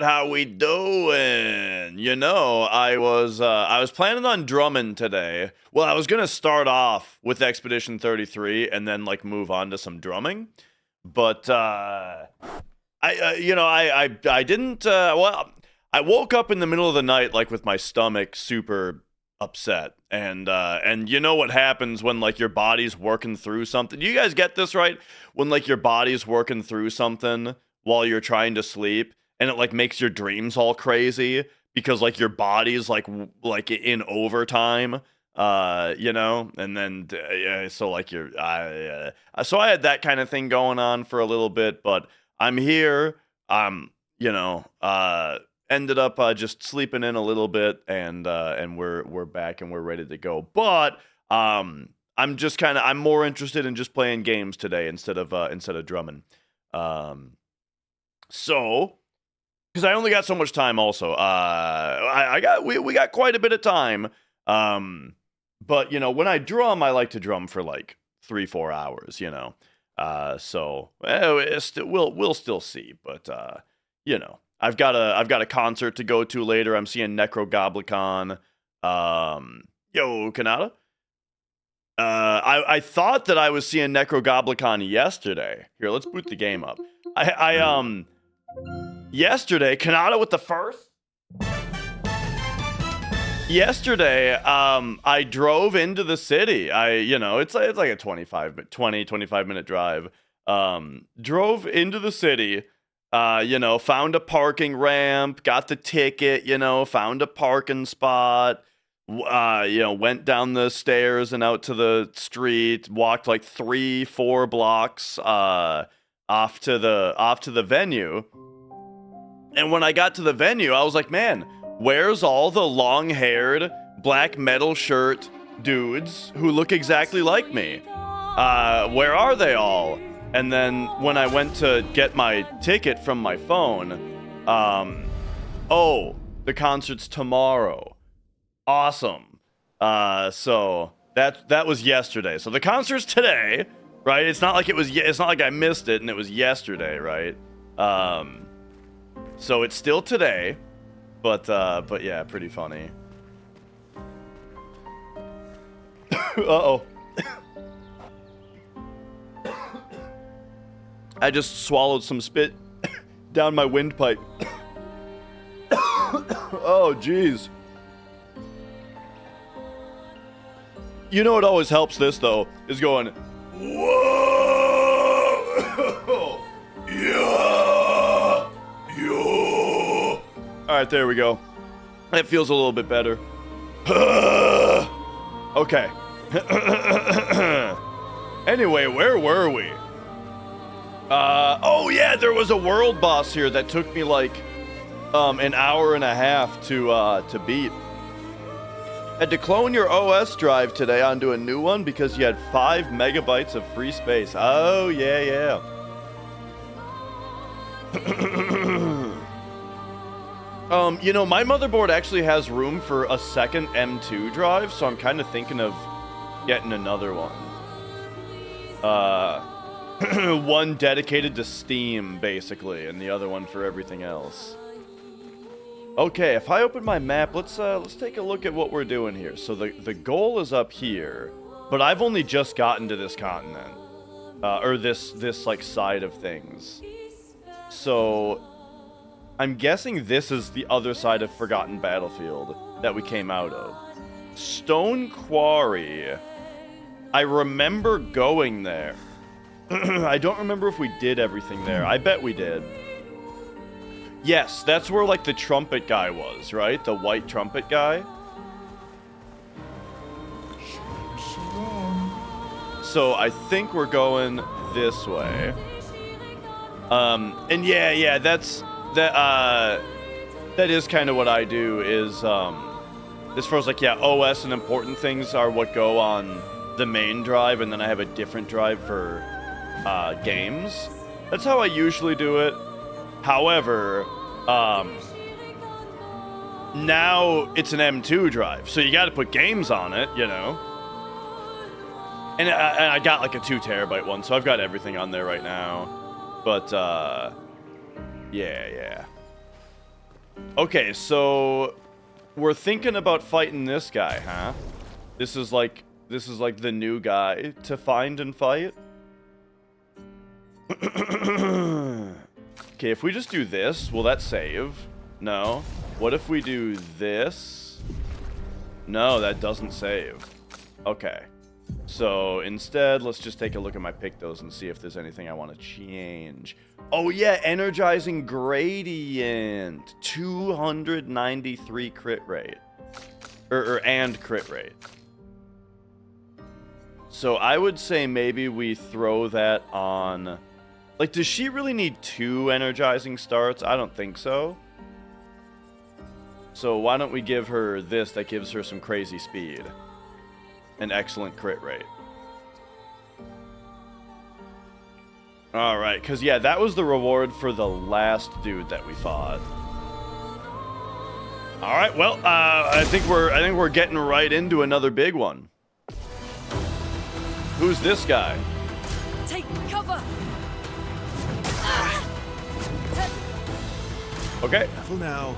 right, how we doing? I was planning on drumming today. Well, I was gonna start off with Expedition 33 and then like move on to some drumming, but I didn't. I woke up in the middle of the night like with my stomach super upset, and you know what happens when like your body's working through something. You guys get this, right? When like your body's working through something while you're trying to sleep, and it like makes your dreams all crazy because like your body's like in overtime, and then yeah, so like so I had that kind of thing going on for a little bit, but I'm here. You know, ended up just sleeping in a little bit, and we're back and we're ready to go. But I'm more interested in just playing games today instead of drumming. Um, so because I only got so much time. Also, we got quite a bit of time. But when I drum, I like to drum for like 3-4 hours. We'll still see. But I've got a concert to go to later. I'm seeing Necrogoblicon. Yo, Kanata. I thought that I was seeing Necrogoblicon yesterday. Here, let's boot the game up. Yesterday, Kanata with the first. Yesterday, I drove into the city. It's like a 25 minute drive. Drove into the city. Found a parking ramp, got the ticket. Found a parking spot. Went down the stairs and out to the street. Walked like 3-4 blocks. Off to the venue. And when I got to the venue, I was like, man, where's all the long-haired, black metal shirt dudes who look exactly like me? Where are they all? And then when I went to get my ticket from my phone, the concert's tomorrow. Awesome. So that was yesterday. So the concert's today, right? It's not like I missed it and it was yesterday, right? So it's still today, but yeah, pretty funny. Uh-oh. I just swallowed some spit down my windpipe. Oh, jeez. You know what always helps this, though, is going, whoa! Yeah! Yo! Alright, there we go. That feels a little bit better. Okay. Anyway, where were we? Oh yeah, there was a world boss here that took me like an hour and a half to beat. Had to clone your OS drive today onto a new one because you had 5 megabytes of free space. Oh yeah. My motherboard actually has room for a second M2 drive, so I'm kind of thinking of getting another one. One dedicated to Steam, basically, and the other one for everything else. Okay, if I open my map, let's take a look at what we're doing here. So the goal is up here, but I've only just gotten to this continent, or this like side of things. So I'm guessing this is the other side of Forgotten Battlefield that we came out of. Stone Quarry. I remember going there. I don't remember if we did everything there. I bet we did. Yes, that's where, like, the trumpet guy was, right? The white trumpet guy. So I think we're going this way. And yeah, that is kind of what I do is, as far as, like, yeah, OS and important things are what go on the main drive, and then I have a different drive for games. That's how I usually do it. However, now it's an M2 drive, so you got to put games on it, And I got like a 2 terabyte one, so I've got everything on there right now. But yeah. Okay, so we're thinking about fighting this guy, huh? This is like the new guy to find and fight. Okay, if we just do this, will that save? No. What if we do this? No, that doesn't save. Okay. So instead, let's just take a look at my pictos and see if there's anything I want to change. Oh yeah, energizing gradient. 293 crit rate. And crit rate. So I would say maybe we throw that on... Like, does she really need 2 energizing starts? I don't think so. So why don't we give her this that gives her some crazy speed. An excellent crit rate. Alright, because yeah, that was the reward for the last dude that we fought. Alright, well, I think we're getting right into another big one. Who's this guy? Take cover. Okay. Careful now.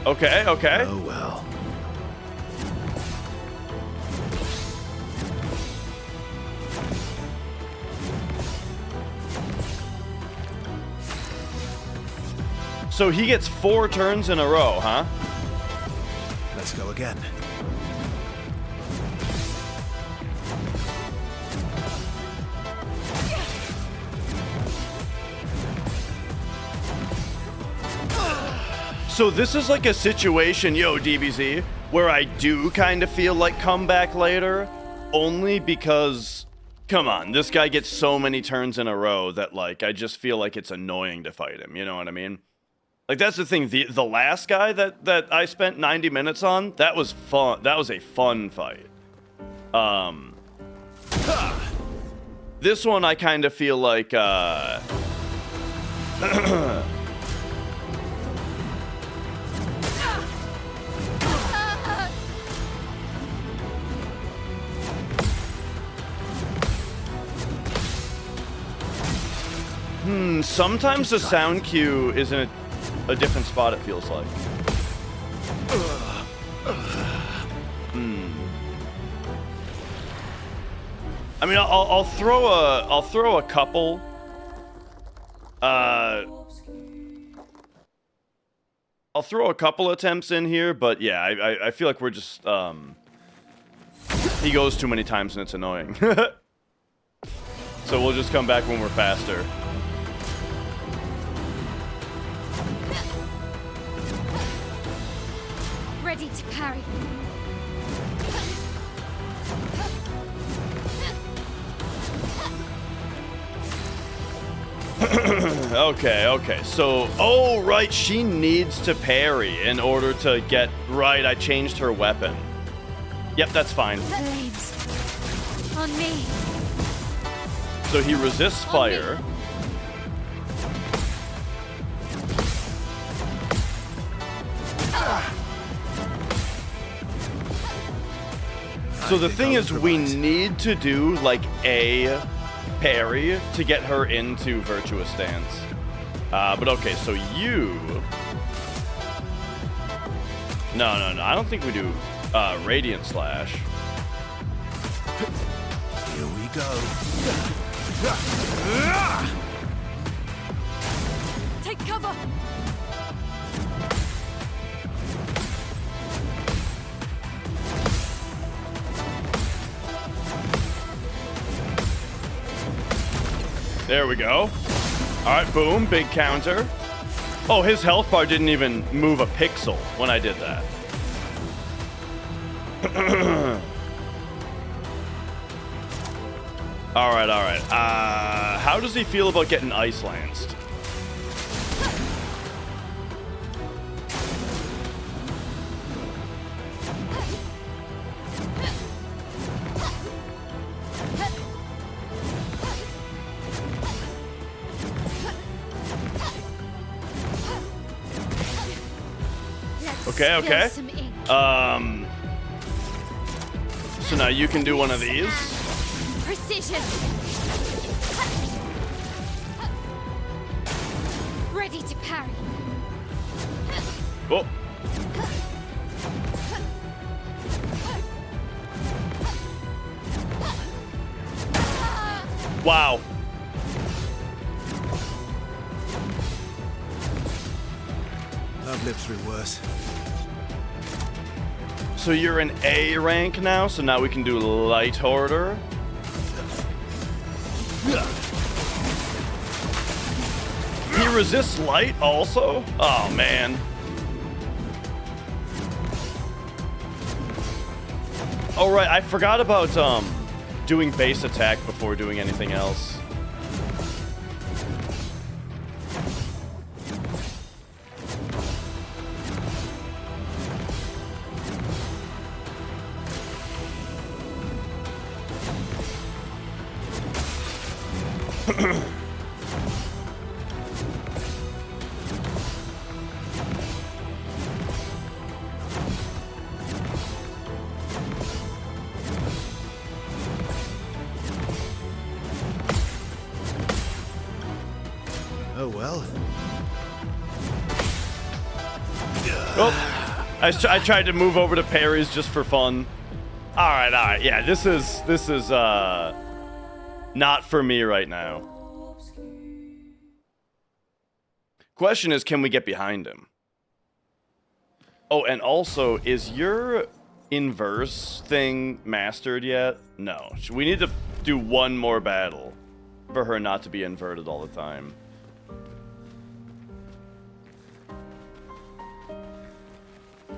Okay, okay. Oh well. So he gets 4 turns in a row, huh? Let's go again. So this is like a situation, yo, DBZ, where I do kind of feel like come back later, only because, come on, this guy gets so many turns in a row that, like, I just feel like it's annoying to fight him, you know what I mean? Like, that's the thing, the last guy that I spent 90 minutes on, that was fun, that was a fun fight. This one I kind of feel like, sometimes the sound cue is in a different spot, it feels like. I mean, I'll throw a couple. I'll throw a couple attempts in here, but yeah, I feel like we're just he goes too many times and it's annoying. So we'll just come back when we're faster. Ready to parry. Okay. So, oh, right, she needs to parry in order to get... Right, I changed her weapon. Yep, that's fine. Blades. On me. So he resists fire. So the thing is, we need to do, like, a parry to get her into Virtuous Stance. But okay, so you... No, I don't think we do Radiant Slash. Here we go. Take cover. There we go. Alright, boom, big counter. Oh, his health bar didn't even move a pixel when I did that. Alright. How does he feel about getting Ice Lanced? Okay. So now you can do one of these. Precision. Ready to parry. Oh. Wow. I've lived through worse. So you're an A rank now, so now we can do light order. He resists light also? Oh man. Oh right, I forgot about doing base attack before doing anything else. Oh well. Oh, I tried to move over to parries just for fun. All right, yeah, this is not for me right now. Question is, can we get behind him? Oh, and also, is your inverse thing mastered yet? No. We need to do one more battle for her not to be inverted all the time.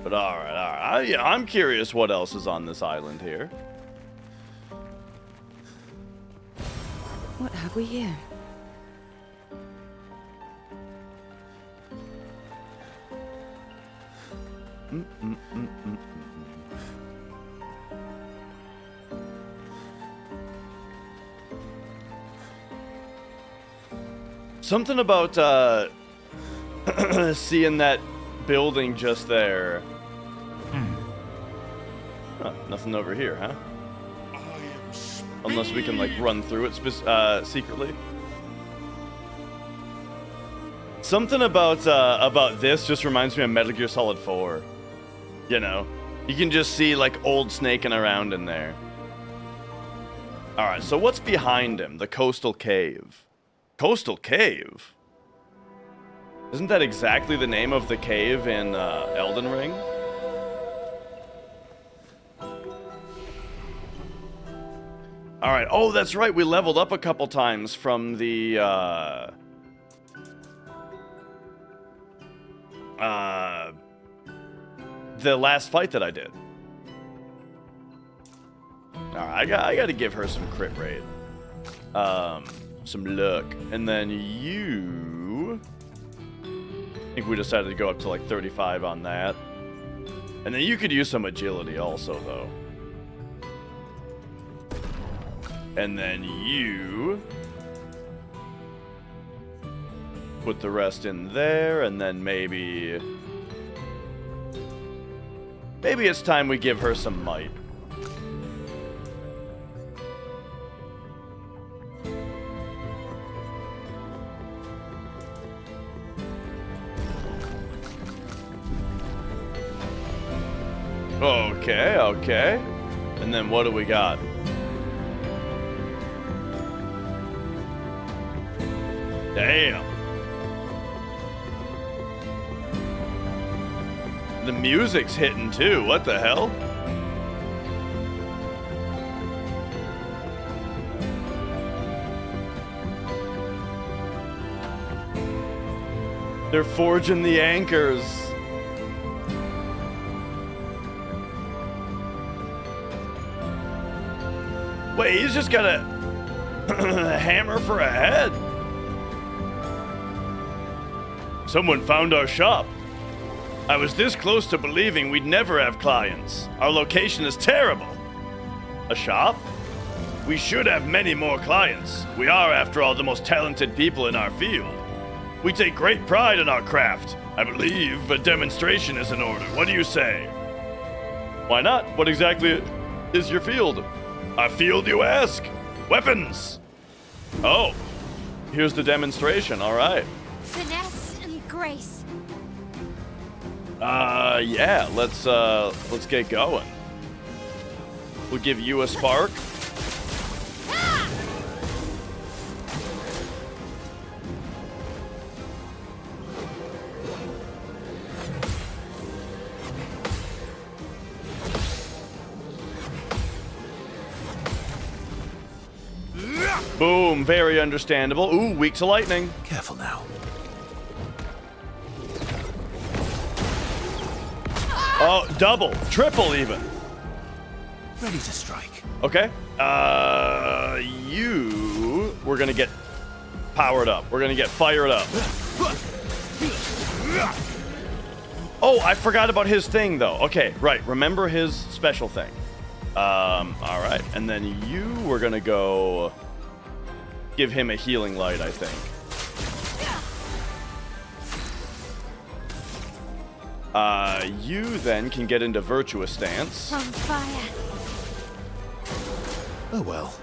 But all right. Yeah, I'm curious what else is on this island here. What have we here? Something about seeing that building just there. Huh, nothing over here, huh? Unless we can like run through it secretly. Something about this just reminds me of Metal Gear Solid 4. You know, you can just see like old snaking around in there. All right, so what's behind him? The coastal cave. Coastal cave? Isn't that exactly the name of the cave in Elden Ring? All right. Oh, that's right. We leveled up a couple times from the last fight that I did. All right, I got to give her some crit rate, some luck, and then you. I think we decided to go up to like 35 on that, and then you could use some agility also, though. And then you put the rest in there, and then maybe it's time we give her some might. Okay. And then what do we got? Damn. The music's hitting too. What the hell? They're forging the anchors. Wait, he's just got a hammer for a head. Someone found our shop. I was this close to believing we'd never have clients. Our location is terrible. A shop? We should have many more clients. We are, after all, the most talented people in our field. We take great pride in our craft. I believe a demonstration is in order. What do you say? Why not? What exactly is your field? Our field, you ask? Weapons. Oh, here's the demonstration. All right. Finesse and grace. Yeah. Let's get going. We'll give you a spark. Boom, very understandable. Ooh, weak to lightning. Careful now. Oh, double, triple even. Ready to strike. Okay. We're gonna get powered up. We're gonna get fired up. Oh, I forgot about his thing though. Okay, right. Remember his special thing. All right. And then we're gonna go give him a healing light, I think. You then can get into virtuous stance. On fire. Oh well.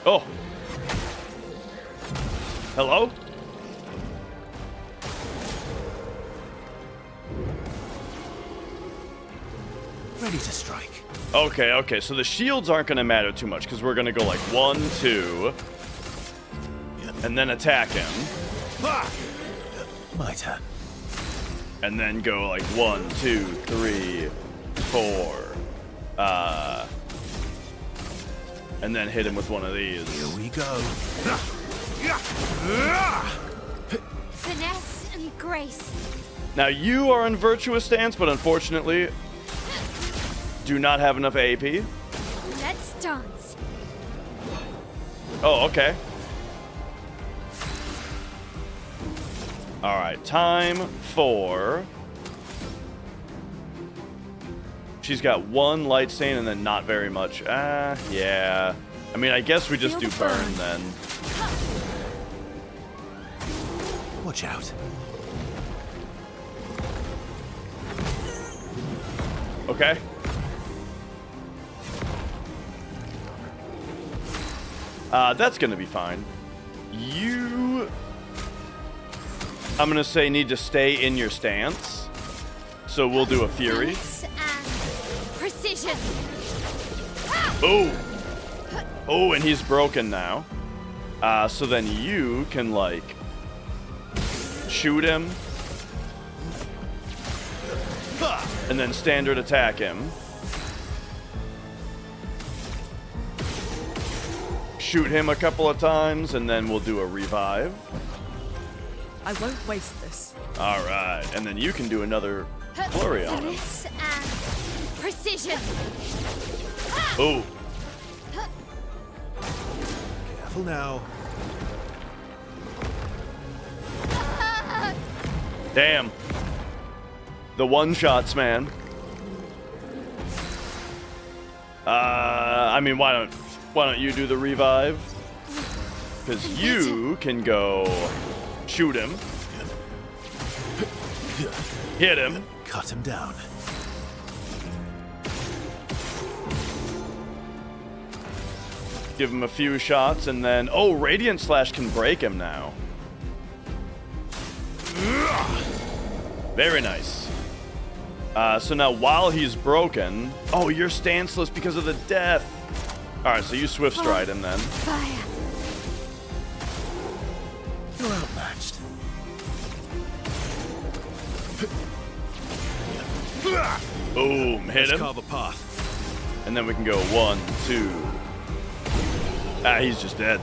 Oh. Hello? Ready to strike. Okay, so the shields aren't going to matter too much because we're going to go like 1, 2, and then attack him. My turn. And then go like 1, 2, 3, 4. And then hit him with one of these. Here we go. Finesse and grace. Now you are in virtuous stance, but unfortunately do not have enough AP. Let's dance. Oh, okay. All right, time for... She's got 1 light stain and then not very much. Yeah. I mean, I guess we just do burn then. Watch out. Okay. That's gonna be fine. I'm gonna say need to stay in your stance. So we'll do a Fury. Finesse and precision. Oh! Oh, and he's broken now. So then you can, like, shoot him. And then standard attack him. Shoot him a couple of times, and then we'll do a revive. I won't waste this. All right, and then you can do another flurry on him. Finesse and precision. Oh, Careful now. damn. The one-shots, man. I mean, why don't you do the revive? Because you can go shoot him, hit him, Cut him down. give him a few shots, and then... Oh, Radiant Slash can break him now. Very nice. So now while he's broken... Oh, you're stanceless because of the death. Alright, so you Swift Stride him then. Fire. You're outmatched. Boom, hit Let's him. carve a path. And then we can go 1, 2... Ah, he's just dead.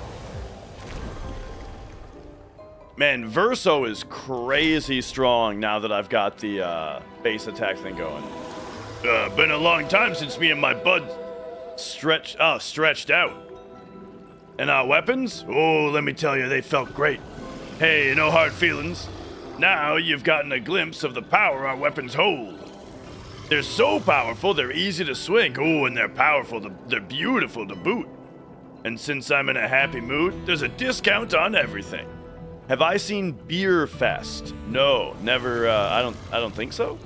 Man, Verso is crazy strong now that I've got the base attack thing going. Been a long time since me and my bud stretched out. And our weapons? Oh, let me tell you, they felt great. Hey, no hard feelings. Now you've gotten a glimpse of the power our weapons hold. They're so powerful, they're easy to swing. Oh, and they're powerful, they're beautiful to boot. And since I'm in a happy mood, there's a discount on everything. Have I seen Beer Fest? No, never. I don't think so.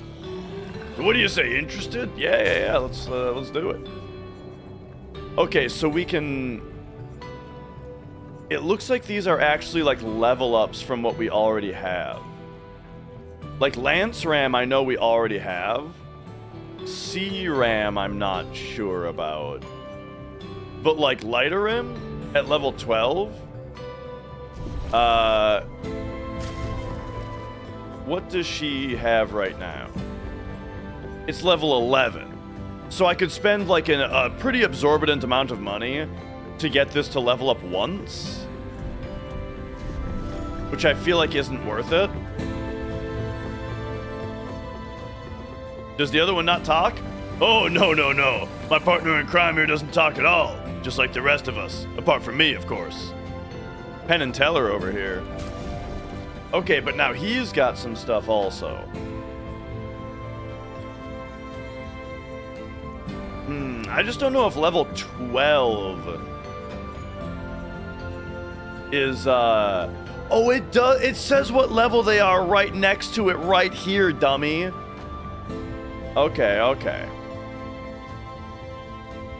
What do you say? Interested? Yeah. Let's do it. Okay, so we can. It looks like these are actually like level ups from what we already have. Like Lance Ram, I know we already have. C Ram, I'm not sure about. But like Lighter Ram at level 12. What does she have right now? It's level 11. So I could spend like a pretty absorbent amount of money to get this to level up once. Which I feel like isn't worth it. Does the other one not talk? Oh, no. My partner in crime here doesn't talk at all. Just like the rest of us. Apart from me, of course. Penn and Teller over here. Okay, but now he's got some stuff also. I just don't know if level 12 is, Oh, it does. It says what level they are right next to it right here, dummy. Okay.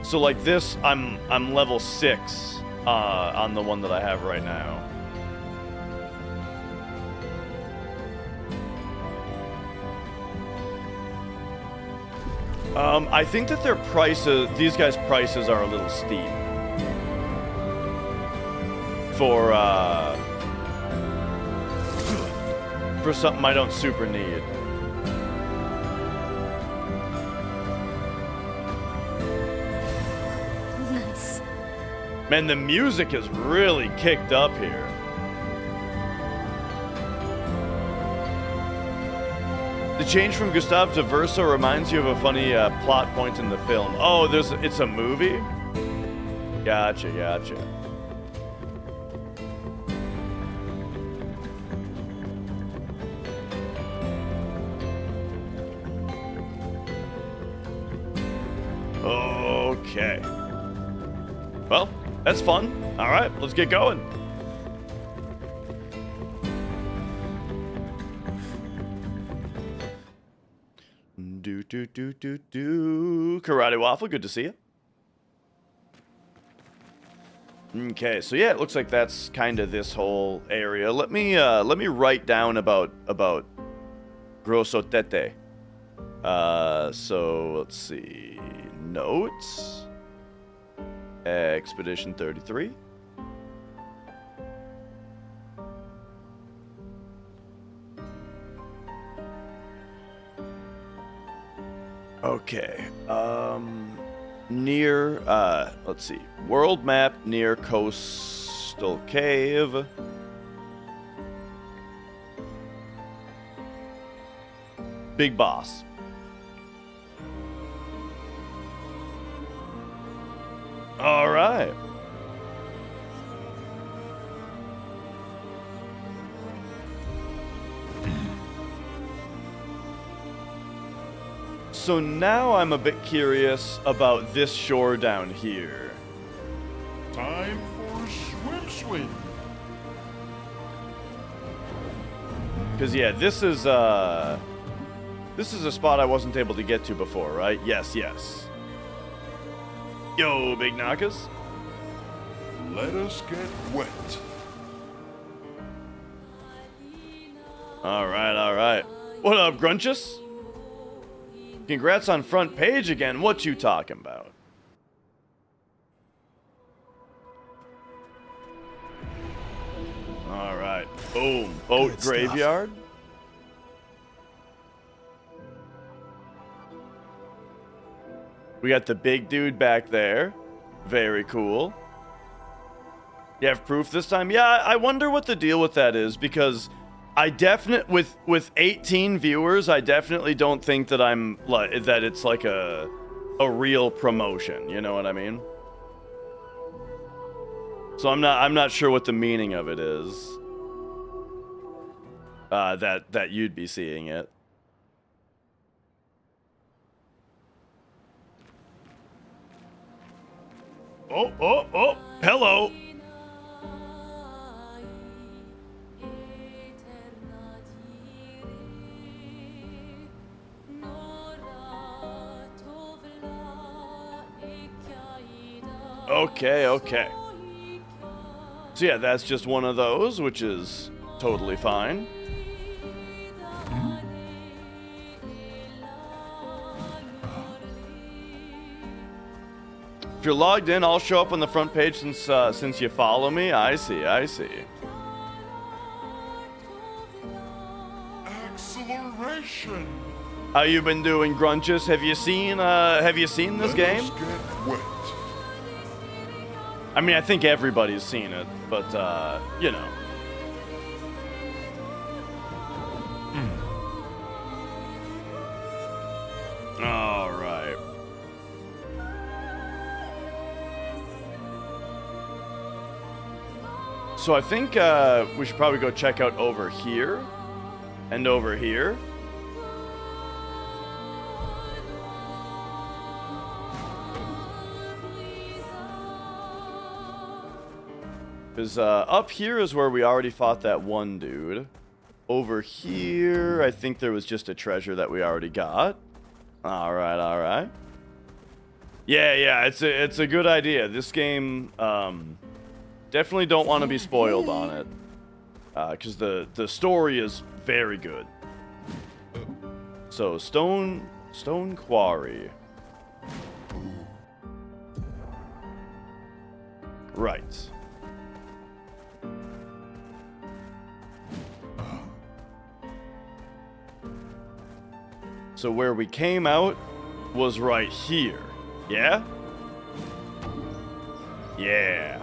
So like this, I'm level 6 on the one that I have right now. I think that their prices, these guys' prices are a little steep. For something I don't super need. Nice. Man, the music is really kicked up here. The change from Gustav to Verso reminds you of a funny plot point in the film. Oh, it's a movie? Gotcha. Okay. Well, that's fun. All right, let's get going. Karate Waffle, good to see you. Okay, so yeah, it looks like that's kind of this whole area. Let me write down about Grosso Tete. So let's see. Notes. Expedition 33. Okay. Near, let's see. World map near coastal cave. Big boss. All right. So now I'm a bit curious about this shore down here. Time for swim. Because yeah, this is a spot I wasn't able to get to before, right? Yes. Yo, Big Nakas. Let us get wet. All right. What up, Grunchus? Congrats on front page again. What you talking about? All right. Boom. Boat Good stuff. graveyard. We got the big dude back there. Very cool. You have proof this time? Yeah, I wonder what the deal with that is, because I definitely with 18 viewers, I definitely don't think that that it's like a real promotion, you know what I mean? So I'm not sure what the meaning of it is. That you'd be seeing it. Oh, hello. Okay, okay. So yeah, that's just one of those, which is totally fine. If you're logged in, I'll show up on the front page since you follow me. I see, I see. Acceleration. How you been doing, Grunches? Have you seen this game? Let us get wet. I mean, I think everybody's seen it, but you know. All right. So I think we should probably go check out over here and over here. Because up here is where we already fought that one dude. Over here, I think there was just a treasure that we already got. All right, all right. Yeah, it's a good idea. This game, definitely don't want to be spoiled on it, because the story is very good. So stone quarry. Right. So where we came out was right here. Yeah? Yeah.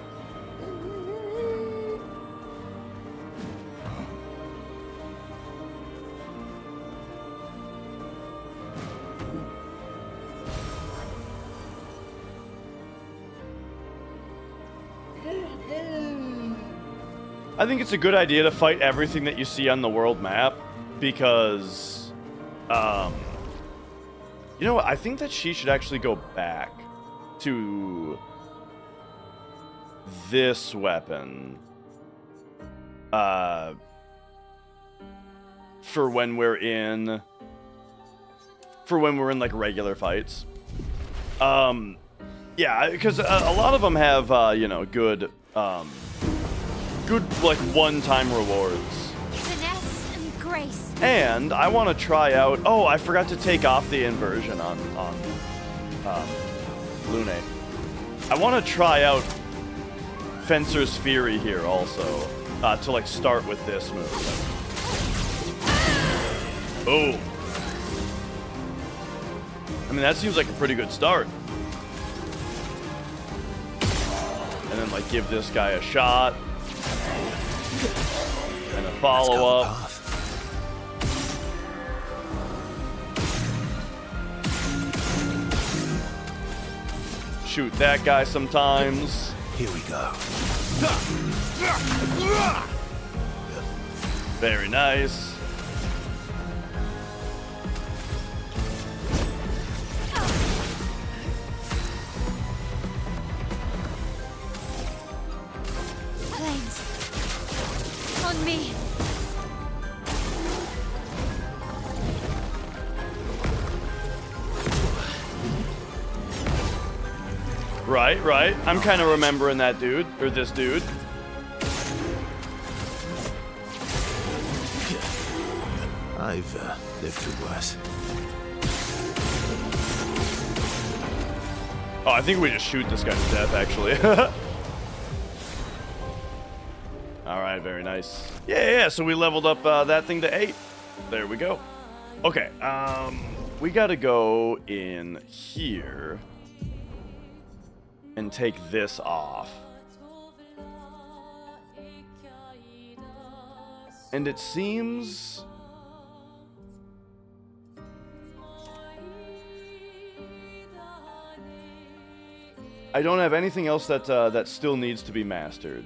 I think it's a good idea to fight everything that you see on the world map, because, you know what, I think that she should actually go back to this weapon, for when we're in, like, regular fights. Yeah, because a lot of them have, you know, good, like, one-time rewards. Finesse and grace. And I want to try out... Oh, I forgot to take off the inversion on Lune. I want to try out Fencer's Fury here also, to, like, start with this move. Oh. I mean, that seems like a pretty good start. And then, like, give this guy a shot. And a follow-up. Shoot that guy sometimes. Here we go. Very nice. Flames. On me. Right. I'm kind of remembering that dude, or this dude. I've lived through worse. Oh, I think we just shoot this guy to death, actually. Alright, very nice. Yeah, so we leveled up that thing to 8. There we go. Okay, we gotta go in here and take this off. And it seems... I don't have anything else that that still needs to be mastered.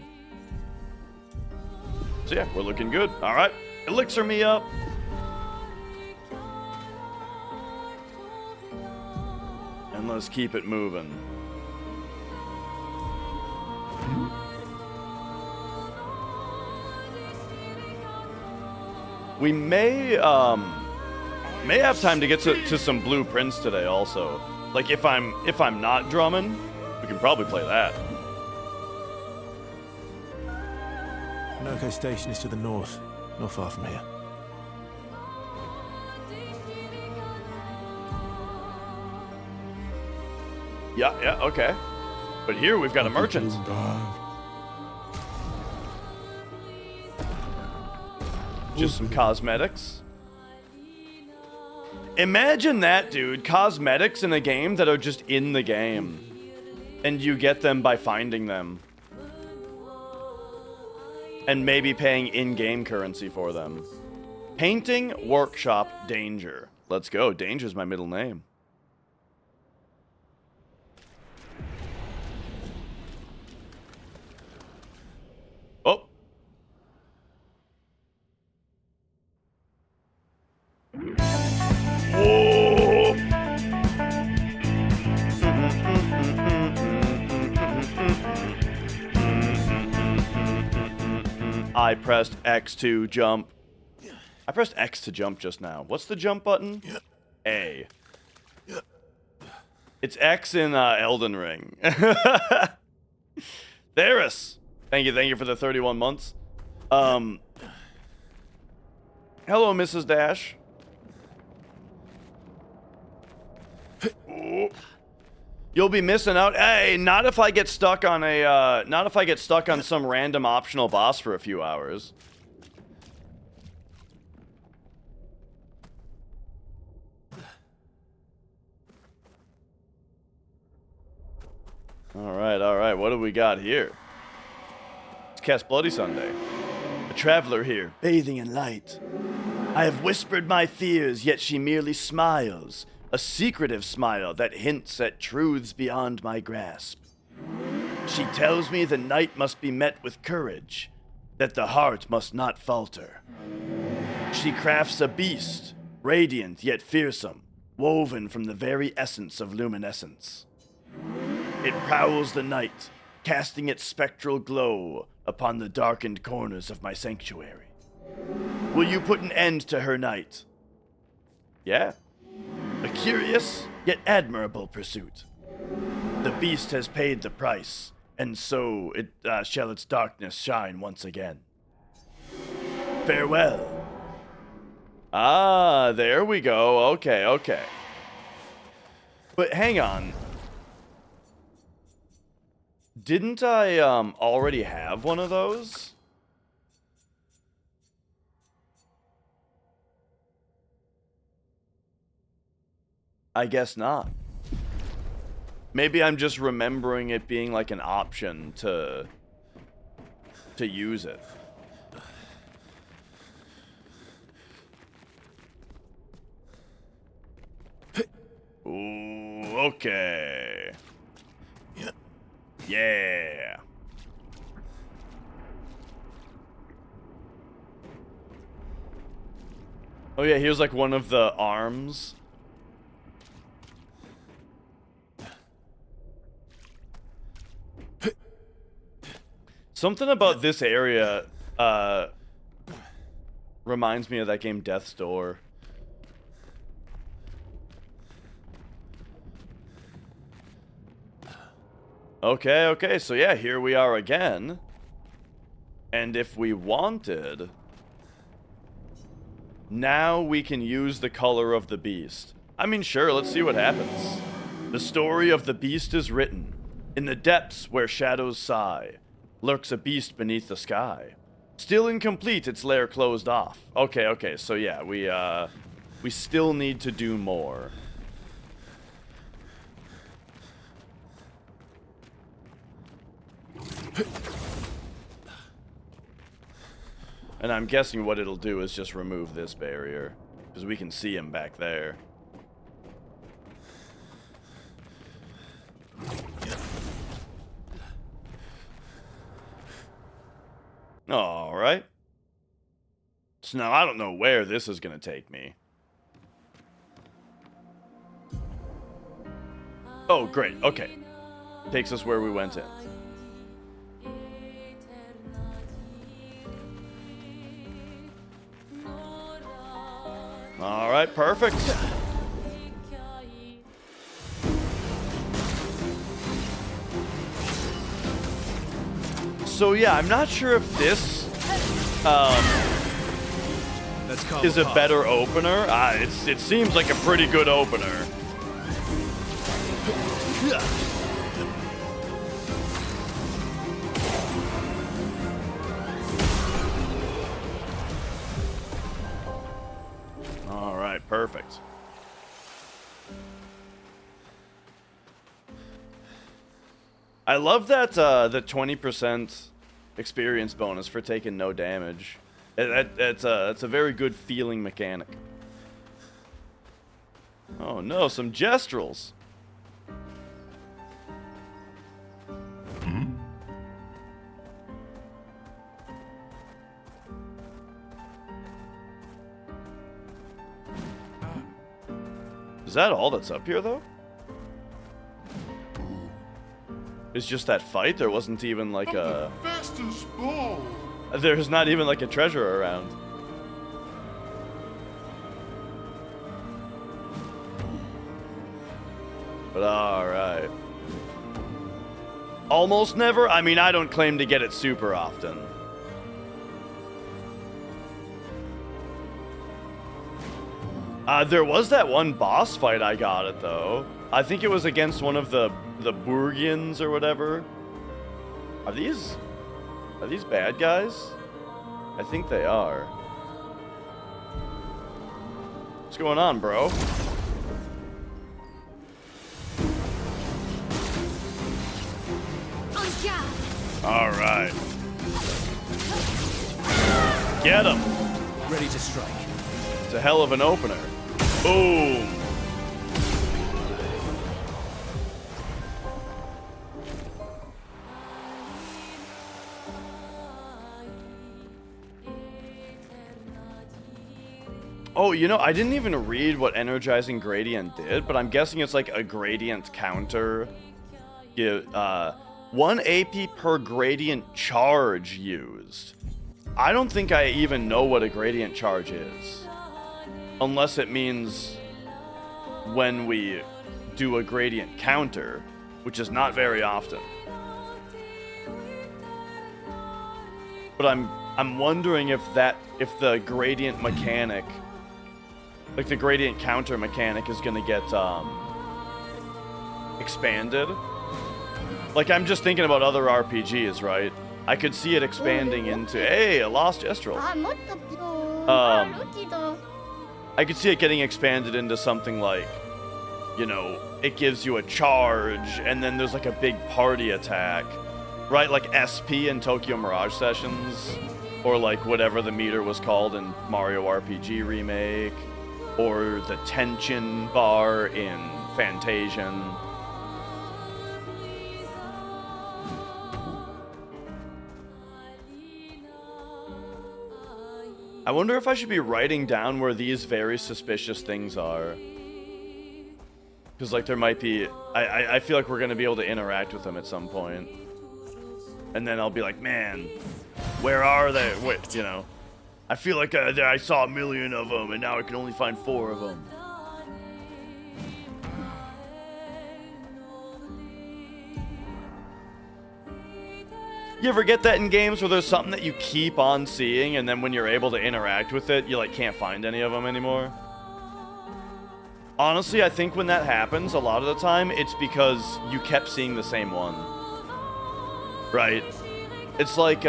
So yeah, we're looking good. All right, elixir me up. And let's keep it moving. We may have time to get to some blueprints today also. Like if I'm not drumming, We can probably play that. Noco Station is to the north, not far from here. Yeah, okay. But here we've got a merchant. Just some cosmetics. Imagine that, dude. Cosmetics in a game that are just in the game. And you get them by finding them. And maybe paying in-game currency for them. Painting Workshop Danger. Let's go. Danger's my middle name. Oh. Whoa. I pressed X to jump. I pressed X to jump just now. What's the jump button? A. It's X in Elden Ring. Theris. Thank you for the 31 months. Hello, Mrs. Dash. Ooh. You'll be missing out. Hey, not if I get stuck on a not if I get stuck on some random optional boss for a few hours. All right. What do we got here? Let's cast Bloody Sunday. A traveler here, bathing in light. I have whispered my fears, yet she merely smiles. A secretive smile that hints at truths beyond my grasp. She tells me the night must be met with courage, that the heart must not falter. She crafts a beast, radiant yet fearsome, woven from the very essence of luminescence. It prowls the night, casting its spectral glow upon the darkened corners of my sanctuary. Will you put an end to her night? Yeah. A curious, yet admirable pursuit. The beast has paid the price, and so shall its darkness shine once again. Farewell. Ah, there we go. Okay. But hang on. Didn't I already have one of those? I guess not. Maybe I'm just remembering it being like an option to use it. Ooh, okay. Yeah. Oh yeah, here's like one of the arms. Something about this area reminds me of that game Death's Door. Okay, so yeah, here we are again. And if we wanted, now we can use the color of the beast. I mean, sure, let's see what happens. The story of the beast is written. In the depths where shadows sigh, lurks a beast beneath the sky. Still incomplete, its lair closed off. Okay, so yeah, we still need to do more. And I'm guessing what it'll do is just remove this barrier, because we can see him back there. Alright. So now I don't know where this is going to take me. Oh, great. Okay. Takes us where we went in. Alright, perfect. So yeah, I'm not sure if this Let's carve is a apart. better opener. It seems like a pretty good opener. All right, perfect. I love that the 20% experience bonus for taking no damage. It's a very good feeling mechanic. Oh no, some gestrels. Is that all that's up here, though? It's just that fight? There wasn't even like a... Fastest ball. There's not even like a treasure around. But alright. Almost never? I mean, I don't claim to get it super often. There was that one boss fight I got it, though. I think it was against one of the Burgians or whatever. Are these bad guys? I think they are. What's going on, bro? All right. Get him. Ready to strike. It's a hell of an opener. Boom. Oh, you know, I didn't even read what Energizing Gradient did, but I'm guessing it's like a gradient counter. 1 AP per gradient charge used. I don't think I even know what a gradient charge is. Unless it means when we do a gradient counter, which is not very often. But I'm wondering if the gradient mechanic, like the gradient counter mechanic, is gonna get expanded. Like, I'm just thinking about other RPGs, right? I could see it expanding into, hey, a lost Estral. I could see it getting expanded into something like, you know, it gives you a charge, and then there's like a big party attack, right? Like SP in Tokyo Mirage Sessions, or like whatever the meter was called in Mario RPG Remake, or the tension bar in Fantasian. I wonder if I should be writing down where these very suspicious things are. Because, like, there might be... I feel like we're going to be able to interact with them at some point. And then I'll be like, man, where are they? Wait, you know. I feel like I saw 1 million of them, and now I can only find 4 of them. You ever get that in games where there's something that you keep on seeing, and then when you're able to interact with it, you like can't find any of them anymore? Honestly, I think when that happens, a lot of the time, it's because you kept seeing the same one. Right? It's like,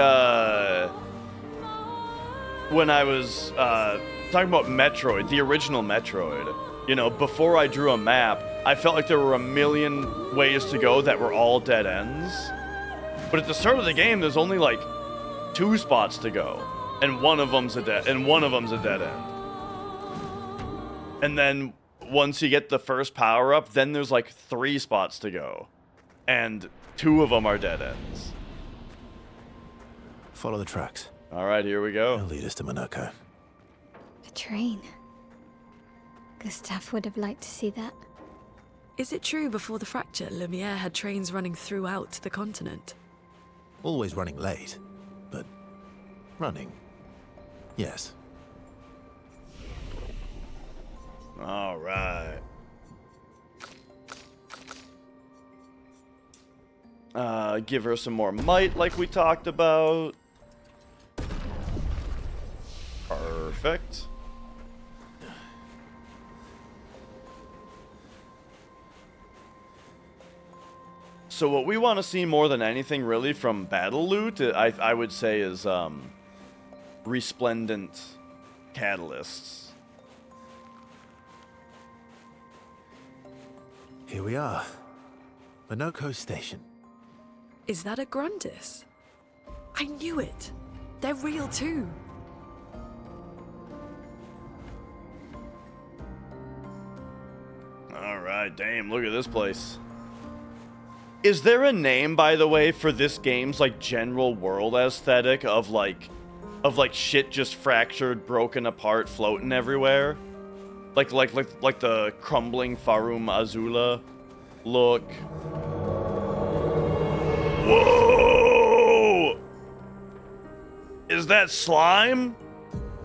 when I was, talking about Metroid, the original Metroid, you know, before I drew a map, I felt like there were 1 million ways to go that were all dead ends. But at the start of the game, there's only like 2 spots to go, and one of them's a dead end. And then once you get the first power up, then there's like 3 spots to go, and 2 of them are dead ends. Follow the tracks. All right, here we go. They'll lead us to Monaco. A train. Gustave would have liked to see that. Is it true before the fracture, Lumiere had trains running throughout the continent? Always running late, but running. Yes. All right. Give her some more might like we talked about. Perfect. So what we want to see more than anything really from battle loot, I would say, is resplendent catalysts. Here we are. Minoko Station. Is that a Grundis? I knew it. They're real too. Alright, damn, look at this place. Is there a name, by the way, for this game's, like, general world aesthetic of shit just fractured, broken apart, floating everywhere? Like the crumbling Farum Azula look. Whoa! Is that slime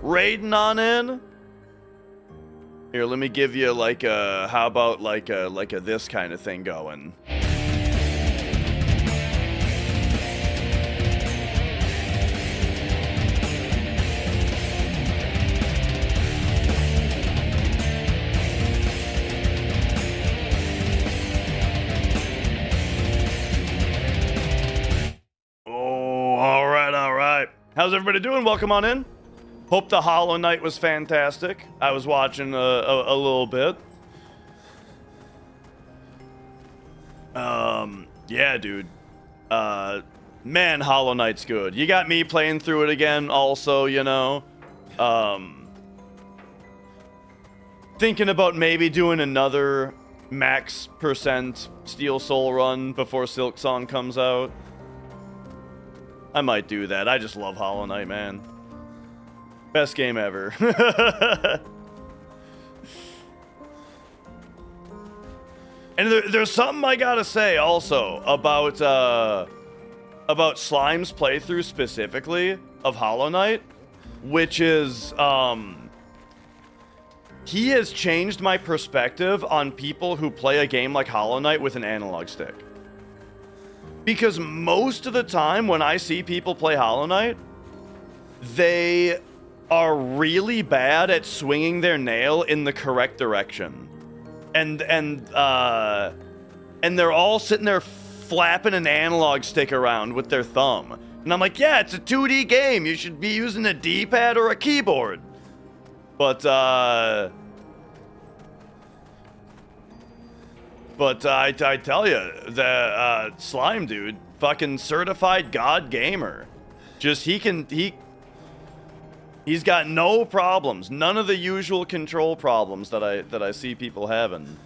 raiding on in? Here, let me give you like a, how about like a this kind of thing going? How's everybody doing? Welcome on in. Hope the Hollow Knight was fantastic. I was watching a little bit. Yeah, dude. Man, Hollow Knight's good. You got me playing through it again also, you know. Thinking about maybe doing another max percent Steel Soul run before Silk Song comes out. I might do that. I just love Hollow Knight, man. Best game ever. And there's something I gotta say also about Slime's playthrough specifically of Hollow Knight, which is he has changed my perspective on people who play a game like Hollow Knight with an analog stick. Because most of the time when I see people play Hollow Knight, they are really bad at swinging their nail in the correct direction. And they're all sitting there flapping an analog stick around with their thumb. And I'm like, yeah, it's a 2D game. You should be using a D-pad or a keyboard. But I tell you, the Slime dude, fucking certified god gamer. Just he's got no problems, none of the usual control problems that I see people having,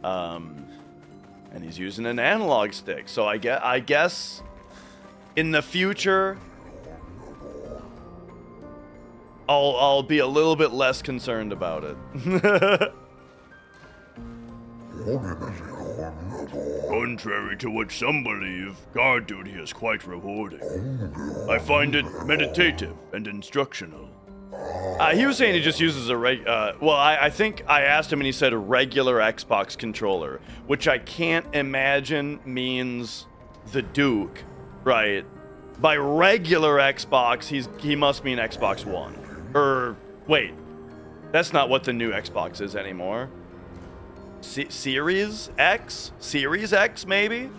and he's using an analog stick. So I guess in the future I'll be a little bit less concerned about it. Contrary to what some believe, guard duty is quite rewarding. I find it meditative and instructional. He was saying he just uses a I think I asked him and he said a regular Xbox controller, which I can't imagine means the Duke, right? By regular Xbox, he must mean Xbox One. Wait, that's not what the new Xbox is anymore. Series X? Series X, maybe?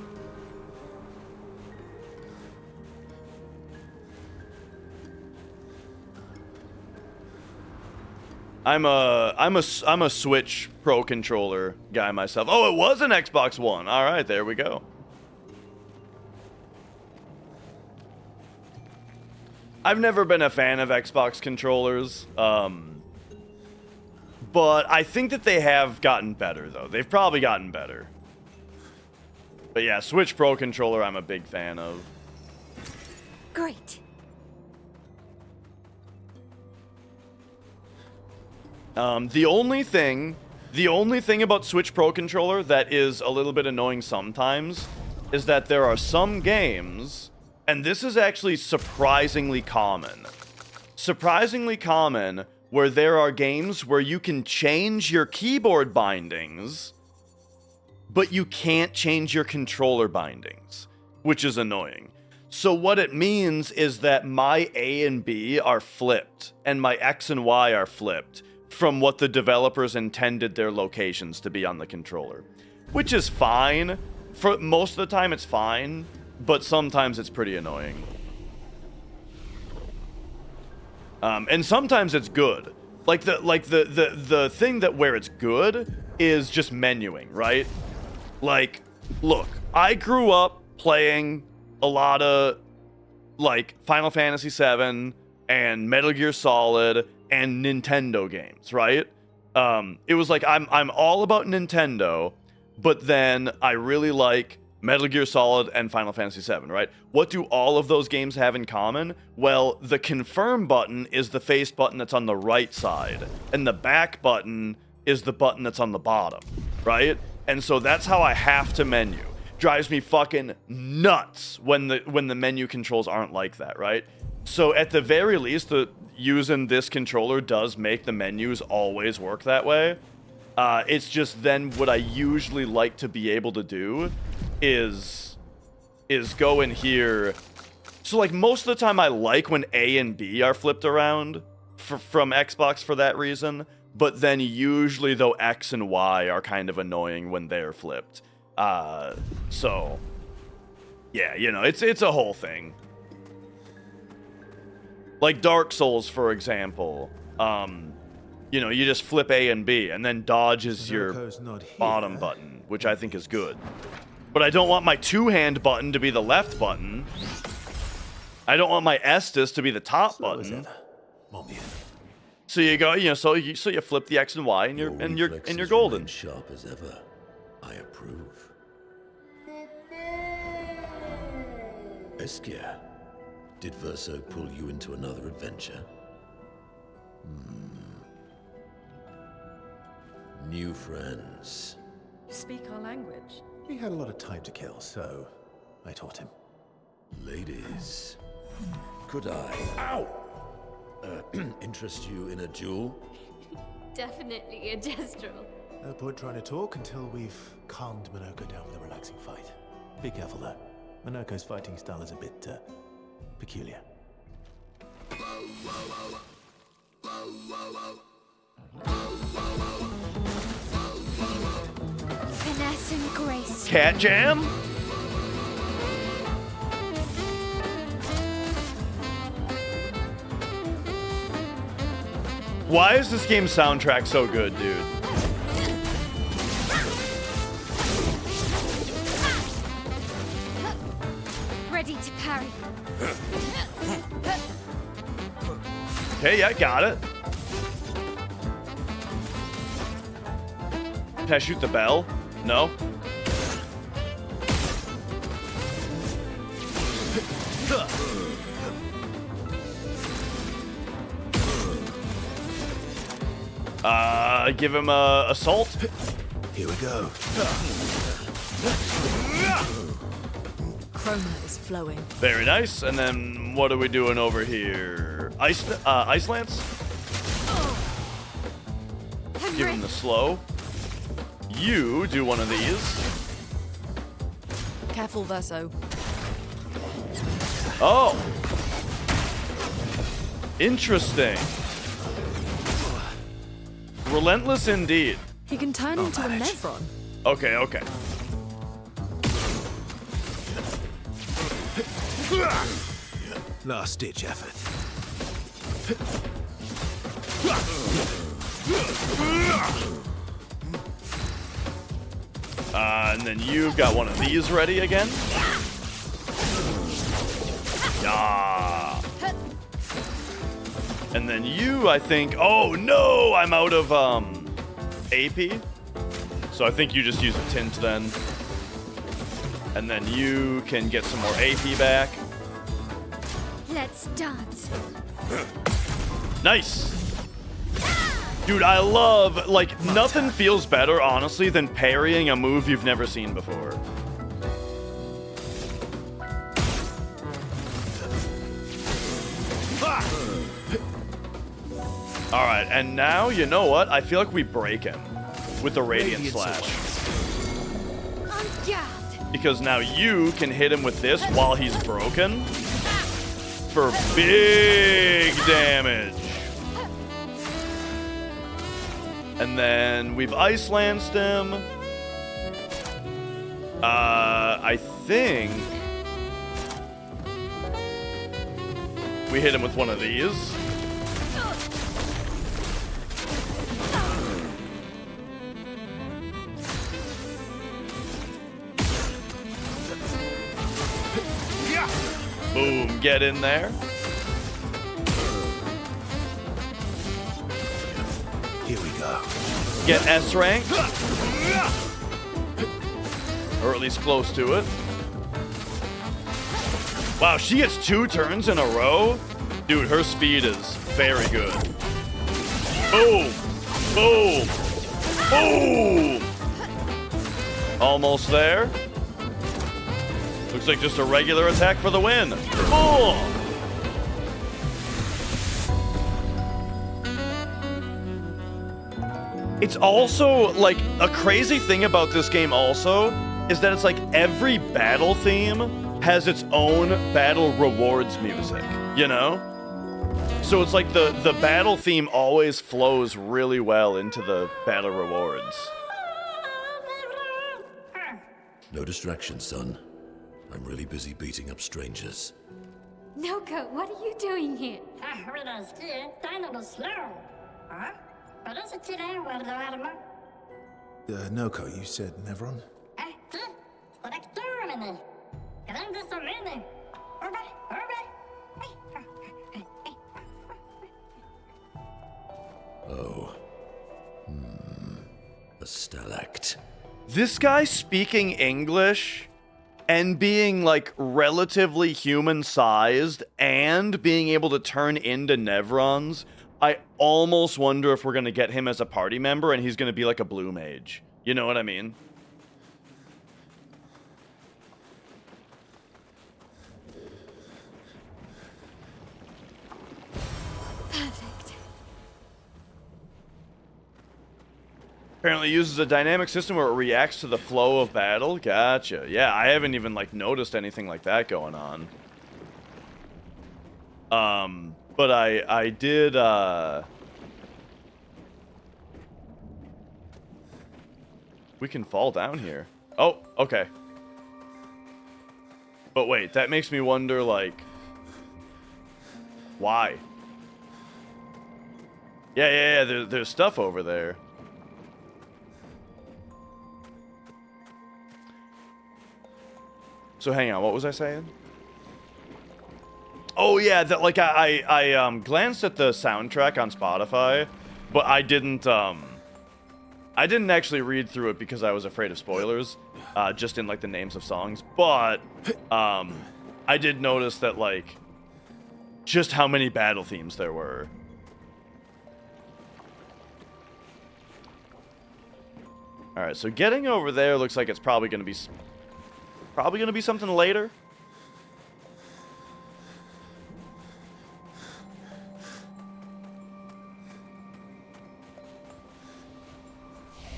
I'm a Switch Pro Controller guy myself. Oh, it was an Xbox One. All right, there we go. I've never been a fan of Xbox controllers. But I think that they have gotten better, though. They've probably gotten better. But yeah, Switch Pro Controller I'm a big fan of. Great. The only thing about Switch Pro Controller that is a little bit annoying sometimes is that there are some games, and this is actually surprisingly common, where there are games where you can change your keyboard bindings, but you can't change your controller bindings. which is annoying. So what it means is that my A and B are flipped, and my X and Y are flipped from what the developers intended their locations to be on the controller. Which is fine. For most of the time it's fine, but sometimes it's pretty annoying. And sometimes it's good. Like the thing that where it's good is just menuing, right? Like, look, I grew up playing a lot of like Final Fantasy VII and Metal Gear Solid and Nintendo games, right? It was like I'm all about Nintendo, but then I really like Metal Gear Solid and Final Fantasy VII, right? What do all of those games have in common? Well, the confirm button is the face button that's on the right side, and the back button is the button that's on the bottom, right? And so that's how I have to menu. Drives me fucking nuts when the menu controls aren't like that, right? So at the very least, using this controller does make the menus always work that way. It's just then what I usually like to be able to do is go in here. So like most of the time I like when A and B are flipped around from Xbox for that reason, but then usually though X and Y are kind of annoying when they're flipped. So yeah, you know, it's a whole thing. Like Dark Souls, for example, you know, you just flip A and B, and then dodge is your bottom button, which I think is good. But I don't want my two-hand button to be the left button. I don't want my Estus to be the top button. So you go, you know, so you flip the X and Y, and you're golden. Sharp as ever. I approve. Obscur, did Verso pull you into another adventure? New friends. You speak our language. He had a lot of time to kill, so I taught him. Ladies, could I, interest you in a duel? Definitely a gestural. No point trying to talk until we've calmed Minoko down with a relaxing fight. Be careful though. Minoko's fighting style is a bit peculiar. Finesse and grace. Cat Jam? Why is this game's soundtrack so good, dude? Ready to parry. Okay, yeah, got it. Can I shoot the bell? No? Give him a assault. Here we go. Chroma is flowing. Very nice. And then what are we doing over here? Ice Lance? Give him the slow. You do one of these. Careful, Verso. Oh. Interesting. Relentless indeed. He can turn into a Nevron. Okay, okay. Last ditch effort. And then you've got one of these ready again. Yeah. And then you, I think. Oh no, I'm out of AP. So I think you just use a tint then. And then you can get some more AP back. Let's dance. Nice. Dude, I love, like, nothing feels better, honestly, than parrying a move you've never seen before. Alright, and now, you know what? I feel like we break him with the Radiant Slash. On guard. because now you can hit him with this while he's broken for big damage. And then we've Ice Lanced him. I think we hit him with one of these. Boom, get in there. Here we go. Get S rank. Or at least close to it. Wow, she gets 2 turns in a row? Dude, her speed is very good. Boom! Boom! Boom! Almost there. Looks like just a regular attack for the win. Boom! It's also, like, a crazy thing about this game also is that it's like every battle theme has its own battle rewards music, you know? So it's like the battle theme always flows really well into the battle rewards. No distraction, son. I'm really busy beating up strangers. Noko, what are you doing here? Noko, you said Nevron? Oh. A stalact. This guy speaking English and being like relatively human sized and being able to turn into Nevrons, I almost wonder if we're going to get him as a party member and he's going to be like a blue mage. You know what I mean? Perfect. Apparently uses a dynamic system where it reacts to the flow of battle. Gotcha. Yeah, I haven't even like noticed anything like that going on. But I did we can fall down here. Oh, okay. But wait, that makes me wonder like why? Yeah, there's stuff over there. So hang on, what was I saying? Oh yeah, that like I glanced at the soundtrack on Spotify, but I didn't actually read through it because I was afraid of spoilers, just in like the names of songs. But I did notice that like just how many battle themes there were. All right, so getting over there looks like it's probably gonna be something later.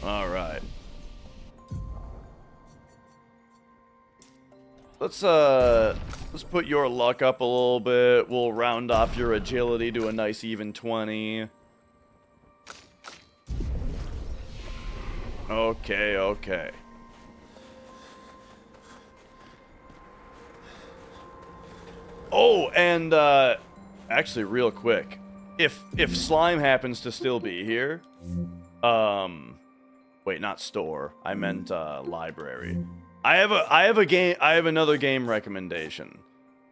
All right. Let's put your luck up a little bit. We'll round off your agility to a nice even 20. Okay. Oh, and actually real quick, if Slime happens to still be here, wait, not store. I meant library. I have another game recommendation.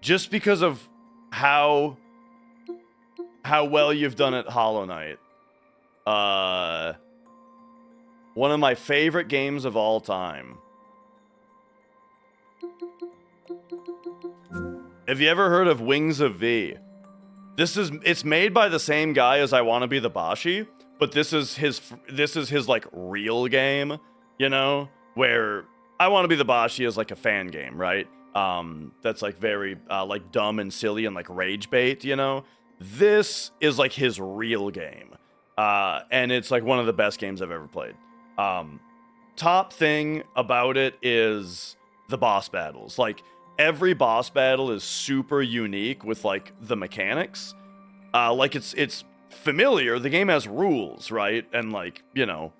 Just because of how well you've done at Hollow Knight. One of my favorite games of all time. Have you ever heard of Wings of V? It's made by the same guy as I Wanna Be the Bashi, but this is his like real game, you know, where I Wanna Be the Bashi is like a fan game, right? That's like very like dumb and silly and like rage bait, you know. This is like his real game, and it's like one of the best games I've ever played. Top thing about it is the boss battles. Like, every boss battle is super unique with, like, the mechanics. Like, it's familiar. The game has rules, right? And, like, you know,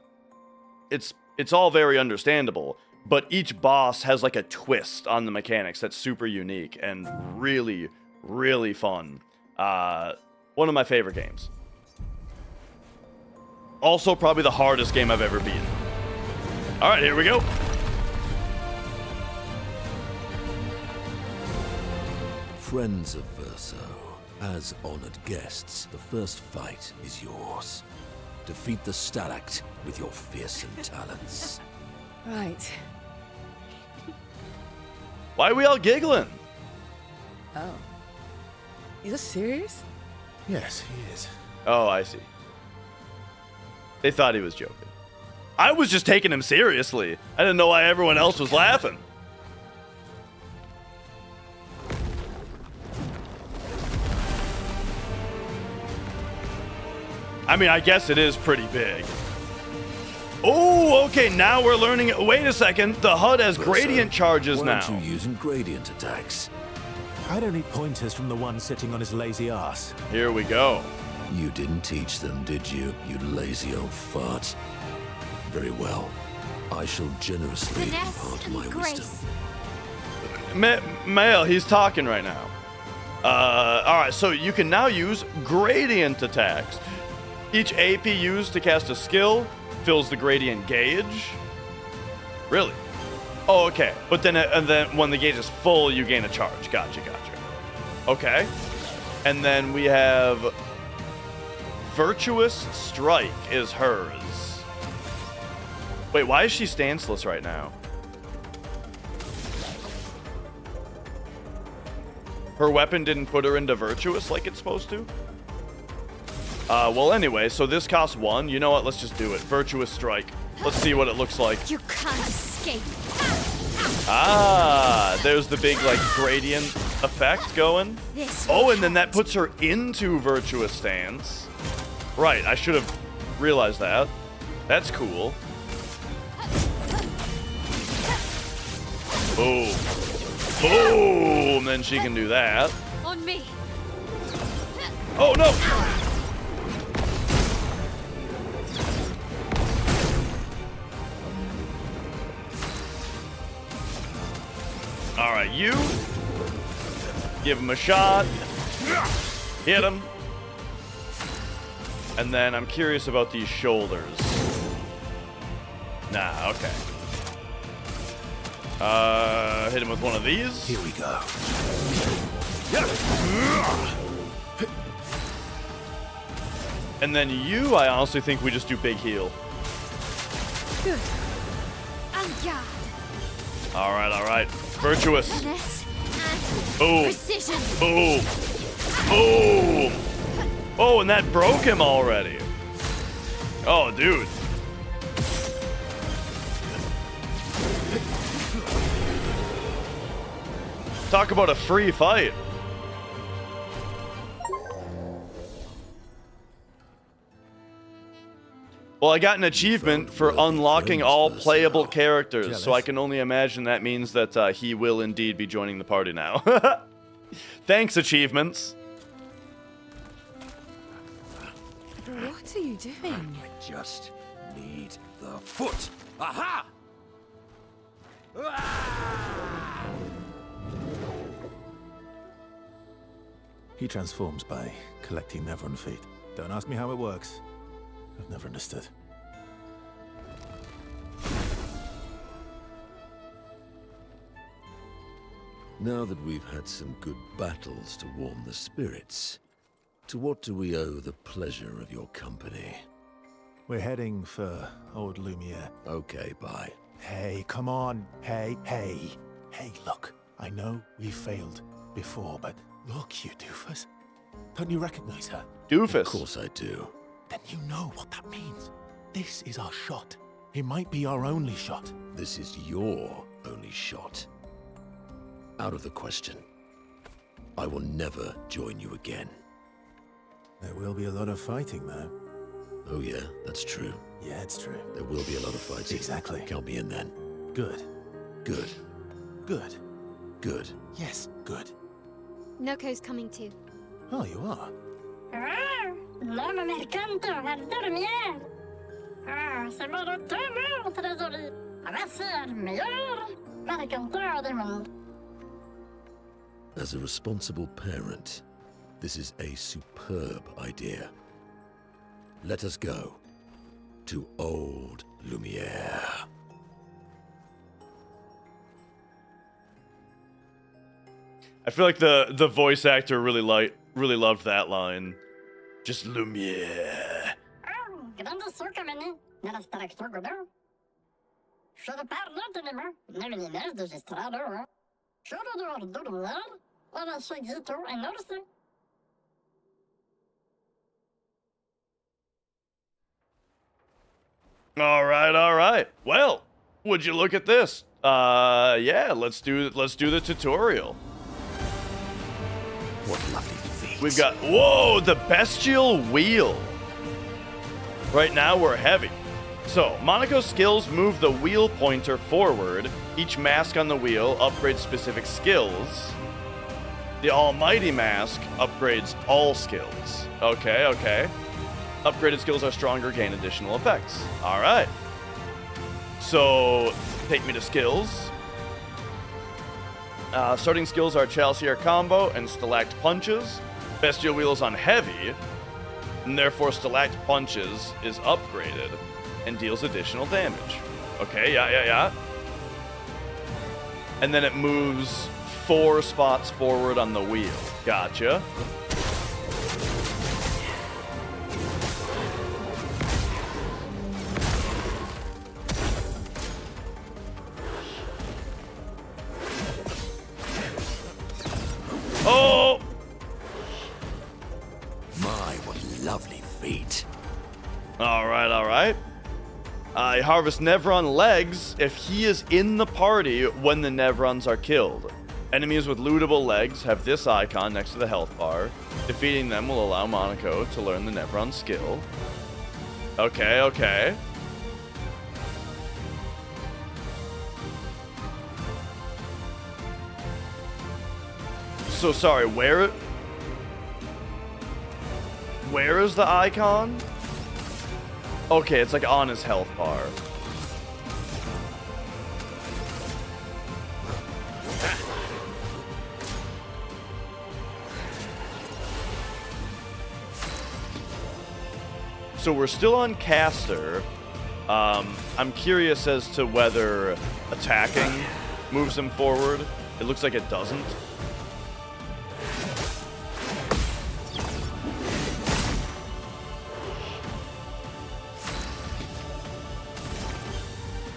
it's all very understandable. But each boss has, like, a twist on the mechanics that's super unique and really, really fun. One of my favorite games. Also, probably the hardest game I've ever beaten. All right, here we go. Friends of Verso, as honored guests, the first fight is yours. Defeat the Stalact with your fearsome talents. Right. Why are we all giggling? Oh. Is this serious? Yes, he is. Oh, I see. They thought he was joking. I was just taking him seriously. I didn't know why everyone else was laughing. I mean, I guess it is pretty big. Oh, okay, now we're learning. Wait a second, the HUD has gradient charges Why now. aren't you using gradient attacks? I don't need pointers from the one sitting on his lazy ass. Here we go. You didn't teach them, did you, you lazy old fart? Very well. I shall generously impart my wisdom. Mail, he's talking right now. Alright, so you can now use gradient attacks. Each AP used to cast a skill fills the gradient gauge. Really? Oh, okay. But then, and then when the gauge is full, you gain a charge. Gotcha. Okay. And then we have Virtuous Strike is hers. Wait, why is she stanceless right now? Her weapon didn't put her into Virtuous like it's supposed to? Well, anyway, so this costs 1. You know what? Let's just do it. Virtuous Strike. Let's see what it looks like. You can't escape. Ah, there's the big, like, gradient effect going. Oh, and then that puts her into Virtuous Stance. Right, I should have realized that. That's cool. Boom. Boom! Then she can do that. On me. Oh, no! All right, you give him a shot, hit him, and then I'm curious about these shoulders. Nah, okay. Hit him with one of these. Here we go. And then you, I honestly think we just do big heal. Good. On guard. All right. Virtuous. Finesse and Boom. precision. Boom. Boom. Oh, and that broke him already. Oh, dude. Talk about a free fight. Well, I got an achievement for unlocking all playable characters, so I can only imagine that means that he will indeed be joining the party now. Thanks, achievements. What are you doing? I just need the foot. Aha! He transforms by collecting Nevron feet. Don't ask me how it works. I've never understood. Now that we've had some good battles to warm the spirits, to what do we owe the pleasure of your company? We're heading for old Lumiere. Okay, bye. Hey, come on. Hey. Hey, look. I know we failed before, but look, you doofus. Don't you recognize her? Doofus. Of course I do. Then you know what that means. This is our shot. It might be our only shot. This is your only shot. Out of the question. I will never join you again. There will be a lot of fighting, though. Oh yeah, that's true. Yeah, it's true. There will be a lot of fighting. Exactly. Count me in then. Good. Good. Good. Good. Yes, good. Noko's coming too. Oh, you are? L'homme mercante al dormir. C'est mon retour, trésorier. Voici le meilleur mercanteur du monde. As a responsible parent, this is a superb idea. Let us go to Old Lumiere. I feel like the voice actor really loved that line. Just Lumiere. Grande sucamene, nella starector godin. Should parlo tenema, nemines de gestrado. Should do dormir, ora suexito en orse. All right. Well, would you look at this? Yeah, let's do the tutorial. What lovely feet. We've got, whoa, the bestial wheel. Right now we're heavy. So, Monaco's skills move the wheel pointer forward. Each mask on the wheel upgrades specific skills. The Almighty Mask upgrades all skills. Okay. Upgraded skills are stronger, gain additional effects. All right. So, take me to skills. Starting skills are Chalcier Combo and Stalact Punches. Bestial Wheel is on Heavy, and therefore Stalact Punches is upgraded and deals additional damage. Okay, yeah. And then it moves 4 spots forward on the wheel. Gotcha. Oh! My, what lovely feet. All right. I harvest Nevron legs if he is in the party when the Nevrons are killed. Enemies with lootable legs have this icon next to the health bar. Defeating them will allow Monaco to learn the Nevron skill. Okay. So sorry, where is the icon? Okay, it's like on his health bar. So we're still on caster. I'm curious as to whether attacking moves him forward. It looks like it doesn't.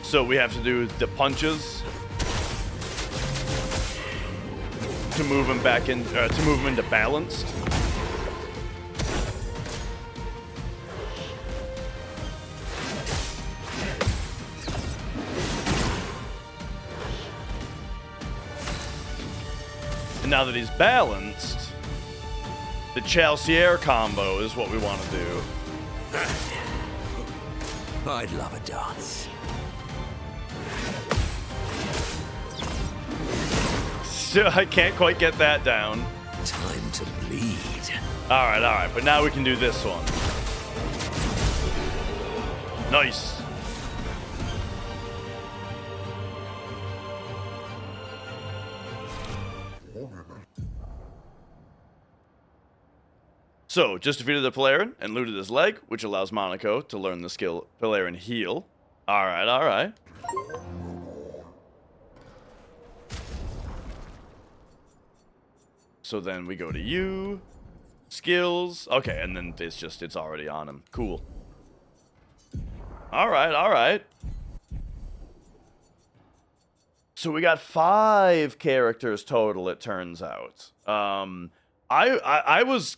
So we have to do the punches to move him back in, to move him into balanced. And now that he's balanced, the Chalcier combo is what we want to do. I'd love a dance. So I can't quite get that down. Time to bleed. All right. But now we can do this one. Nice. So, just defeated the Polaran and looted his leg, which allows Monaco to learn the skill Polaran Heal. All right. So then we go to you, skills. Okay, and then it's already on him. Cool. All right. So we got 5 characters total, it turns out. I was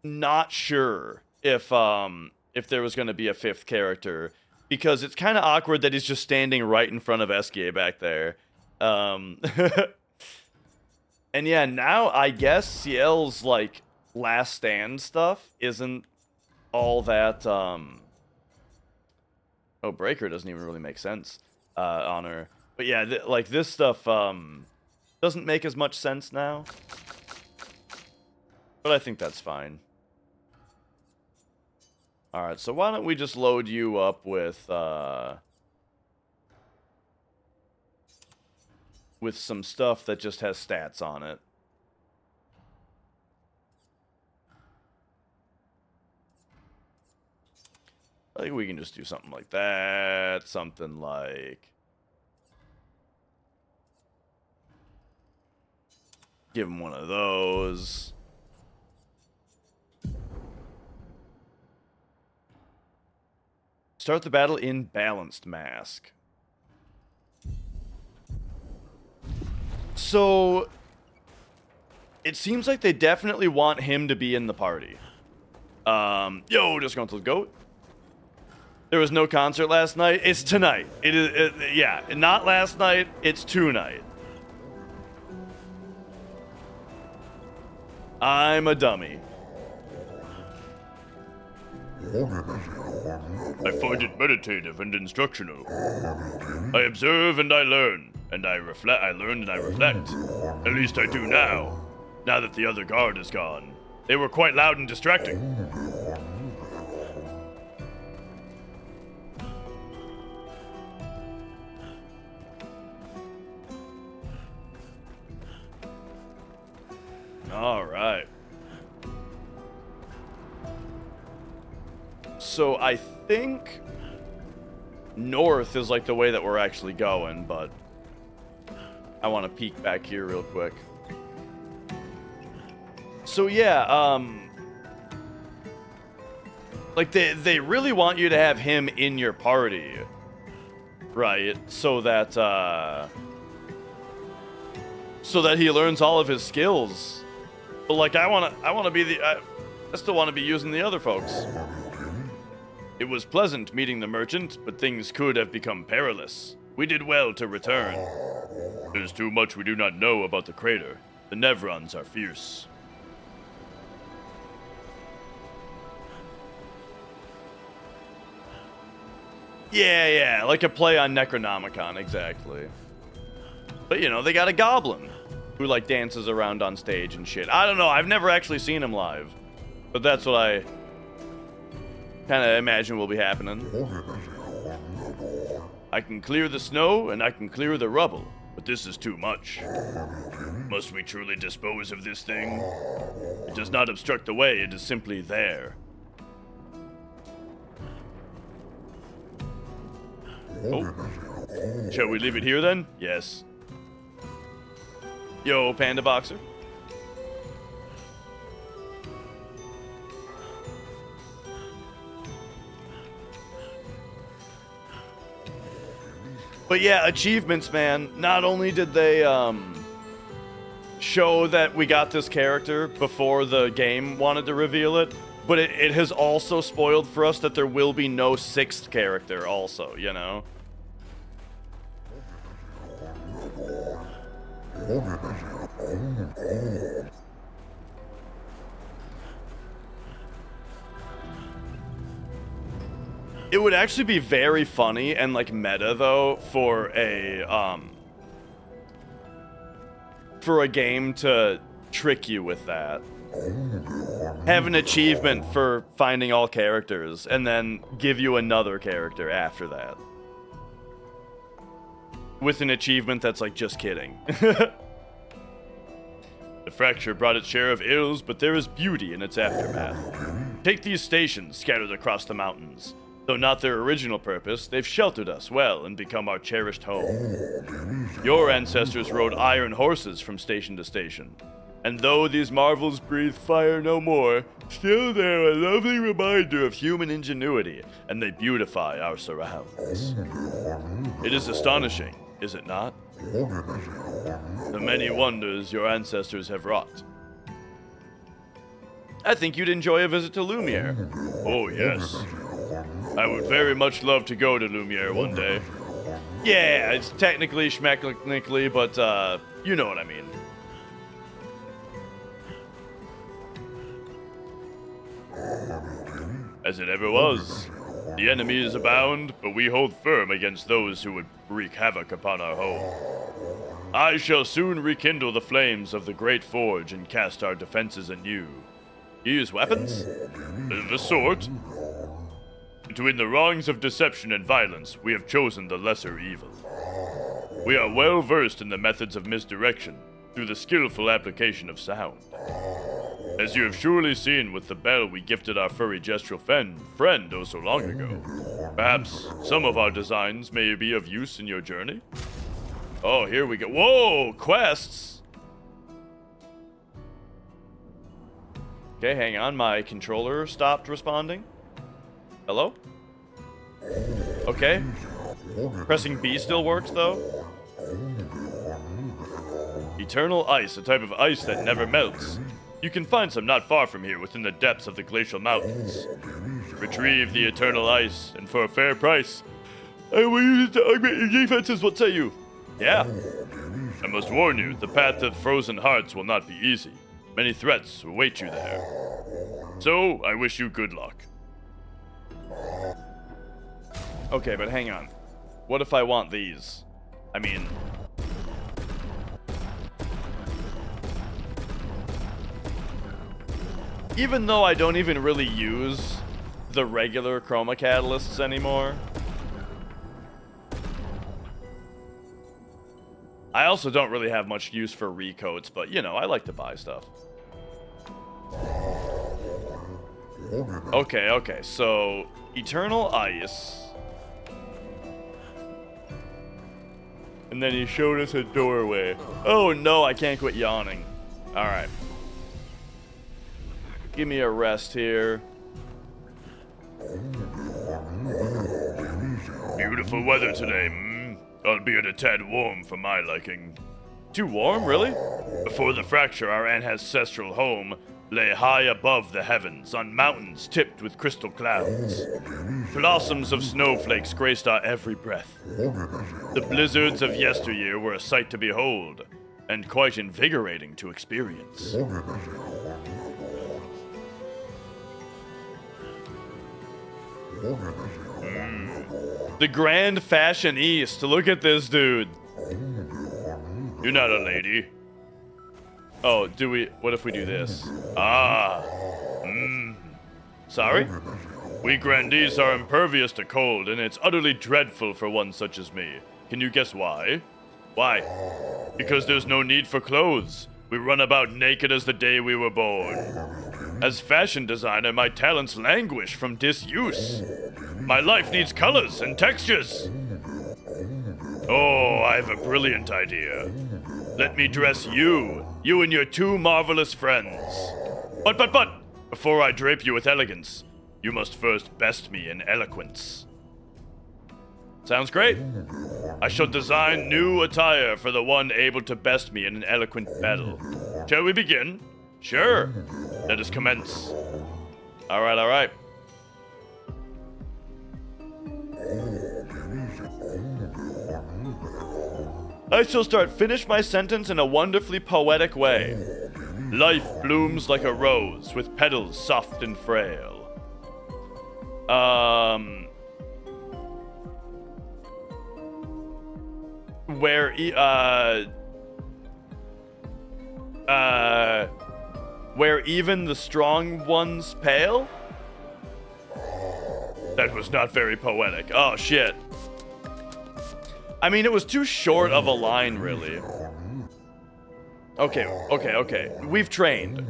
not sure if there was going to be a 5th character, because it's kind of awkward that he's just standing right in front of Eskie back there. And yeah, now I guess Ciel's like last stand stuff isn't all that oh, Breaker doesn't even really make sense on her. But yeah, like this stuff doesn't make as much sense now. But I think that's fine. Alright, so why don't we just load you up with some stuff that just has stats on it. I think we can just do something like that. Something like... give him one of those. Start the battle in Balanced Mask. So... it seems like they definitely want him to be in the party. Yo, just going to the goat. There was no concert last night. It's tonight. Yeah, not last night. It's tonight. I'm a dummy. I find it meditative and instructional. I observe and I learn, and I reflect. I learn and I reflect. At least I do now. Now that the other guard is gone, they were quite loud and distracting. All right. So I think north is like the way that we're actually going, but I want to peek back here real quick. So yeah, like they really want you to have him in your party, right? So that he learns all of his skills. But like I wanna be the I still want to be using the other folks. It was pleasant meeting the merchant, but things could have become perilous. We did well to return. There's too much we do not know about the crater. The Nevrons are fierce. Yeah, like a play on Necronomicon, exactly. But you know, they got a goblin who like dances around on stage and shit. I don't know, I've never actually seen him live. But that's what I kind of imagine will be happening. I can clear the snow and I can clear the rubble, but this is too much. Must we truly dispose of this thing? It does not obstruct the way, it is simply there. Oh. Shall we leave it here then? Yes. Yo, Panda Boxer. But yeah, achievements, man. Not only did they show that we got this character before the game wanted to reveal it, but it has also spoiled for us that there will be no sixth character also, you know? It would actually be very funny and like meta though for a game to trick you with that. Have an achievement for finding all characters and then give you another character after that. With an achievement that's like, just kidding. The fracture brought its share of ills, but there is beauty in its aftermath. Take these stations scattered across the mountains. Though not their original purpose, they've sheltered us well and become our cherished home. Your ancestors rode iron horses from station to station. And though these marvels breathe fire no more, still they're a lovely reminder of human ingenuity, and they beautify our surrounds. It is astonishing, is it not? The many wonders your ancestors have wrought. I think you'd enjoy a visit to Lumiere. Oh, yes. I would very much love to go to Lumiere one day. Yeah, it's technically schmecknically, but, you know what I mean. As it ever was. The enemies abound, but we hold firm against those who would wreak havoc upon our home. I shall soon rekindle the flames of the great forge and cast our defenses anew. You use weapons? The sort. Between the wrongs of deception and violence, we have chosen the lesser evil. We are well versed in the methods of misdirection through the skillful application of sound. As you have surely seen with the bell we gifted our furry gestural friend oh so long ago. Perhaps some of our designs may be of use in your journey? Oh, here we go. Whoa, quests! Okay, hang on, my controller stopped responding. Hello? Okay. Pressing B still works, though. Eternal ice, a type of ice that never melts. You can find some not far from here within the depths of the glacial mountains. Retrieve the eternal ice, and for a fair price, I will use it to augment your defenses, what say you? Yeah. I must warn you, the path to frozen hearts will not be easy. Many threats await you there. So, I wish you good luck. Okay, but hang on. What if I want these? I mean... even though I don't even really use the regular chroma catalysts anymore, I also don't really have much use for recoats, but you know, I like to buy stuff. Okay, so Eternal Ice. And then he showed us a doorway. Oh no, I can't quit yawning. Alright. Give me a rest here. Beautiful weather today, albeit a tad warm for my liking. Too warm, really? Before the fracture, our ancestral home lay high above the heavens, on mountains tipped with crystal clouds. Blossoms of snowflakes graced our every breath. The blizzards of yesteryear were a sight to behold, and quite invigorating to experience. The Grand Fashion East. Look at this dude. You're not a lady. Oh, do we... what if we do this? Sorry? We grandees are impervious to cold, and it's utterly dreadful for one such as me. Can you guess why? Why? Because there's no need for clothes. We run about naked as the day we were born. As fashion designer, my talents languish from disuse. My life needs colors and textures. Oh, I have a brilliant idea. Let me dress you and your two marvelous friends. But, before I drape you with elegance, you must first best me in eloquence. Sounds great. I shall design new attire for the one able to best me in an eloquent battle. Shall we begin? Sure. Let us commence. Alright. I shall finish my sentence in a wonderfully poetic way. Life blooms like a rose with petals soft and frail. Where even the strong ones pale? That was not very poetic. Oh, shit. I mean, it was too short of a line, really. Okay. We've trained.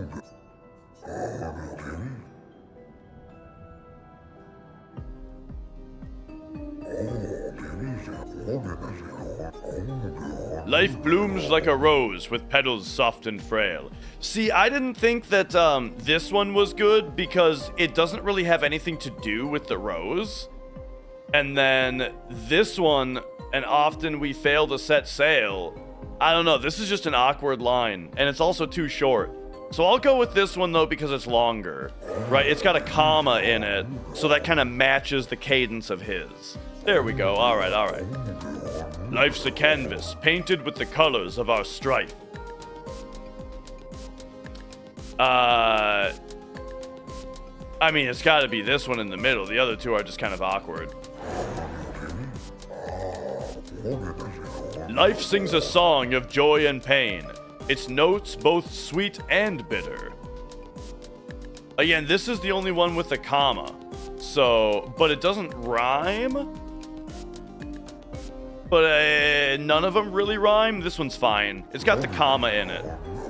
Life blooms like a rose with petals soft and frail. See, I didn't think that this one was good because it doesn't really have anything to do with the rose. And then this one, and often we fail to set sail. I don't know, this is just an awkward line, and it's also too short. So I'll go with this one, though, because it's longer. Right, it's got a comma in it, so that kind of matches the cadence of his. There we go, alright. Life's a canvas, painted with the colors of our strife. I mean, it's gotta be this one in the middle. The other two are just kind of awkward. Life sings a song of joy and pain, its notes both sweet and bitter. Again, this is the only one with a comma, so, but it doesn't rhyme. But none of them really rhyme. This one's fine. It's got the comma in it.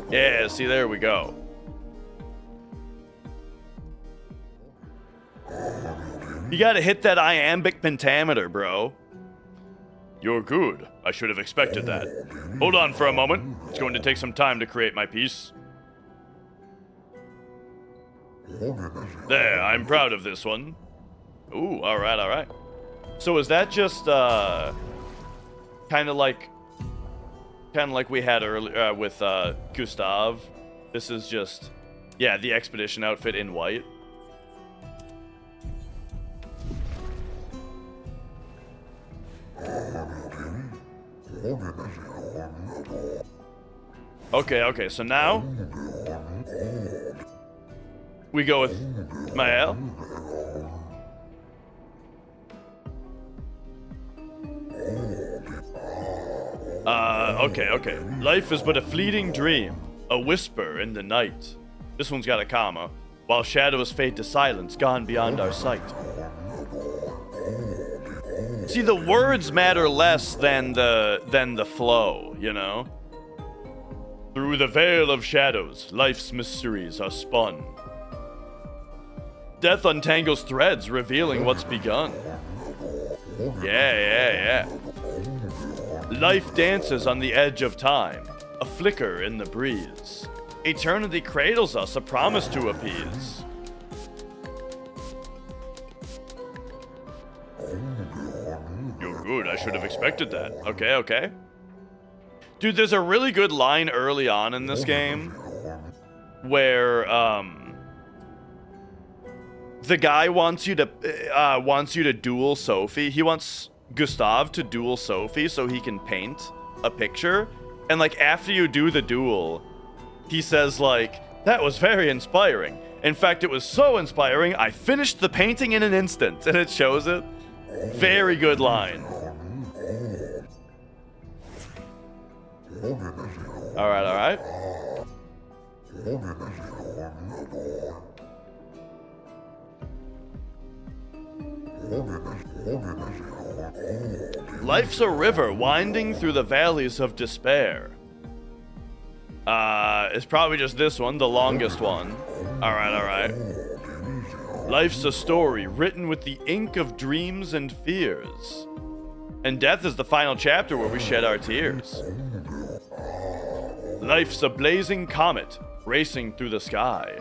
Yeah, see, there we go. You gotta hit that iambic pentameter, bro. You're good. I should have expected that. Hold on for a moment. It's going to take some time to create my piece. There, I'm proud of this one. Ooh, alright, alright. So is that just, kind of like we had earlier with Gustav? This is just, yeah, the expedition outfit in white. Okay, so now we go with Mael. Okay. Life is but a fleeting dream, a whisper in the night. This one's got a comma. While shadows fade to silence, gone beyond our sight. See, the words matter less than the flow, you know? Through the veil of shadows, life's mysteries are spun. Death untangles threads, revealing what's begun. Yeah. Life dances on the edge of time, a flicker in the breeze. Eternity cradles us, a promise to appease. You're good, I should have expected that. Okay. Dude, there's a really good line early on in this game where, the guy wants you to duel Sophie. He wants Gustav to duel Sophie so he can paint a picture. And like after you do the duel, he says like, that was very inspiring. In fact, it was so inspiring, I finished the painting in an instant. And it shows it. Very good line. Alright. Life's a river winding through the valleys of despair. It's probably just this one, the longest one. Alright. Life's a story written with the ink of dreams and fears. And death is the final chapter where we shed our tears. Life's a blazing comet racing through the sky.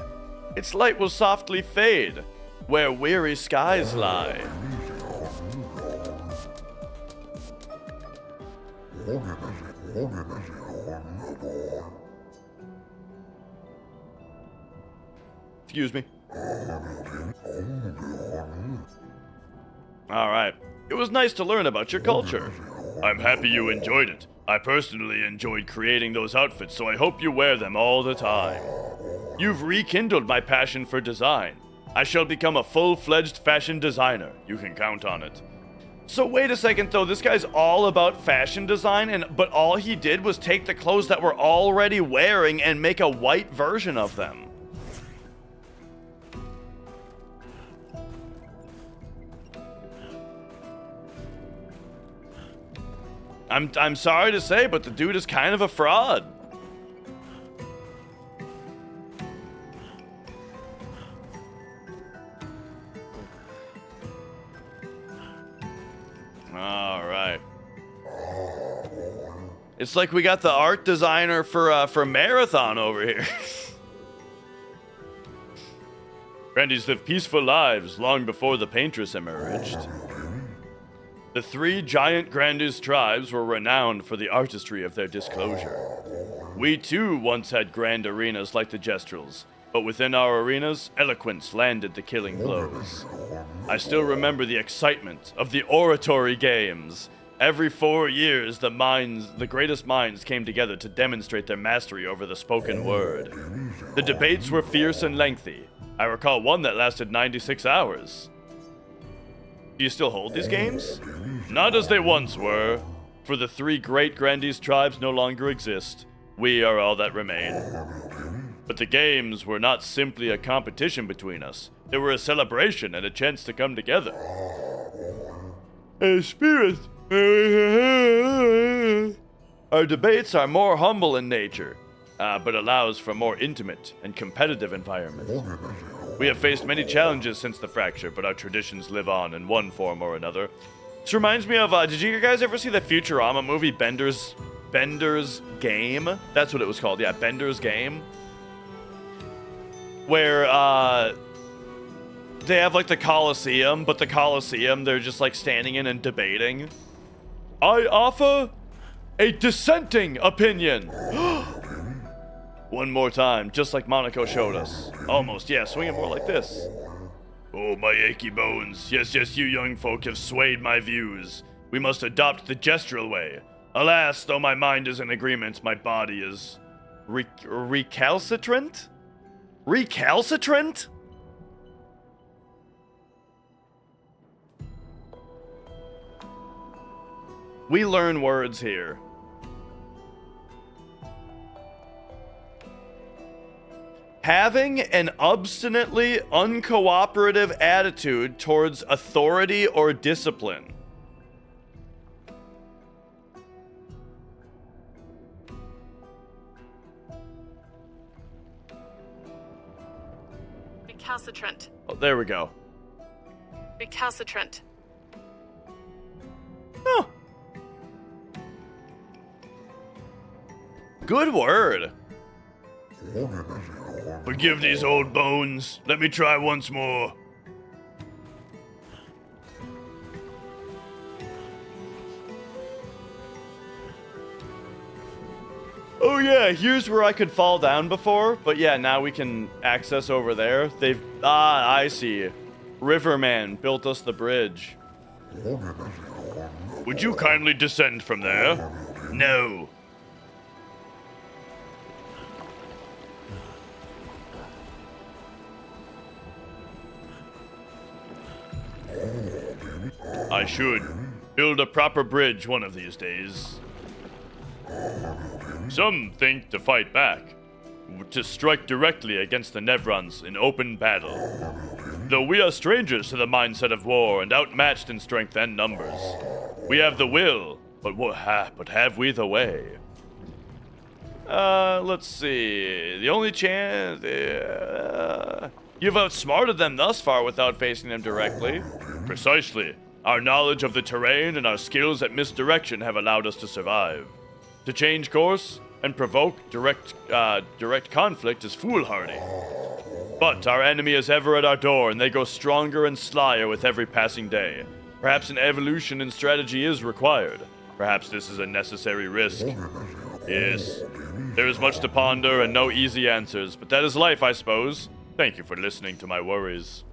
Its light will softly fade where weary skies lie. Excuse me. Alright. It was nice to learn about your culture. I'm happy you enjoyed it. I personally enjoyed creating those outfits, so I hope you wear them all the time. You've rekindled my passion for design. I shall become a full-fledged fashion designer. You can count on it. So wait a second though, this guy's all about fashion design, but all he did was take the clothes that we're already wearing and make a white version of them. I'm sorry to say, but the dude is kind of a fraud. All right. It's like we got the art designer for Marathon over here. Grandies lived peaceful lives long before the paintress emerged. The three giant Grandies tribes were renowned for the artistry of their disclosure. We too once had grand arenas like the Gestrels, but within our arenas, eloquence landed the killing blows. I still remember the excitement of the oratory games. Every 4 years, the greatest minds came together to demonstrate their mastery over the spoken word. The debates were fierce and lengthy. I recall one that lasted 96 hours. Do you still hold these games? Not as they once were. For the three great Grandies tribes no longer exist. We are all that remain. But the games were not simply a competition between us. They were a celebration and a chance to come together. Spirit. Our debates are more humble in nature, but allows for a more intimate and competitive environment. We have faced many challenges since the fracture, but our traditions live on in one form or another. This reminds me of, did you guys ever see the Futurama movie Bender's Game? That's what it was called, yeah, Bender's Game. Where, they have, like, the Coliseum, but the Coliseum, they're just, like, standing in and debating. I offer a dissenting opinion. One more time, just like Monaco showed us. Almost, yeah, swing it more like this. Oh, my achy bones. Yes, you young folk have swayed my views. We must adopt the gestural way. Alas, though my mind is in agreement, my body is recalcitrant? Recalcitrant? We learn words here. Having an obstinately uncooperative attitude towards authority or discipline. Recalcitrant. Oh, there we go. Recalcitrant. Oh. Good word. Forgive these old bones. Let me try once more. Oh yeah, here's where I could fall down before, but yeah, now we can access over there. I see. Riverman built us the bridge. Would you kindly descend from there? No. I should build a proper bridge one of these days. Some think to fight back, to strike directly against the Nevrons in open battle. Though we are strangers to the mindset of war and outmatched in strength and numbers. We have the will, but have we the way? Let's see. The only chance... you've outsmarted them thus far without facing them directly. Precisely. Our knowledge of the terrain and our skills at misdirection have allowed us to survive. To change course and provoke direct conflict is foolhardy. But our enemy is ever at our door, and they grow stronger and slyer with every passing day. Perhaps an evolution in strategy is required. Perhaps this is a necessary risk. Yes, there is much to ponder and no easy answers, but that is life, I suppose. Thank you for listening to my worries.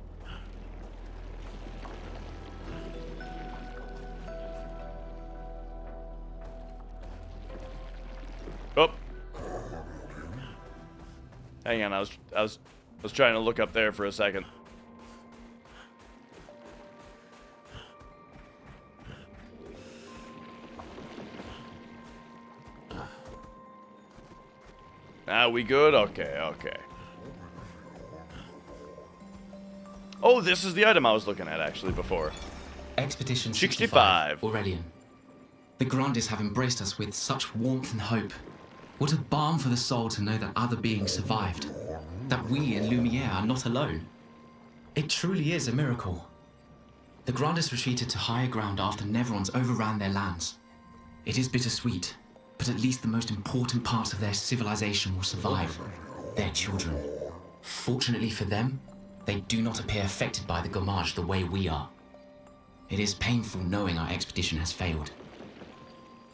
Oh. Hang on, I was trying to look up there for a second. Now we good? Okay. Oh, this is the item I was looking at actually before. Expedition 65. Aurelian. The Grandes have embraced us with such warmth and hope. What a balm for the soul to know that other beings survived. That we in Lumiere are not alone. It truly is a miracle. The Grandes retreated to higher ground after Nevrons overran their lands. It is bittersweet, but at least the most important parts of their civilization will survive. Their children. Fortunately for them, they do not appear affected by the Gommage the way we are. It is painful knowing our expedition has failed.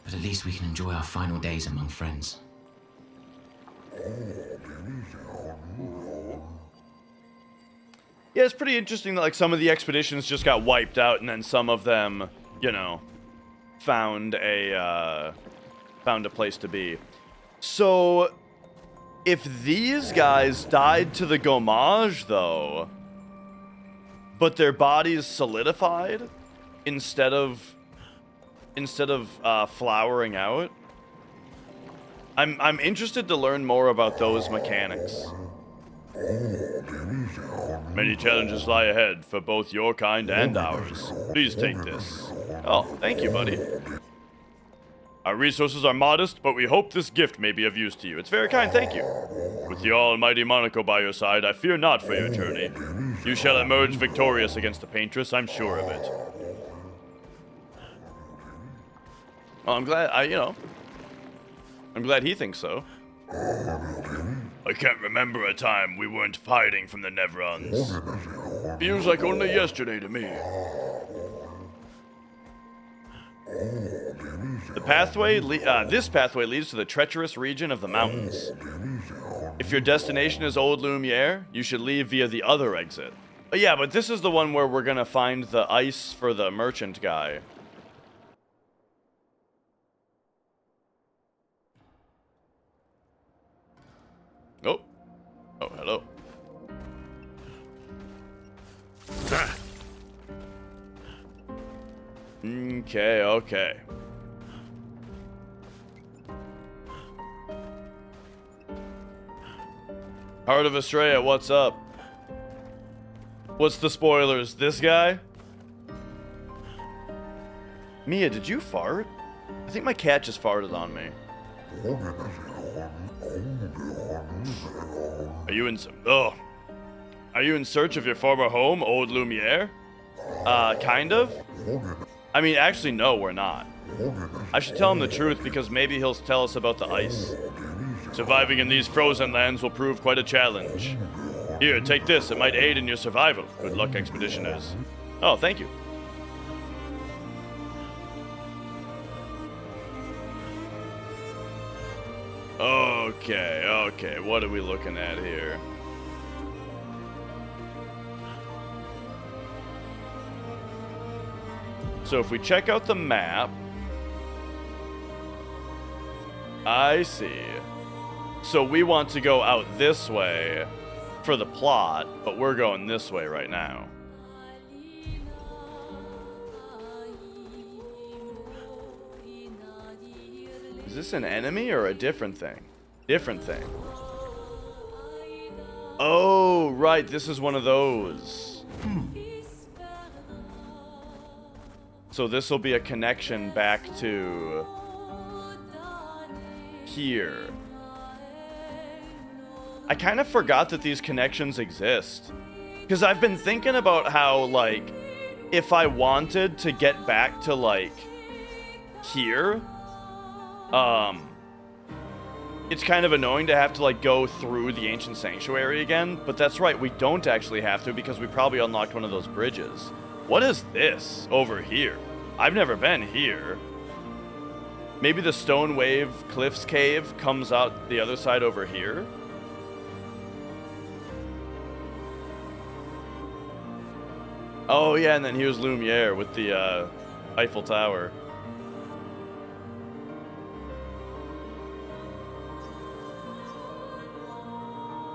But at least we can enjoy our final days among friends. Yeah, it's pretty interesting that like some of the expeditions just got wiped out, and then some of them, you know, found a place to be. So, if these guys died to the Gommage, though, but their bodies solidified instead of instead of flowering out. I'm interested to learn more about those mechanics. Many challenges lie ahead for both your kind and ours. Please take this. Oh, thank you, buddy. Our resources are modest, but we hope this gift may be of use to you. It's very kind, thank you. With the almighty Monaco by your side, I fear not for your journey. You shall emerge victorious against the paintress, I'm sure of it. Well, I'm glad, I'm glad he thinks so. I can't remember a time we weren't fighting from the Nevrons. Feels like only yesterday to me. The pathway, this pathway leads to the treacherous region of the mountains. If your destination is Old Lumiere, you should leave via the other exit. Yeah, but this is the one where we're gonna find the ice for the merchant guy. Oh. Oh, hello. Okay. Heart of Estrella, what's up? What's the spoilers? This guy? Mia, did you fart? I think my cat just farted on me. Are you in search of your former home, Old Lumiere? Kind of? I mean, actually, no, we're not. I should tell him the truth because maybe he'll tell us about the ice. Surviving in these frozen lands will prove quite a challenge. Here, take this. It might aid in your survival. Good luck, expeditioners. Oh, thank you. Okay. What are we looking at here? So if we check out the map, I see. So we want to go out this way for the plot, but we're going this way right now. Is this an enemy or a different thing? Different thing. Oh, right. This is one of those. So this will be a connection back to here. I kind of forgot that these connections exist. Because I've been thinking about how, like, if I wanted to get back to, like, here, it's kind of annoying to have to, like, go through the ancient sanctuary again. But that's right, we don't actually have to because we probably unlocked one of those bridges. What is this over here? I've never been here. Maybe the Stone Wave Cliffs Cave comes out the other side over here? Oh yeah, and then here's Lumiere with the Eiffel Tower.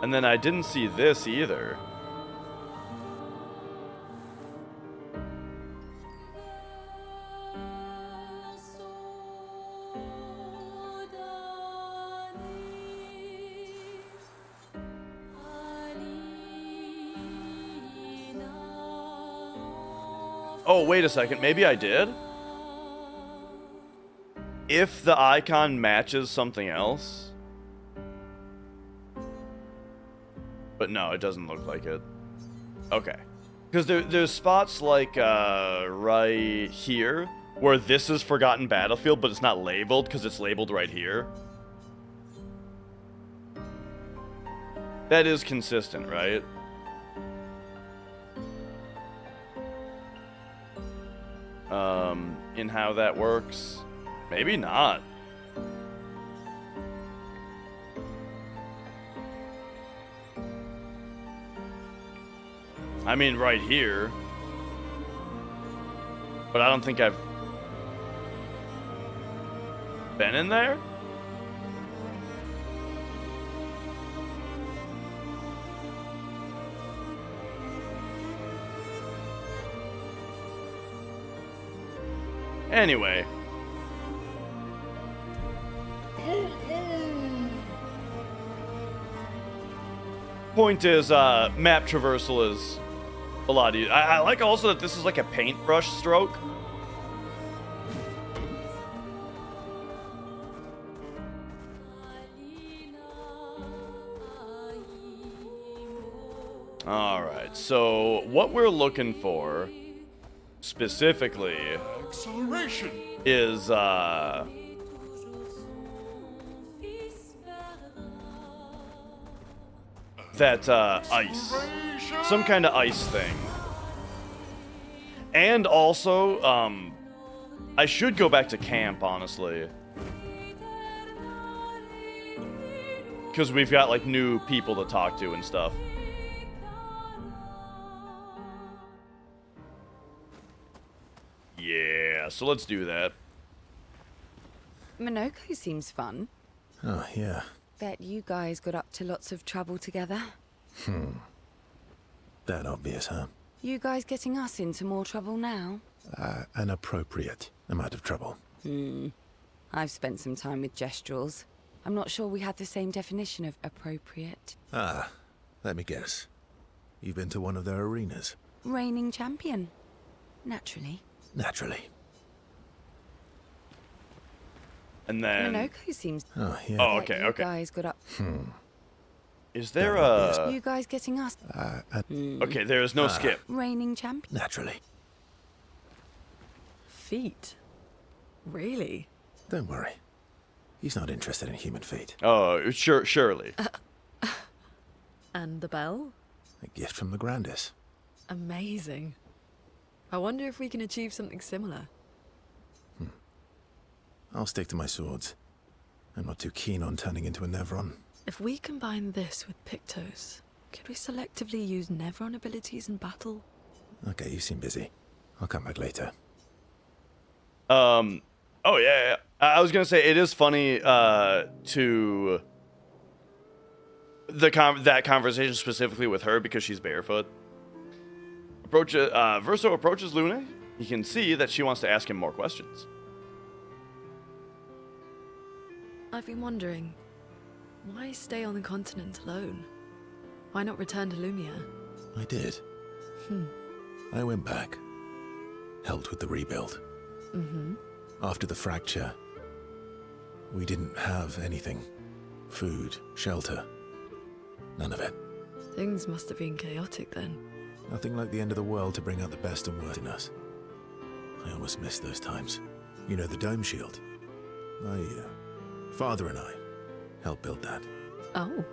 And then I didn't see this either. Oh, wait a second. Maybe I did? If the icon matches something else. But no, it doesn't look like it. Okay. Because there's spots like right here where this is Forgotten Battlefield, but it's not labeled because it's labeled right here. That is consistent, right? In how that works. Maybe not. I mean, right here. But I don't think I've been in there? Anyway, Point is, map traversal is a lot easier. I like also that this is like a paintbrush stroke. Alright, so what we're looking for specifically Acceleration. is that ice. Some kind of ice thing. And also, I should go back to camp, honestly. Because we've got, like, new people to talk to and stuff. Yeah, so let's do that. Monoko seems fun. Oh, yeah. Bet you guys got up to lots of trouble together. That obvious, huh? You guys getting us into more trouble now? An appropriate amount of trouble. I've spent some time with Gestrals. I'm not sure we had the same definition of appropriate. Ah, let me guess. You've been to one of their arenas? Reigning champion. Naturally. Naturally. And then... Monoko seems... Oh, yeah. Oh, Bet okay, you okay. guys got up... Is there a... You guys getting us... Okay, there is no skip. Reigning champion. Naturally. Feet? Really? Don't worry. He's not interested in human feet. Oh, surely. And the bell? A gift from the Grandis. Amazing. I wonder if we can achieve something similar. I'll stick to my swords. I'm not too keen on turning into a Nevron. If we combine this with Pictos, could we selectively use Nevron abilities in battle? Okay, you seem busy. I'll come back later. Oh, yeah. I was gonna say, it is funny, to... that conversation specifically with her because she's barefoot. Verso approaches Luna. You can see that she wants to ask him more questions. I've been wondering, why stay on the continent alone? Why not return to Lumia? I did. I went back. Helped with the rebuild. After the fracture, we didn't have anything. Food, shelter. None of it. Things must have been chaotic then. Nothing like the end of the world to bring out the best and worst in us. I almost missed those times. You know, the dome shield. My father and I helped build that. Oh,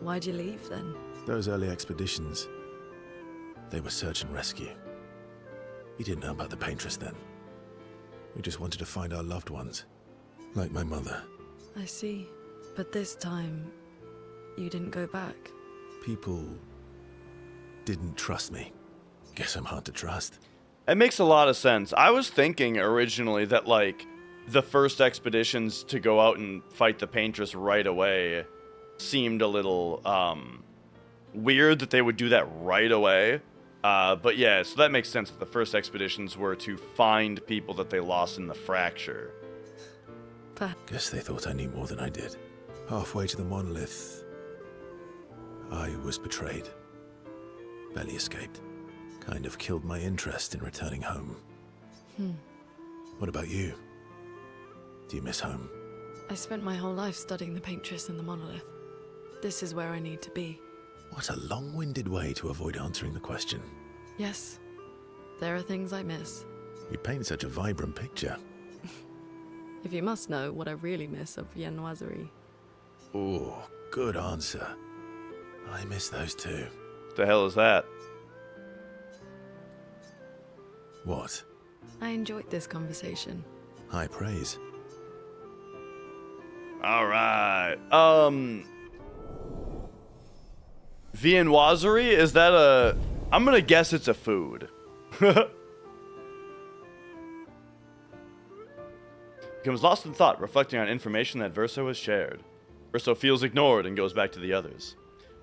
why'd you leave then? Those early expeditions, they were search and rescue. We didn't know about the Paintress then. We just wanted to find our loved ones, like my mother. I see. But this time, you didn't go back. People didn't trust me. Guess I'm hard to trust. It makes a lot of sense. I was thinking originally that, like, the first expeditions to go out and fight the Paintress right away seemed a little, weird that they would do that right away. But yeah, so that makes sense that the first expeditions were to find people that they lost in the fracture. Guess they thought I knew more than I did. Halfway to the monolith, I was betrayed. Barely escaped. Kind of killed my interest in returning home. What about you? Do you miss home? I spent my whole life studying the Paintress and the monolith. This is where I need to be. What a long-winded way to avoid answering the question. Yes, there are things I miss. You paint such a vibrant picture. If you must know what I really miss of viennoiserie. Ooh, good answer. I miss those too. What the hell is that? What? I enjoyed this conversation. High praise. Alright. Viennoiserie? Is that a... I'm gonna guess it's a food. Becomes lost in thought, reflecting on information that Verso has shared. Verso feels ignored and goes back to the others.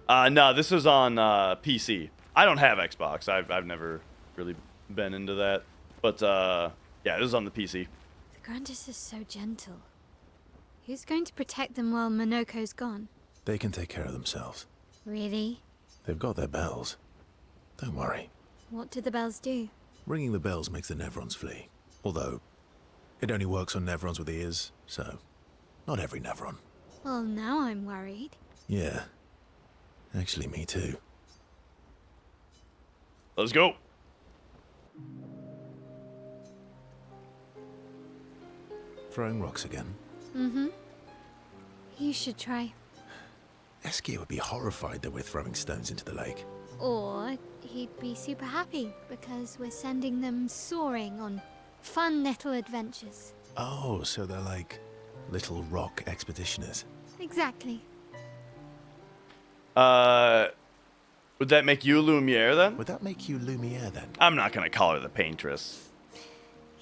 No, this is on PC. I don't have Xbox. I've never really been into that. But, yeah, this is on the PC. The Grandis is so gentle. Who's going to protect them while Monoko's gone? They can take care of themselves. Really? They've got their bells. Don't worry. What do the bells do? Ringing the bells makes the Nevrons flee. Although, it only works on Nevrons with ears, so not every Nevron. Well, now I'm worried. Yeah. Actually, me too. Let's go. Throwing rocks again. Mm-hmm. You should try. Eskier would be horrified that we're throwing stones into the lake. Or he'd be super happy because we're sending them soaring on fun little adventures. Oh, so they're like little rock expeditioners. Exactly. Would that make you Lumiere then? Would that make you Lumiere then? I'm not gonna call her the paintress.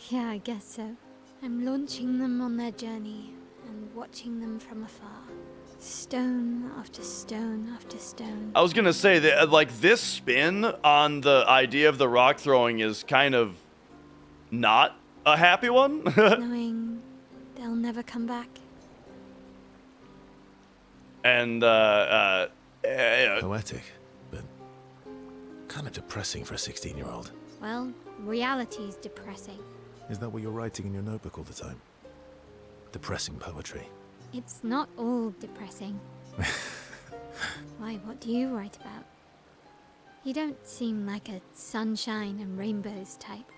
Yeah, I guess so. I'm launching them on their journey and watching them from afar. Stone after stone after stone. I was gonna say that, like, this spin on the idea of the rock throwing is kind of not a happy one. Knowing they'll never come back. And, Poetic, but kind of depressing for a 16-year-old. Well, reality's depressing. Is that what you're writing in your notebook all the time? Depressing poetry. It's not all depressing. Why, what do you write about? You don't seem like a sunshine and rainbows type.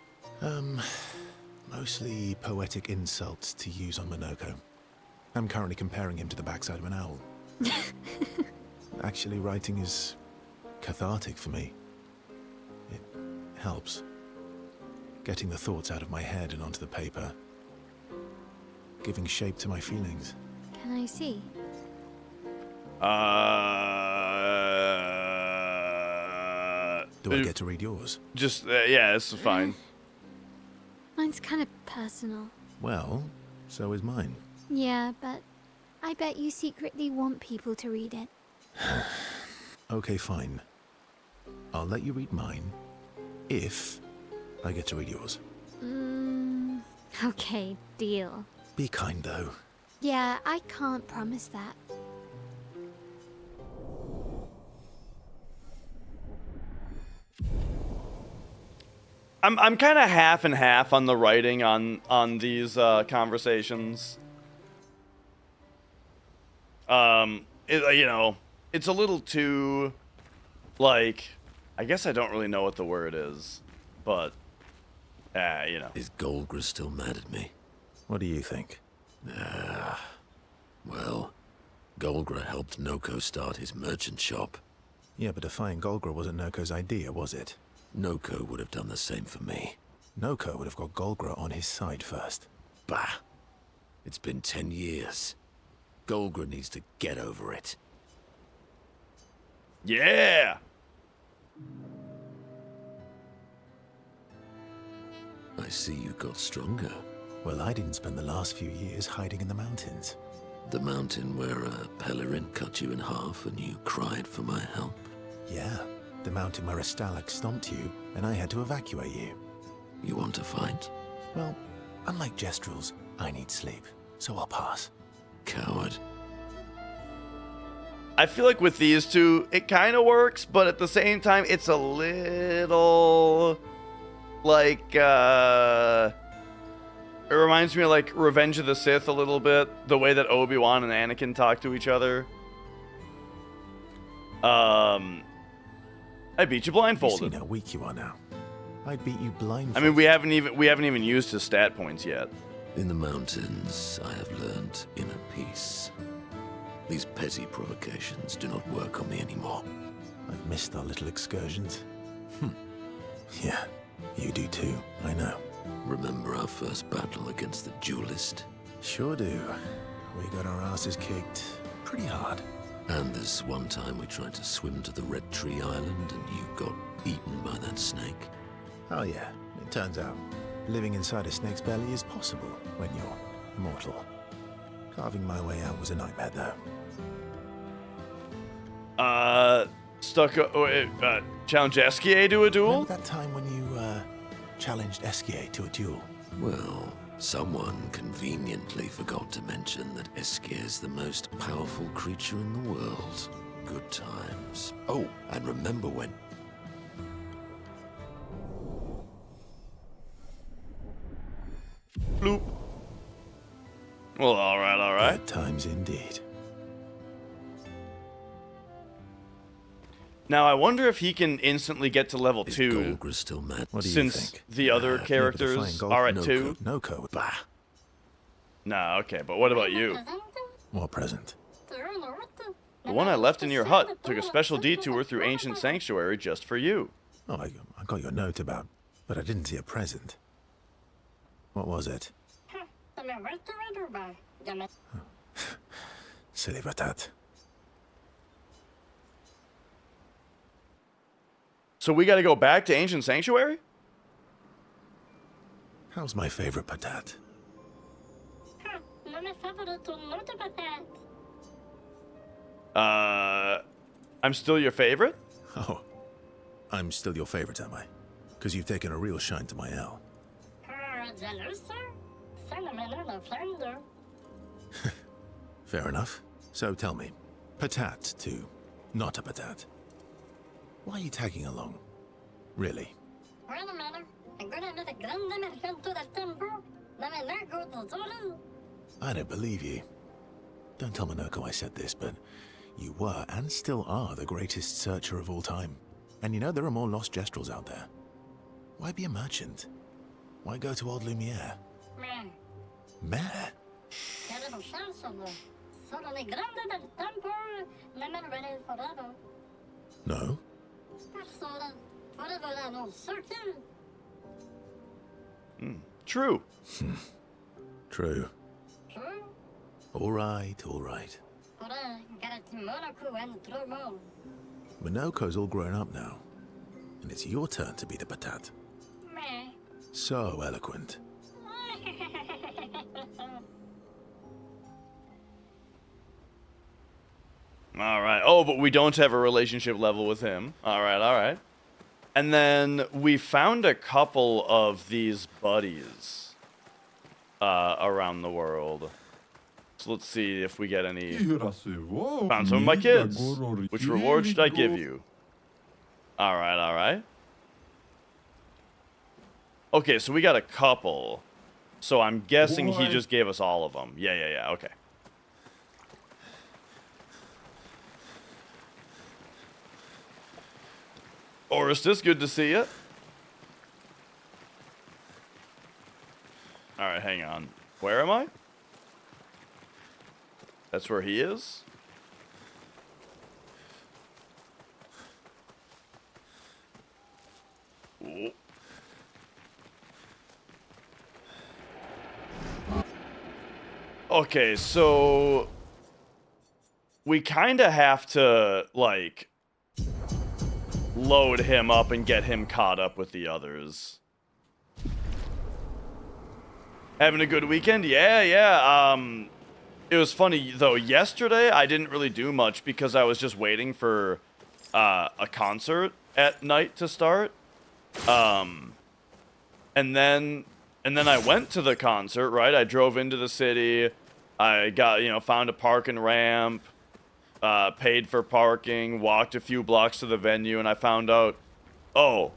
Mostly poetic insults to use on Monoko. I'm currently comparing him to the backside of an owl. Actually, writing is cathartic for me. It helps. Getting the thoughts out of my head and onto the paper. Giving shape to my feelings. Can I see? Do I get to read yours? Just, yeah, this is fine. Mine's kind of personal. Well, so is mine. Yeah, but I bet you secretly want people to read it. Okay, fine. I'll let you read mine, if I get to read yours. Okay, deal. Be kind, though. Yeah, I can't promise that. I'm kind of half and half on the writing on these conversations. You know, it's a little too, like, I guess I don't really know what the word is, but, you know. Is Golgra still mad at me? What do you think? Well, Golgra helped Noko start his merchant shop. Yeah, but defying Golgra wasn't Noko's idea, was it? Noko would have done the same for me. Noko would have got Golgra on his side first. Bah! It's been 10 years. Golgra needs to get over it. Yeah! I see you got stronger. Well, I didn't spend the last few years hiding in the mountains. The mountain where a Pellerin cut you in half and you cried for my help? Yeah, the mountain where a Stalag stomped you and I had to evacuate you. You want to fight? Well, unlike Gestrels, I need sleep, so I'll pass. Coward. I feel like with these two, it kind of works, but at the same time, it's a little, like, it reminds me of, like, Revenge of the Sith a little bit. The way that Obi-Wan and Anakin talk to each other. I beat you blindfolded. You see how weak you are now. I beat you blindfolded. I mean, we haven't even used his stat points yet. In the mountains, I have learned inner peace. These petty provocations do not work on me anymore. I've missed our little excursions. Yeah, you do too, I know. Remember our first battle against the duelist? Sure do. We got our asses kicked pretty hard. And this one time we tried to swim to the Red Tree Island and you got eaten by that snake. Oh yeah, it turns out living inside a snake's belly is possible when you're immortal. Carving my way out was a nightmare though. Challenge Eskier to a duel? Remember that time when you, challenged Eskier to a duel? Well, someone conveniently forgot to mention that Eskier is the most powerful creature in the world. Good times. Oh, and remember when... Bloop. Well, all right, all right. Good times indeed. Now, I wonder if he can instantly get to level Is 2, Golgra still mad? What do you since think? the other characters are at 2. No code. Bah. Nah, okay, but what about you? What present? The one I left in your hut took a special detour through Ancient Sanctuary just for you. Oh, I got your note about, but I didn't see a present. What was it? Silly patat. So we gotta go back to Ancient Sanctuary? How's my favorite patat? I'm still your favorite? Oh, I'm still your favorite, am I? Because you've taken a real shine to my L. Fair enough. So tell me, patat to not a patat. Why are you tagging along? Really? I don't believe you. Don't tell Minoko I said this, but you were and still are the greatest searcher of all time. And you know there are more lost Gestrels out there. Why be a merchant? Why go to old Lumiere? Meh? No? True. True. All right, all right. Minoko's all grown up now, and it's your turn to be the patat. So eloquent. All right. Oh, but we don't have a relationship level with him. All right, all right. And then we found a couple of these buddies around the world. So let's see if we get any. Found some of my kids. Which reward should I give you? All right, all right. Okay, so we got a couple. So I'm guessing he just gave us all of them. Yeah, okay. Orestes, good to see you. Alright, hang on. Where am I? That's where he is? Ooh. Okay, so we kind of have to, like, load him up and get him caught up with the others. Having a good weekend? Yeah. It was funny, though. Yesterday, I didn't really do much because I was just waiting for a concert at night to start. And then I went to the concert, right? I drove into the city. I got, found a parking ramp. Paid for parking, walked a few blocks to the venue, and I found out, oh,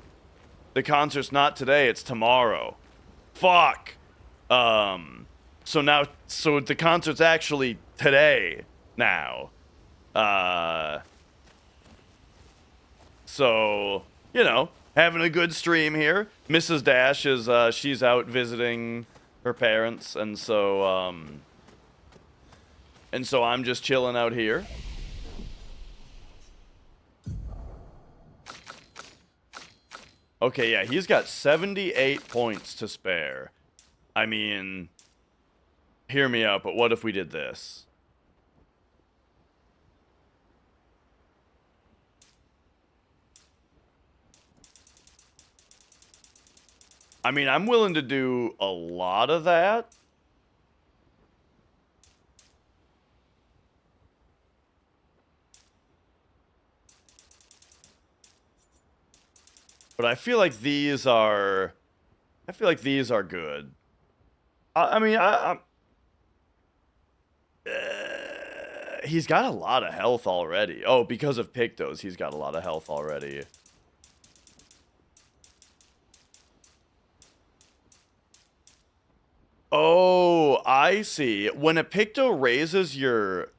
the concert's not today, it's tomorrow. Fuck! So the concert's actually today now. So, having a good stream here. Mrs. Dash is, she's out visiting her parents, and so I'm just chilling out here. Okay, yeah, he's got 78 points to spare. I mean, hear me out, but what if we did this? I mean, I'm willing to do a lot of that. But I feel like these are good. I mean, he's got a lot of health already. Oh, because of Pictos, he's got a lot of health already. Oh, I see. When a Picto raises your...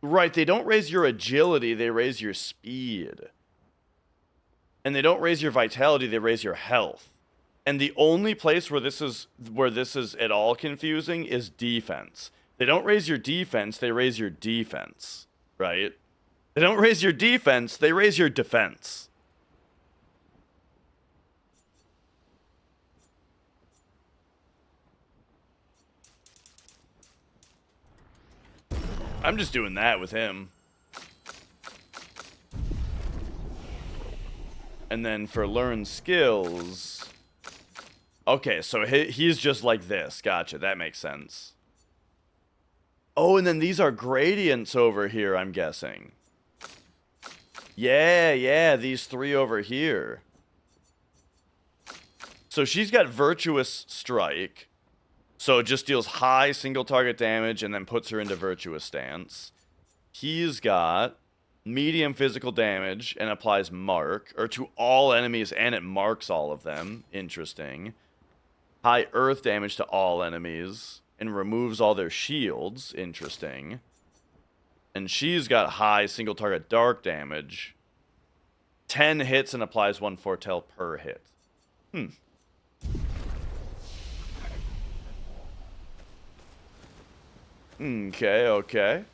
Right, they don't raise your agility, they raise your speed. And they don't raise your vitality, they raise your health. And the only place where this is at all confusing is defense. They don't raise your defense, they raise your defense. Right? They don't raise your defense, they raise your defense. I'm just doing that with him. And then for learn skills... Okay, so he's just like this. Gotcha, that makes sense. Oh, and then these are gradients over here, I'm guessing. Yeah, these 3 over here. So she's got Virtuous Strike. So it just deals high single target damage and then puts her into Virtuous Stance. He's got medium physical damage and applies Mark, or to all enemies, and it marks all of them. Interesting. High earth damage to all enemies and removes all their shields. Interesting. And she's got high single target dark damage. 10 hits and applies 1 foretell per hit. Okay.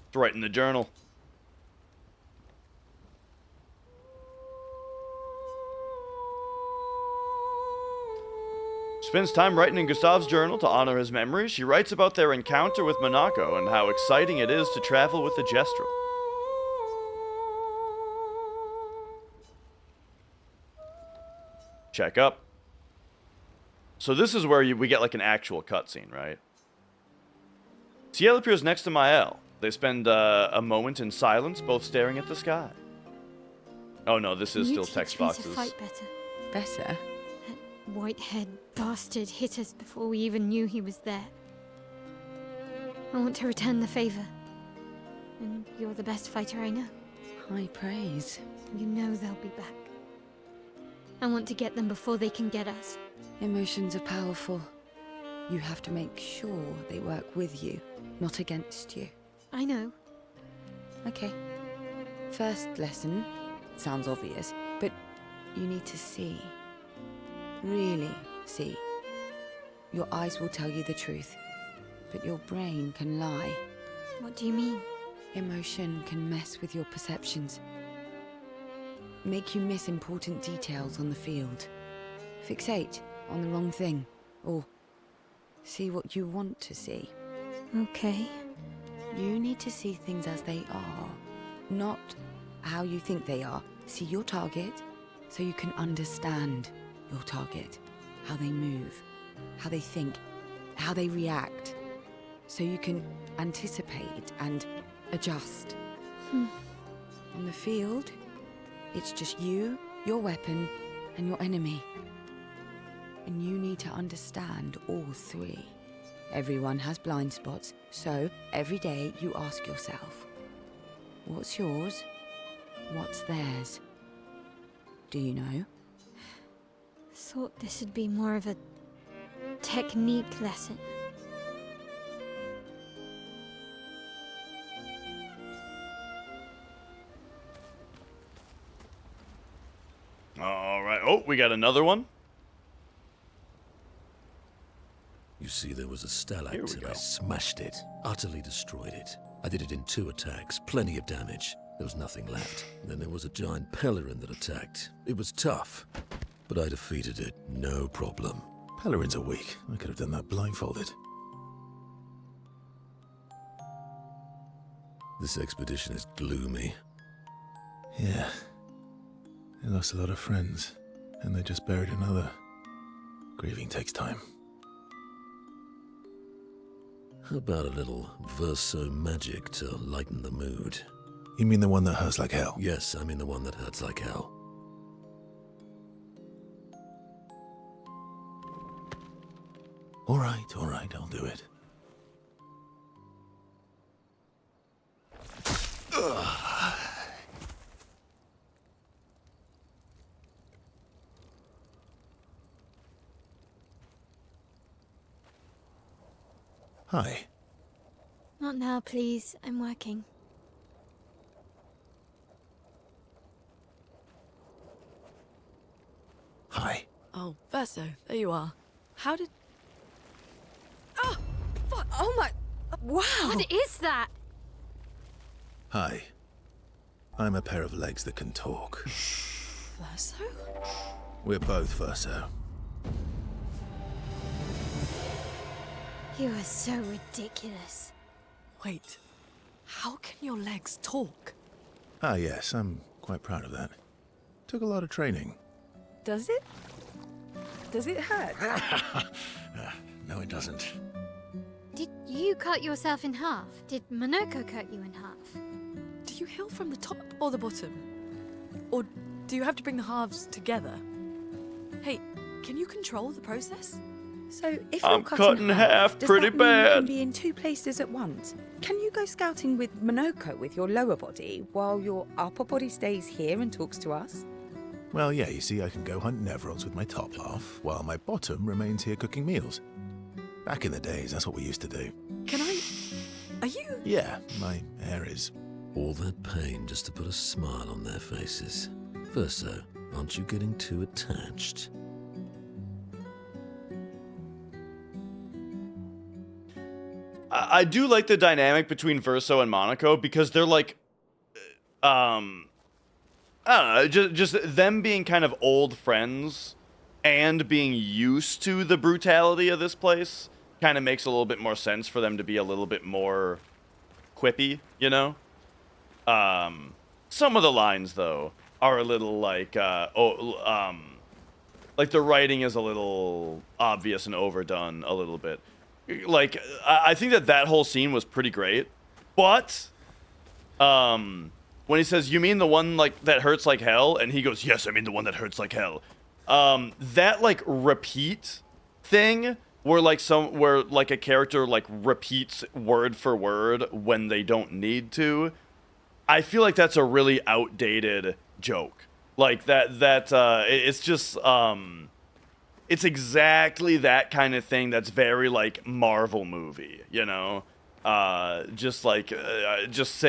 It's right in the journal. Spends time writing in Gustave's journal to honor his memory. She writes about their encounter with Monaco and how exciting it is to travel with the Gestrel. Check up. So this is where we get like an actual cutscene, right? Ciel appears next to Mael. They spend a moment in silence, both staring at the sky. Oh no, this is still text boxes. To fight better. Better? That white-haired bastard hit us before we even knew he was there. I want to return the favor. And you're the best fighter I know. High praise. You know they'll be back. I want to get them before they can get us. Emotions are powerful. You have to make sure they work with you, not against you. I know. Okay. First lesson. Sounds obvious, but you need to see. Really see. Your eyes will tell you the truth, but your brain can lie. What do you mean? Emotion can mess with your perceptions. Make you miss important details on the field. Fixate on the wrong thing, or see what you want to see. Okay. You need to see things as they are, not how you think they are. See your target so you can understand your target, how they move, how they think, how they react, so you can anticipate and adjust. On the field, it's just you, your weapon, and your enemy. And you need to understand all 3. Everyone has blind spots, so every day you ask yourself, what's yours? What's theirs? Do you know? Thought this would be more of a technique lesson. All right. Oh, we got another one. You see, there was a Here stalactite we and go. I smashed it, utterly destroyed it. I did it in 2 attacks, plenty of damage. There was nothing left. Then there was a giant Pellerin that attacked. It was tough, but I defeated it, no problem. Pellerins are weak. I could have done that blindfolded. This expedition is gloomy. Yeah. They lost a lot of friends, and they just buried another. Grieving takes time. How about a little verso magic to lighten the mood? You mean the one that hurts like hell? Yes, I mean the one that hurts like hell. All right, I'll do it. Hi. Not now, please. I'm working. Hi. Oh, Verso, there you are. How did... Oh! Oh my... Wow! What is that? Hi. I'm a pair of legs that can talk. Verso? We're both Verso. You are so ridiculous. Wait, how can your legs talk? Ah, yes, I'm quite proud of that. Took a lot of training. Does it? Does it hurt? No, it doesn't. Did you cut yourself in half? Did Monoko cut you in half? Do you heal from the top or the bottom? Or do you have to bring the halves together? Hey, can you control the process? So if I'm you're cut cut in half does pretty that mean you bad. can be in two places at once? Can you go scouting with Monoko with your lower body while your upper body stays here and talks to us? Well, yeah, you see, I can go hunt Nevrons with my top half, while my bottom remains here cooking meals. Back in the days, that's what we used to do. Can I... Are you... Yeah, my hair is... All that pain just to put a smile on their faces. Verso, aren't you getting too attached? I do like the dynamic between Verso and Monaco because they're like, I don't know, just them being kind of old friends and being used to the brutality of this place kind of makes a little bit more sense for them to be a little bit more quippy, you know? Some of the lines, though, are a little like, like the writing is a little obvious and overdone a little bit. Like, I think that whole scene was pretty great, but, when he says, "You mean the one, like, that hurts like hell?" And he goes, "Yes, I mean the one that hurts like hell." That, like, repeat thing, where a character, like, repeats word for word when they don't need to, I feel like that's a really outdated joke. Like, it's just, it's exactly that kind of thing that's very, like, Marvel movie, you know? Just sick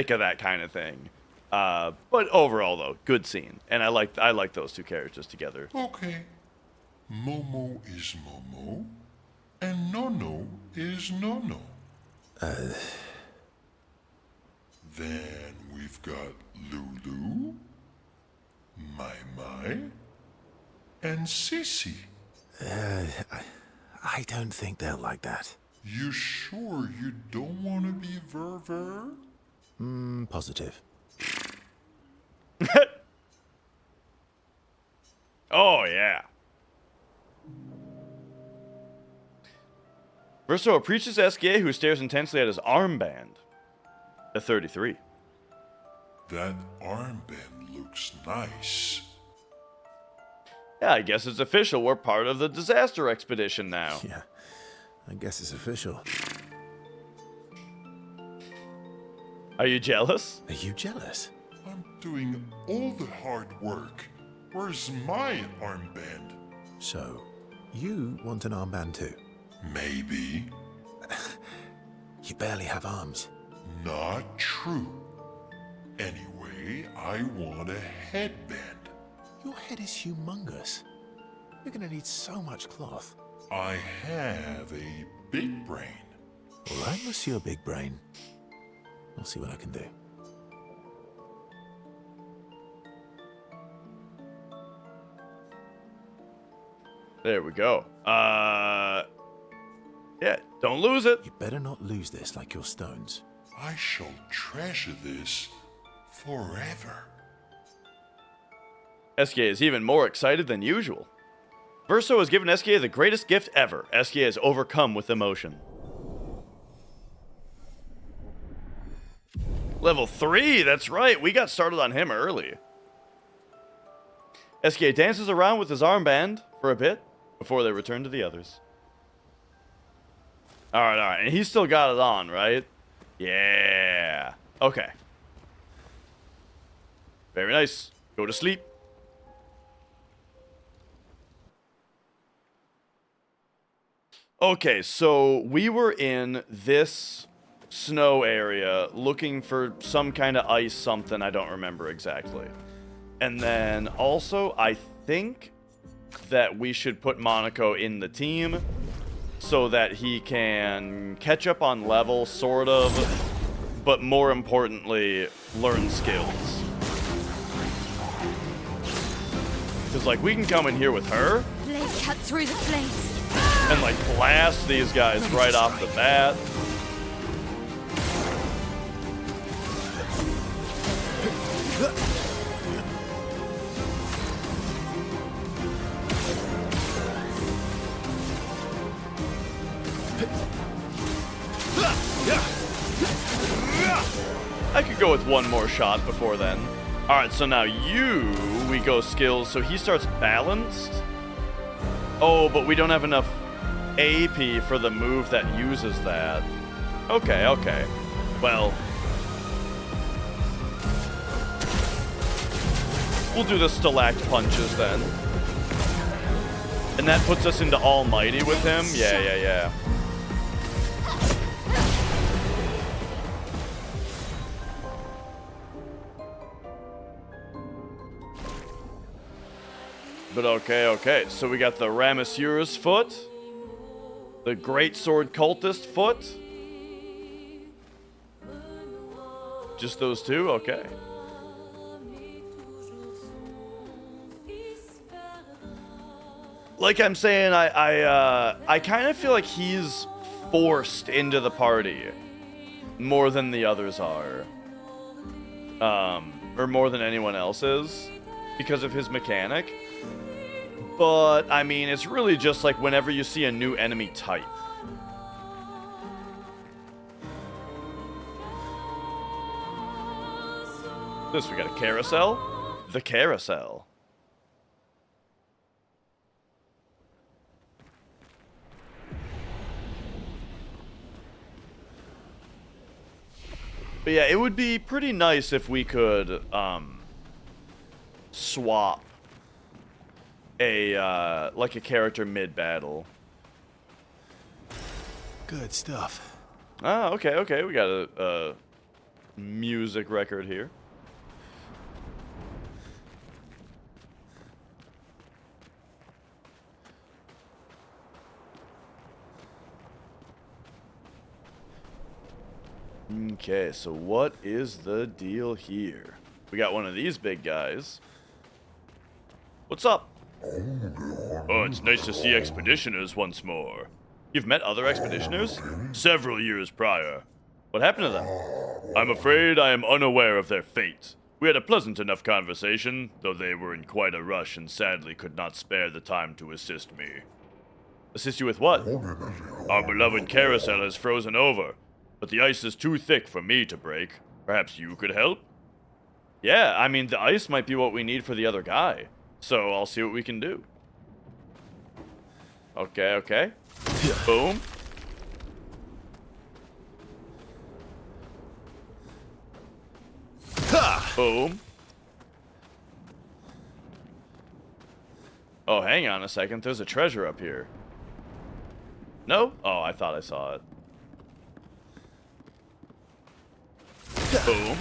of that kind of thing. But overall, though, good scene. And I like those two characters together. Okay. Momo is Momo, and Nono is Nono. Then we've got Lulu, Mai, and Sissy. I don't think they'll like that. You sure you don't want to be Ver? Positive. Oh, yeah. Verso approaches SK, who stares intensely at his armband. A 33. That armband looks nice. Yeah, I guess it's official. We're part of the disaster expedition now. Yeah, I guess it's official. Are you jealous? Are you jealous? I'm doing all the hard work. Where's my armband? So, you want an armband too? Maybe. You barely have arms. Not true. Anyway, I want a headband. Your head is humongous. You're gonna need so much cloth. I have a big brain. All right, Monsieur Big Brain. I'll see what I can do. There we go. Yeah, don't lose it. You better not lose this like your stones. I shall treasure this forever. SK is even more excited than usual. Verso has given SK the greatest gift ever. SK is overcome with emotion. Level 3, that's right. We got started on him early. SK dances around with his armband for a bit before they return to the others. All right. And he's still got it on, right? Yeah. Okay. Very nice. Go to sleep. Okay, so we were in this snow area looking for some kind of ice something. I don't remember exactly. And then also, I think that we should put Monaco in the team so that he can catch up on level, sort of, but more importantly, learn skills. Because, like, we can come in here with her Blade cut through the flames. and, like, blast these guys right off the bat. I could go with one more shot before then. Alright, so now we go skills, so he starts balanced. Oh, but we don't have enough AP for the move that uses that. Okay. Well, we'll do the Stalact punches then. And that puts us into Almighty with him? Yeah. But okay. So we got the Ramasura's foot. The Greatsword Cultist foot. Just those two? Okay. Like I'm saying, I kind of feel like he's forced into the party more than the others are. Or more than anyone else is because of his mechanic. But, I mean, it's really just like whenever you see a new enemy type. This, we got a carousel. The carousel. But yeah, it would be pretty nice if we could, swap like a character mid-battle. Good stuff. Ah, okay. We got a music record here. Okay, so what is the deal here? We got one of these big guys. What's up? Oh, it's nice to see expeditioners once more. You've met other expeditioners? Several years prior. What happened to them? I'm afraid I am unaware of their fate. We had a pleasant enough conversation, though they were in quite a rush and sadly could not spare the time to assist me. Assist you with what? Our beloved carousel has frozen over, but the ice is too thick for me to break. Perhaps you could help? Yeah, I mean, the ice might be what we need for the other guy. So I'll see what we can do. Okay. Boom. Boom. Oh, hang on a second. There's a treasure up here. No? Oh, I thought I saw it. Boom.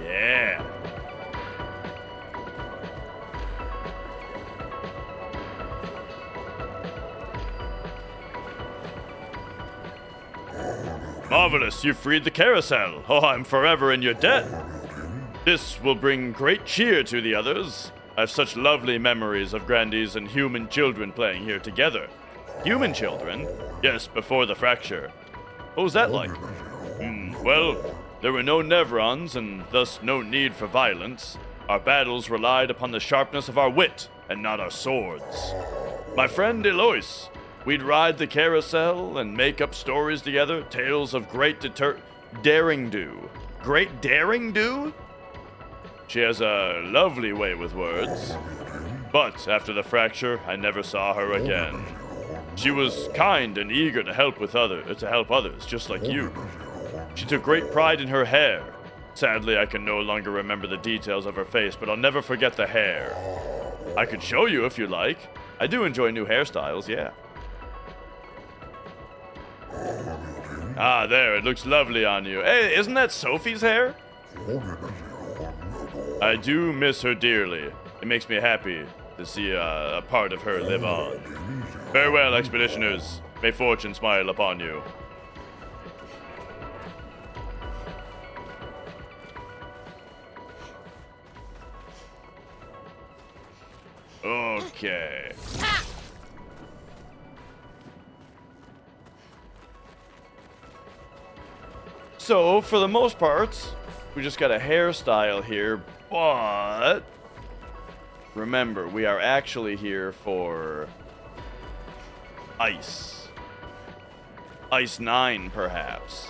Yeah. Marvelous, you freed the carousel. Oh, I'm forever in your debt. This will bring great cheer to the others. I have such lovely memories of grandees and human children playing here together. Human children? Yes, before the fracture. What was that like? Well, there were no Nevrons and thus no need for violence. Our battles relied upon the sharpness of our wit and not our swords. My friend Eloise, we'd ride the carousel and make up stories together, tales of great daring-do. Great daring-do? She has a lovely way with words. But after the fracture, I never saw her again. She was kind and eager to help others, just like you. She took great pride in her hair. Sadly, I can no longer remember the details of her face, but I'll never forget the hair. I could show you if you like. I do enjoy new hairstyles, yeah. Ah, there, it looks lovely on you. Hey, isn't that Sophie's hair? I do miss her dearly. It makes me happy to see a part of her live on. Farewell, expeditioners. May fortune smile upon you. Okay. So, for the most part, we just got a hairstyle here, but remember, we are actually here for ice. Ice 9, perhaps.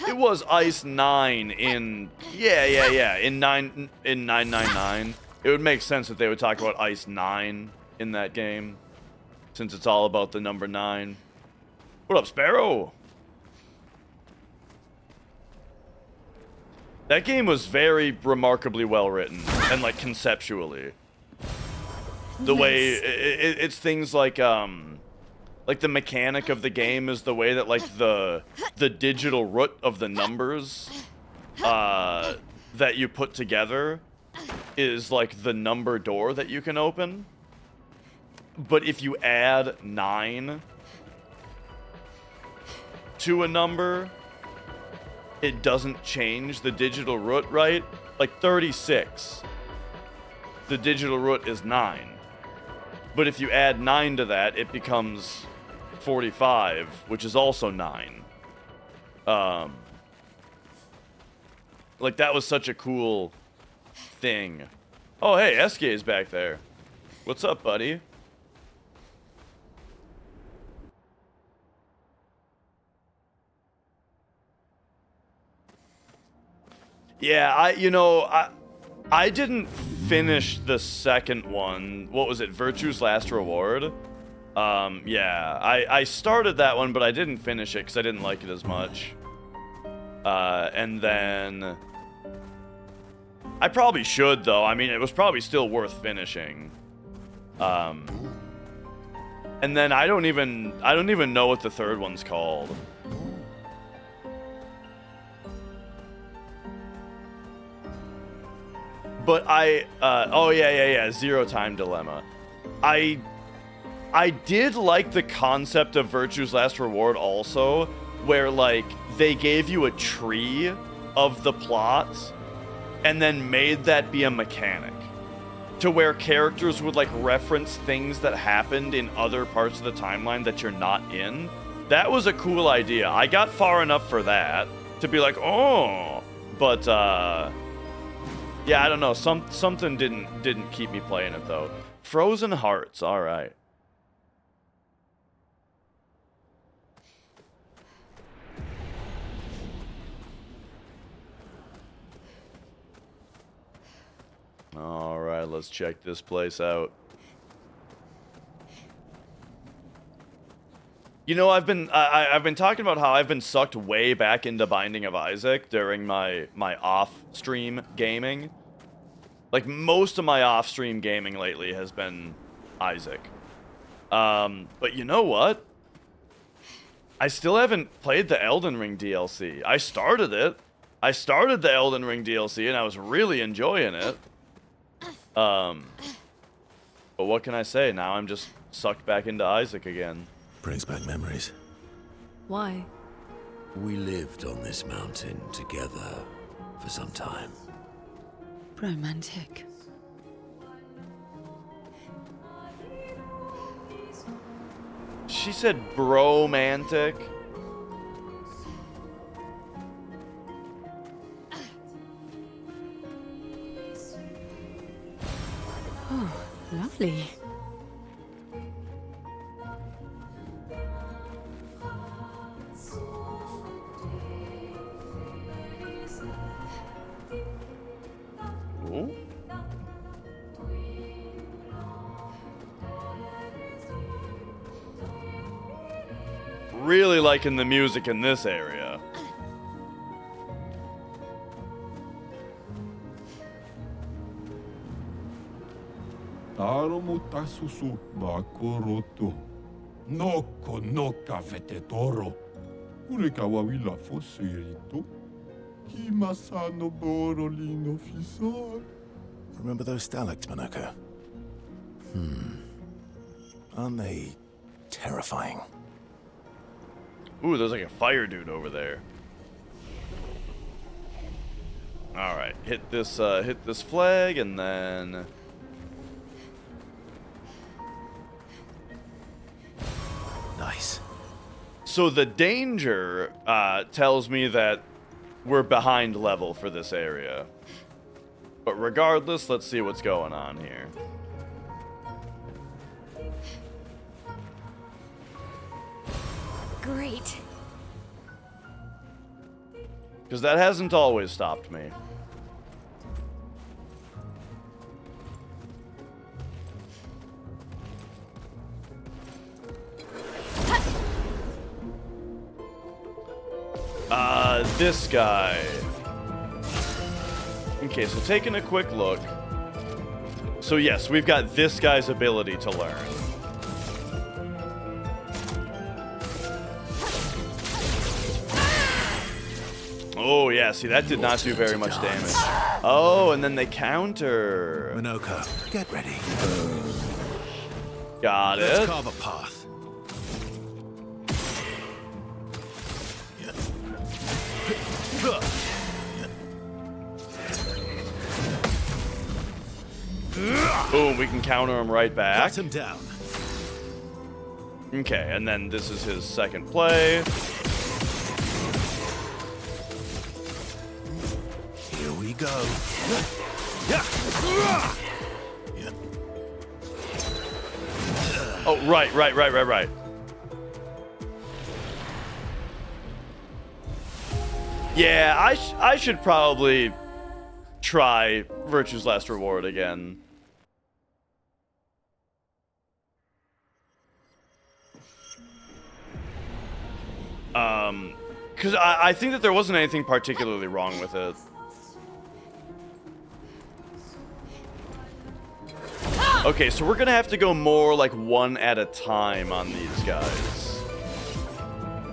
It was Ice 9 in in 999. It would make sense that they would talk about Ice 9 in that game, since it's all about the number 9. What up, Sparrow? That game was very remarkably well written, and like conceptually. The way it's things like the mechanic of the game is the way that like the digital root of the numbers that you put together is like the number door that you can open. But if you add 9 to a number, it doesn't change the digital root, right? Like 36, the digital root is 9. But if you add 9 to that, it becomes 45, which is also 9. Like, that was such a cool thing. Oh, hey, SK is back there. What's up, buddy? Yeah, I didn't finish the second one. What was it? Virtue's Last Reward? Yeah, I started that one, but I didn't finish it because I didn't like it as much. And then I probably should, though. I mean, it was probably still worth finishing. And then I don't even know what the third one's called. But oh yeah, Zero Time Dilemma. I did like the concept of Virtue's Last Reward also, where like they gave you a tree of the plot and then made that be a mechanic to where characters would like reference things that happened in other parts of the timeline that you're not in. That was a cool idea. I got far enough for that to be like, oh, but yeah, I don't know. Something didn't keep me playing it though. Frozen Hearts, all right. All right, let's check this place out. You know, I've been talking about how I've been sucked way back into Binding of Isaac during my off-stream gaming. Like, most of my off-stream gaming lately has been Isaac. But you know what? I still haven't played the Elden Ring DLC. I started it. I started the Elden Ring DLC, and I was really enjoying it. But what can I say? Now I'm just sucked back into Isaac again. Brings back memories. Why? We lived on this mountain together for some time. Romantic. She said bromantic. Oh, lovely. really liking the music in this area. Taro mutasusu makoroto. Noko noka vetetoro. Urekawa wila foserito. Kimasano borolino fisor. Remember those stalactites, Monaco? Aren't they terrifying? Ooh, there's like a fire dude over there. All right, hit this flag, and then Nice. so the danger tells me that we're behind level for this area. But regardless, let's see what's going on here. Great. Because that hasn't always stopped me. This guy. Okay, so taking a quick look. So yes, we've got this guy's ability to learn. Oh yeah, see that did not do very much damage. Oh, and then they counter. Monaco, get ready. Got Let's it. carve a path. Boom, we can counter him right back. Cut him down. Okay, and then this is his second play. Here we go. Oh, right. Yeah, I should probably try Virtue's Last Reward again. Because I think that there wasn't anything particularly wrong with it. Okay, so we're gonna have to go more like one at a time on these guys.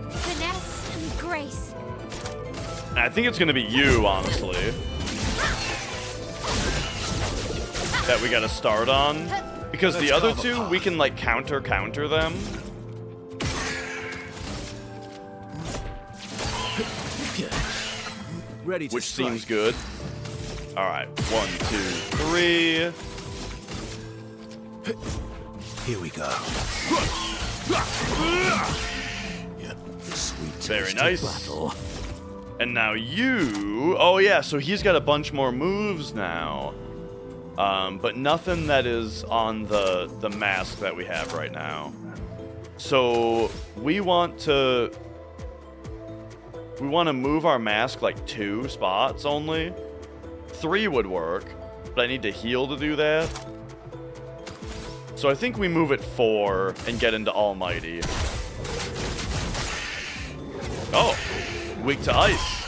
Finesse and grace. And I think it's gonna be you, honestly, that we gotta start on. Because the other two, we can like counter them. Ready to Which strike. seems good. Alright, 1, 2, 3. Here we go. Sweet Very taste of nice. battle. And now you... Oh yeah, so he's got a bunch more moves now. But nothing that is on the mask that we have right now. So we want to move our mask like 2 spots only. 3 would work, but I need to heal to do that. So I think we move it 4 and get into Almighty. Oh, weak to ice.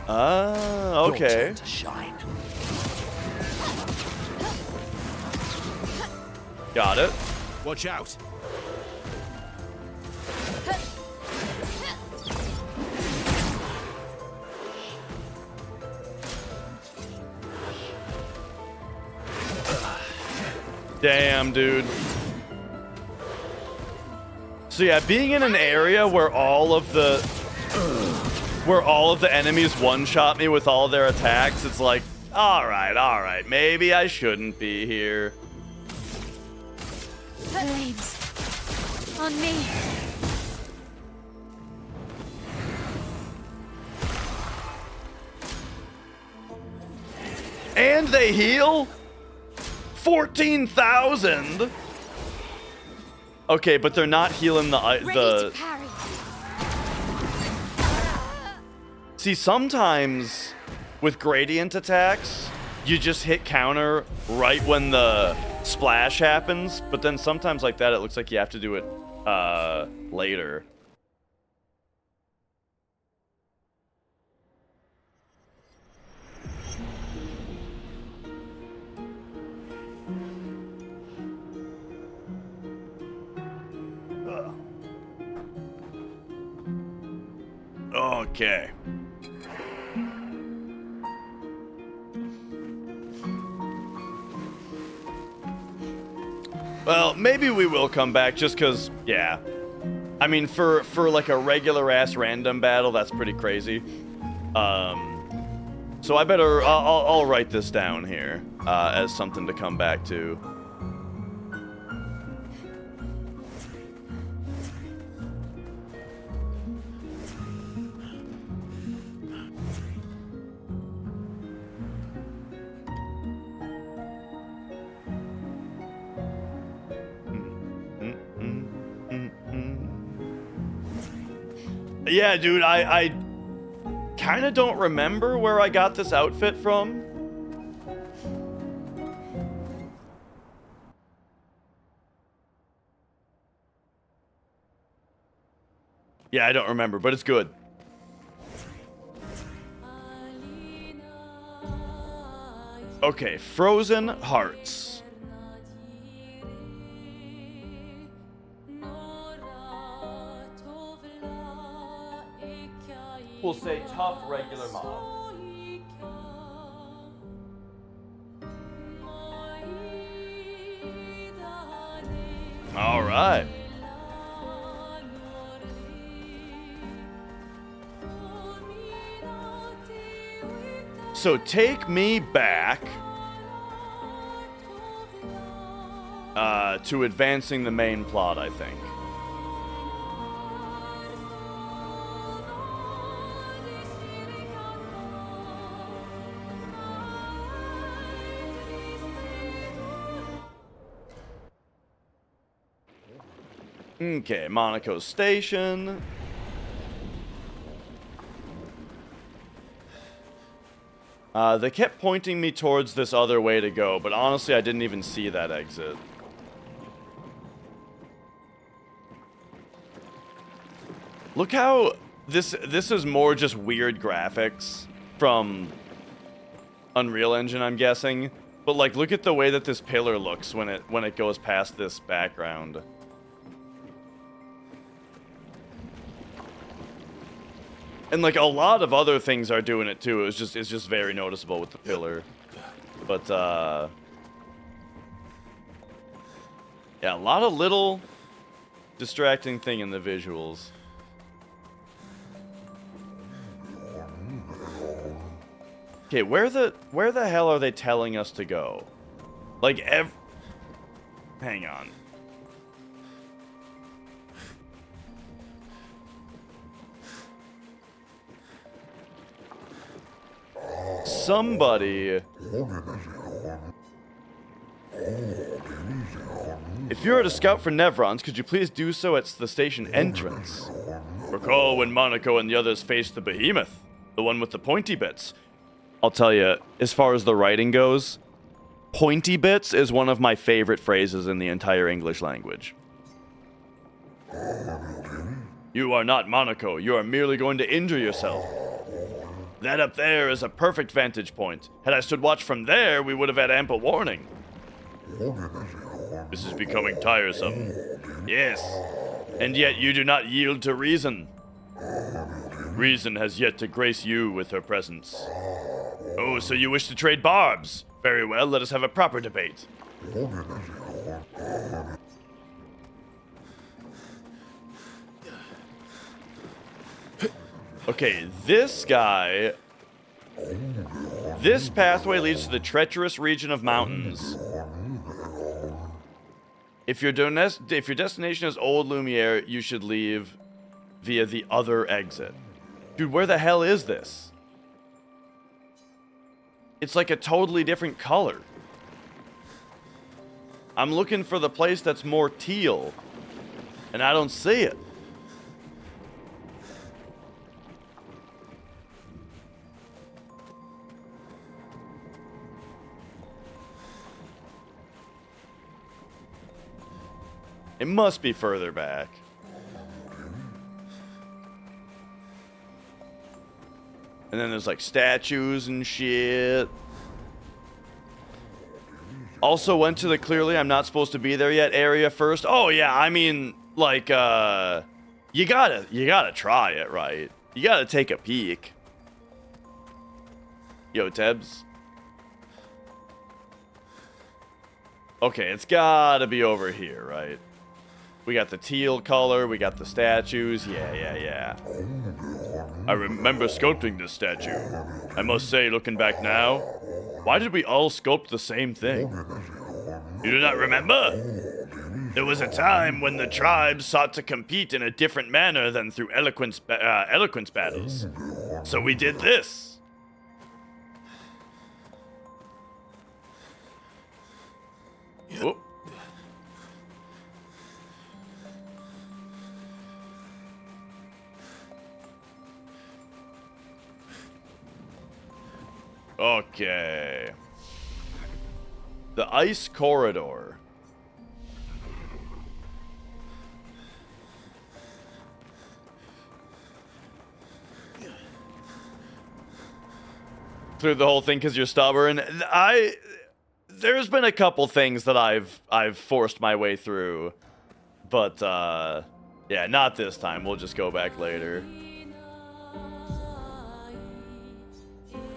Okay. Your turn to shine. Got it. Watch out. Damn, dude. So yeah, being in an area where all of the enemies one-shot me with all their attacks, it's like, all right, maybe I shouldn't be here. Flames. On me. And they heal? 14,000? Okay, but they're not healing Ready to parry. See, sometimes with gradient attacks, you just hit counter right when the splash happens, but then sometimes like that, it looks like you have to do it later. Okay. Well, maybe we will come back just because, yeah. I mean, for like a regular-ass random battle, that's pretty crazy. So I better, I'll write this down here as something to come back to. Yeah, dude, I kind of don't remember where I got this outfit from. Yeah, I don't remember, but it's good. Okay, Frozen Hearts. We'll say tough regular mob. All right. So take me back to advancing the main plot, I think. Okay, Monaco Station. They kept pointing me towards this other way to go, but honestly, I didn't even see that exit. Look how this is more just weird graphics from Unreal Engine, I'm guessing. But like, look at the way that this pillar looks when it goes past this background. And like a lot of other things are doing it too. It's just very noticeable with the pillar. But yeah, a lot of little distracting thing in the visuals. Okay, where the hell are they telling us to go? Like hang on. Somebody... If you're a scout for Nevrons, could you please do so at the station entrance? Recall when Monaco and the others faced the behemoth, the one with the pointy bits. I'll tell you, as far as the writing goes, pointy bits is one of my favorite phrases in the entire English language. You are not Monaco. You are merely going to injure yourself. That up there is a perfect vantage point. Had I stood watch from there, we would have had ample warning. This is becoming tiresome. Yes, and yet you do not yield to reason. Reason has yet to grace you with her presence. Oh, so you wish to trade barbs? Very well, let us have a proper debate. Okay, this guy... This pathway leads to the treacherous region of mountains. If your destination is Old Lumiere, you should leave via the other exit. Dude, where the hell is this? It's like a totally different color. I'm looking for the place that's more teal, and I don't see it. It must be further back. And then there's like statues and shit. Also went to the clearly I'm not supposed to be there yet area first. Oh yeah, I mean, like, you gotta try it, right? You gotta take a peek. Yo, Tebs. Okay, it's gotta be over here, right? We got the teal color, we got the statues. Yeah. I remember sculpting this statue. I must say, looking back now, why did we all sculpt the same thing? You do not remember? There was a time when the tribes sought to compete in a different manner than through eloquence battles. So we did this. Whoop. Okay. The ice corridor. Through the whole thing because you're stubborn. There's been a couple things that I've forced my way through, but yeah, not this time. We'll just go back later.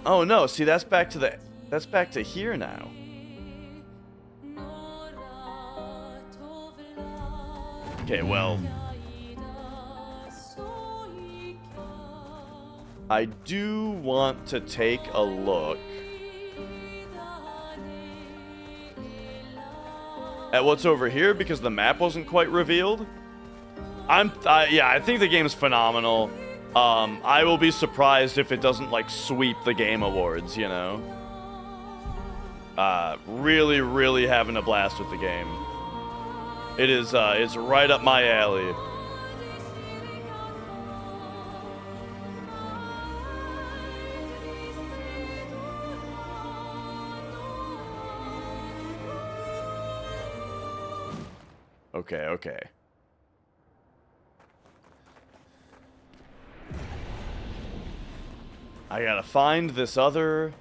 Oh no, see that's back to here now. Okay, well, I do want to take a look at what's over here because the map wasn't quite revealed. Yeah, I think the game's phenomenal. I will be surprised if it doesn't like sweep the Game Awards, you know. Really having a blast with the game. It is, it's right up my alley. Okay. I gotta find this other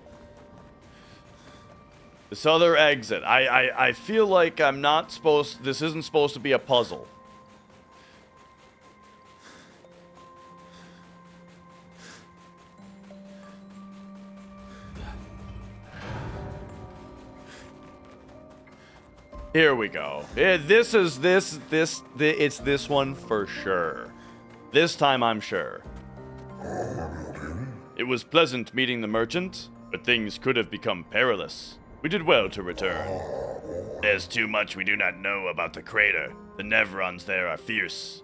exit. I feel like this isn't supposed to be a puzzle. Here we go. It's this one for sure. This time I'm sure. It was pleasant meeting the merchant, but things could have become perilous. We did well to return. There's too much we do not know about the crater. The Nevrons there are fierce.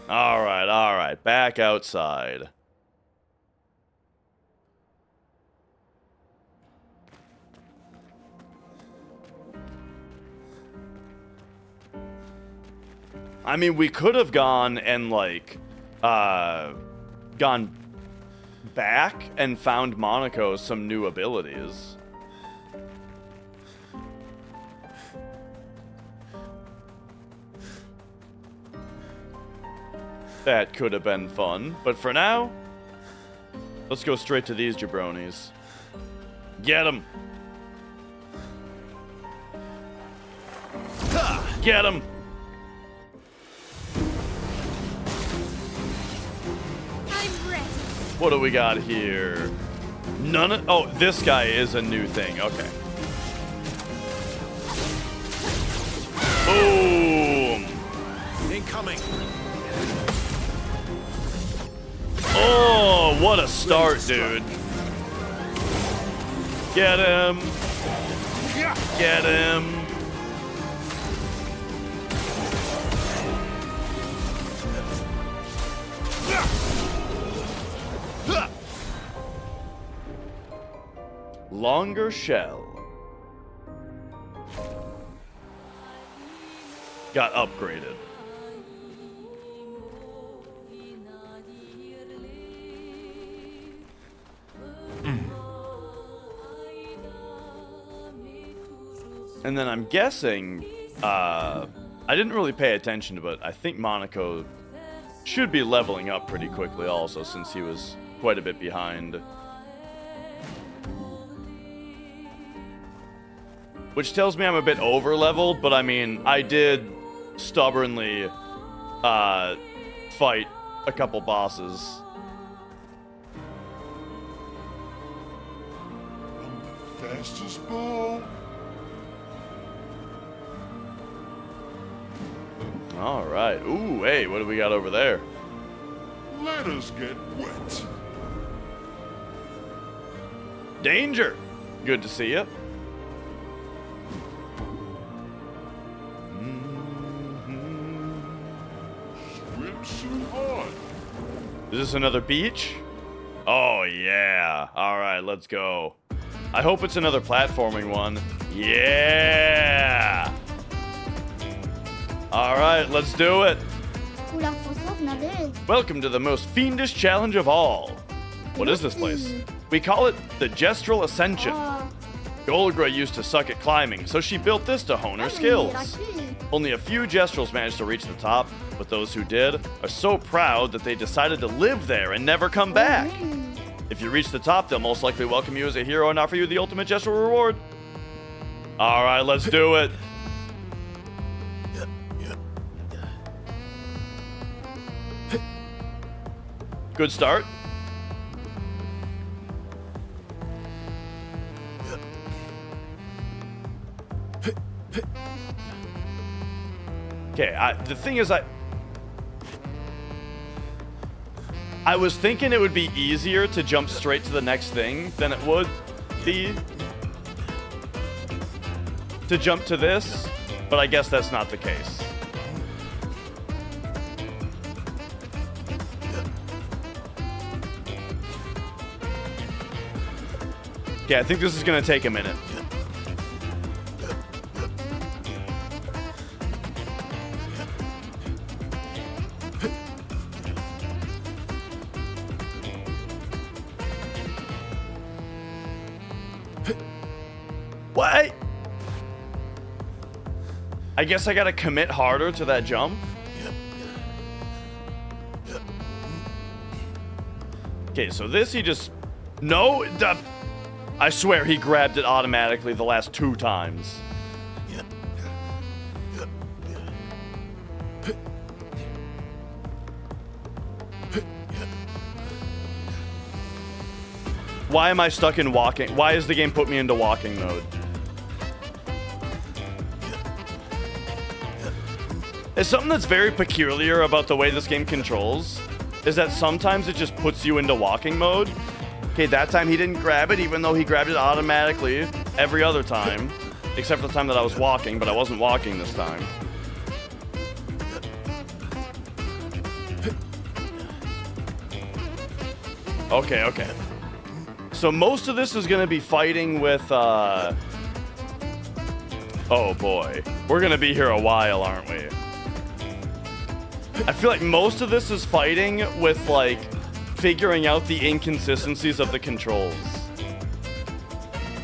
Alright. Back outside. I mean, we could have gone and, like, gone back and found Monaco some new abilities. That could have been fun, but for now, let's go straight to these jabronis. Get them! Get them! What do we got here? Oh, this guy is a new thing. Okay. Boom! Incoming. Oh, what a start, dude. Get him. Get him. Longer shell. Got upgraded. And then I'm guessing, I didn't really pay attention, but I think Monaco should be leveling up pretty quickly also, since he was quite a bit behind. Which tells me I'm a bit over-leveled, but I mean, I did stubbornly fight a couple bosses. Fastest ball. All right. Ooh, hey, what do we got over there? Let us get wet. Danger. Good to see you. Swimsuit on. Is this another beach? Oh, yeah. All right, let's go. I hope it's another platforming one. Yeah! All right, let's do it. Welcome to the most fiendish challenge of all. What is this place? We call it the Gestural Ascension. Golgra used to suck at climbing, so she built this to hone her skills. Only a few Gestrals managed to reach the top, but those who did are so proud that they decided to live there and never come back. If you reach the top, they'll most likely welcome you as a hero and offer you the ultimate Gestral reward. All right, let's do it. Good start. Okay, the thing is, I was thinking it would be easier to jump straight to the next thing than it would be to jump to this, but I guess that's not the case. Okay, I think this is gonna take a minute. What? I guess I gotta commit harder to that jump. Okay, so this he just... No! I swear he grabbed it automatically the last 2 times. Why am I stuck in walking? Why has the game put me into walking mode? There's something that's very peculiar about the way this game controls, is that sometimes it just puts you into walking mode. Okay, that time he didn't grab it, even though he grabbed it automatically every other time, except for the time that I was walking, but I wasn't walking this time. Okay, okay. So most of this is going to be fighting with, oh boy. We're going to be here a while, aren't we? I feel like most of this is fighting with, like, figuring out the inconsistencies of the controls.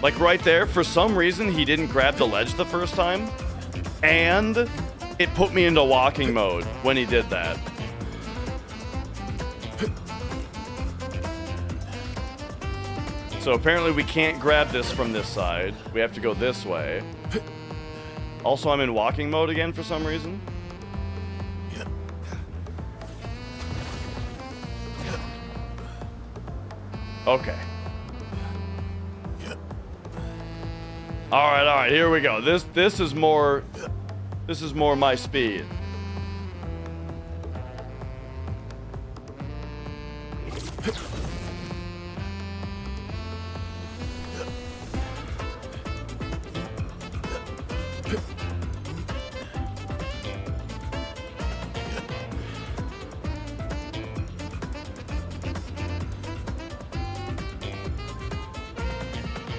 Like right there, for some reason, he didn't grab the ledge the first time, and it put me into walking mode when he did that. So apparently we can't grab this from this side. We have to go this way. Also, I'm in walking mode again for some reason. Okay. All right, here we go. This is more my speed.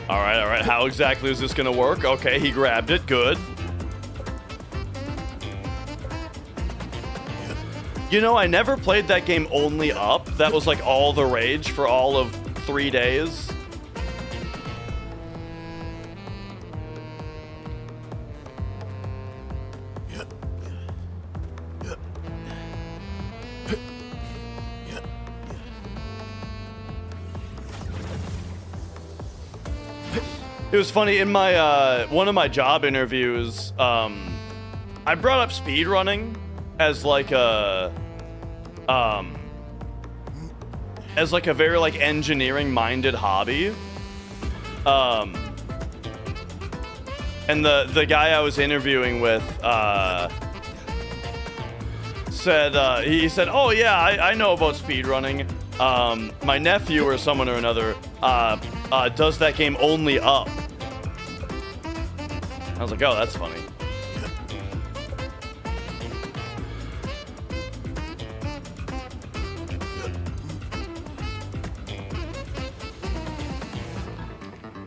All right. How exactly is this gonna work? Okay, he grabbed it. Good. You know, I never played that game only up. That was like all the rage for all of 3 days. It was funny in my one of my job interviews. I brought up speedrunning as like a very like engineering-minded hobby. And the guy I was interviewing with said he said, "Oh yeah, I know about speedrunning. My nephew or someone or another does that game only up." I was like, "Oh, that's funny."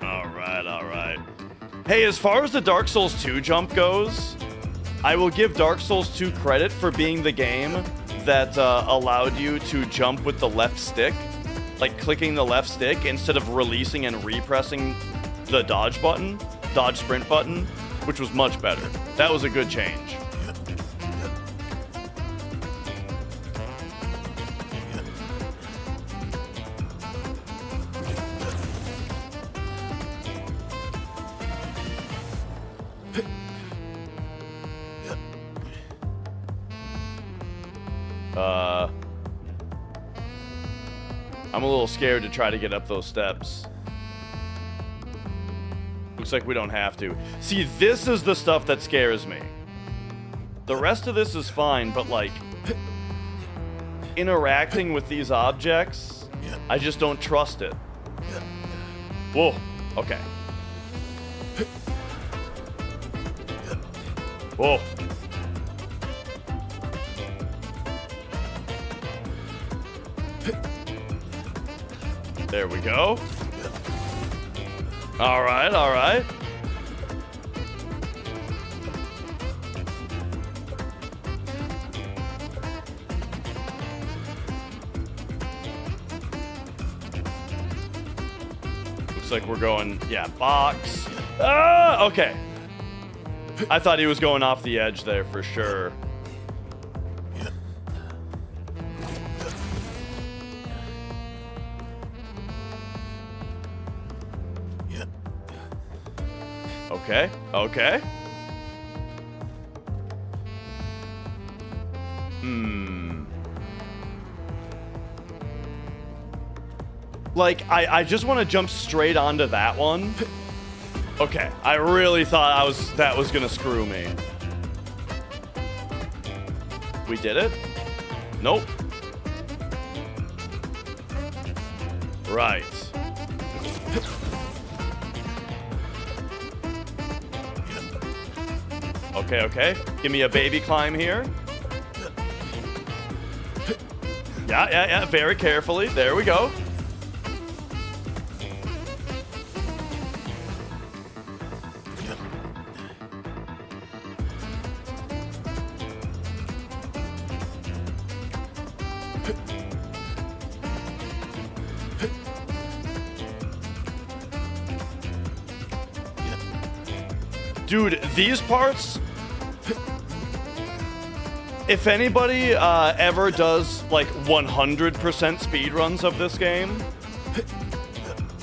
All right. Hey, as far as the Dark Souls 2 jump goes, I will give Dark Souls 2 credit for being the game that allowed you to jump with the left stick, like clicking the left stick instead of releasing and repressing the dodge sprint button, which was much better. That was a good change. I'm a little scared to try to get up those steps. Looks like we don't have to. See, this is the stuff that scares me. The rest of this is fine, but like interacting with these objects, I just don't trust it. Whoa, okay. Whoa. There we go. All right. Looks like we're going, yeah, box. Ah, okay. I thought he was going off the edge there for sure. Okay. Like, I just want to jump straight onto that one. Okay, I really thought that was gonna screw me. We did it? Nope. Right. Okay. Give me a baby climb here. Yeah. Very carefully. There we go. Dude, these parts, if anybody ever does like 100% speedruns of this game,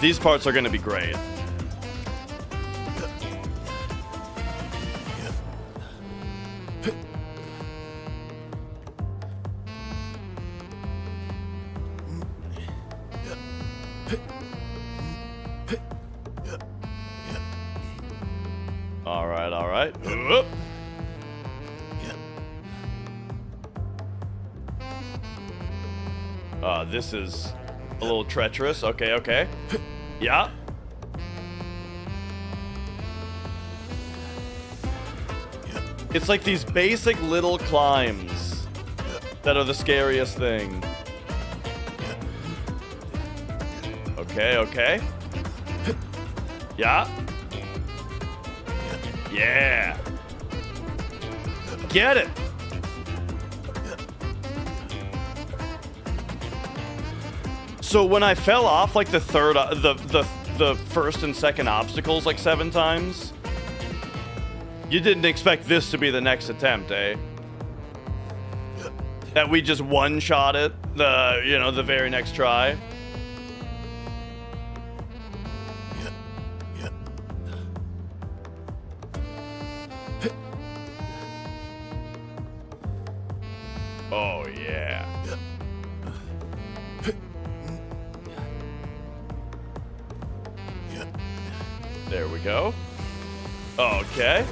these parts are going to be great. All right. This is a little treacherous. Okay. Yeah. It's like these basic little climbs that are the scariest thing. Okay. Yeah. Yeah. Get it. So when I fell off like the first and second obstacles like 7 times, You didn't expect this to be the next attempt, eh? That we just one-shot it, the very next try. Oh, yeah. There we go. Okay.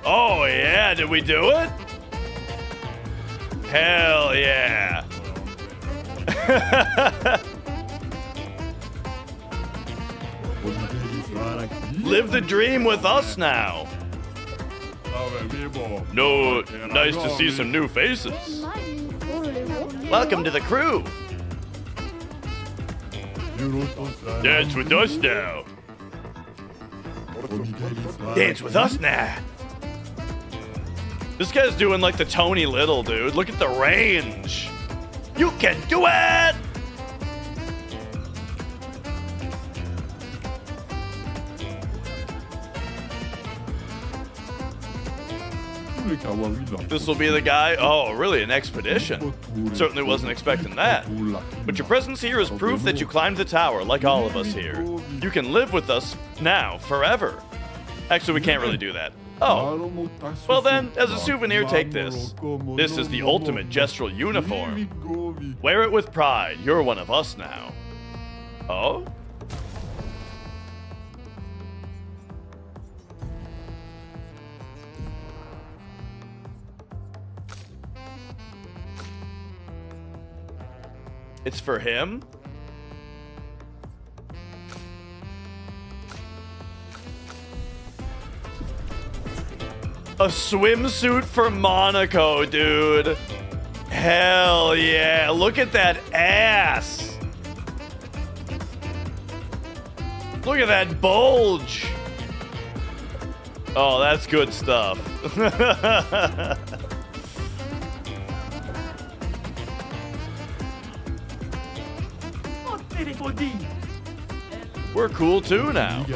Oh, yeah. Did we do it? Hell yeah. Live the dream with us now. No, nice to see some new faces. Welcome to the crew. Dance with us now. Dance with us now. This guy's doing like the Tony Little, dude. Look at the range. You can do it! This will be the guy. Oh, really? An expedition? Certainly wasn't expecting that. But your presence here is proof that you climbed the tower, like all of us here. You can live with us now, forever. Actually, we can't really do that. Oh. Well then, as a souvenir, take this. This is the ultimate gestural uniform. Wear it with pride. You're one of us now. Oh? It's for him? A swimsuit for Monaco, dude. Hell yeah. Look at that ass. Look at that bulge. Oh, that's good stuff. We're cool too now.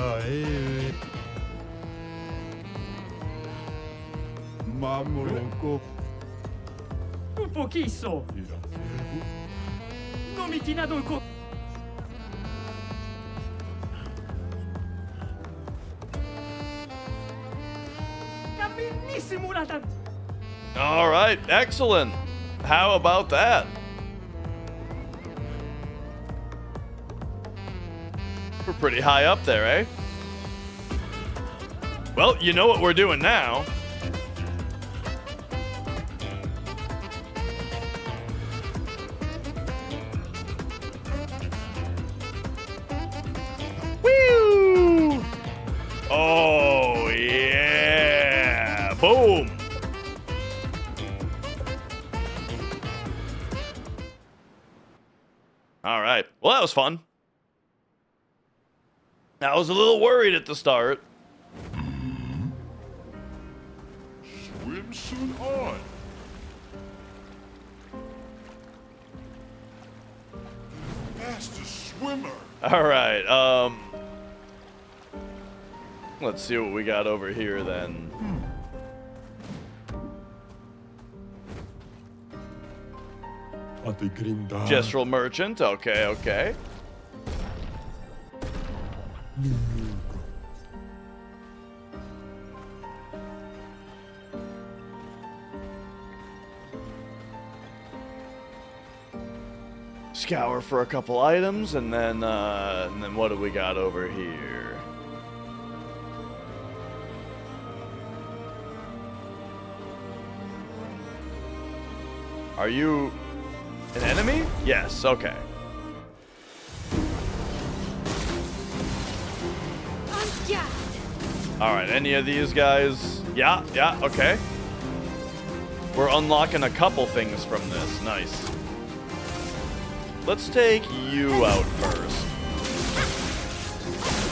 All right, excellent. How about that? We're pretty high up there, eh? Well, you know what we're doing now. Woo! Oh, yeah. Boom. All right. Well, that was fun. I was a little worried at the start. Swimsuit on. Fastest swimmer. All right. Let's see what we got over here then. Gestural merchant. Okay, okay. Scour for a couple items, and then what do we got over here? Are you an enemy? Yes. Okay. All right, any of these guys? Yeah, okay. We're unlocking a couple things from this. Nice. Let's take you out first.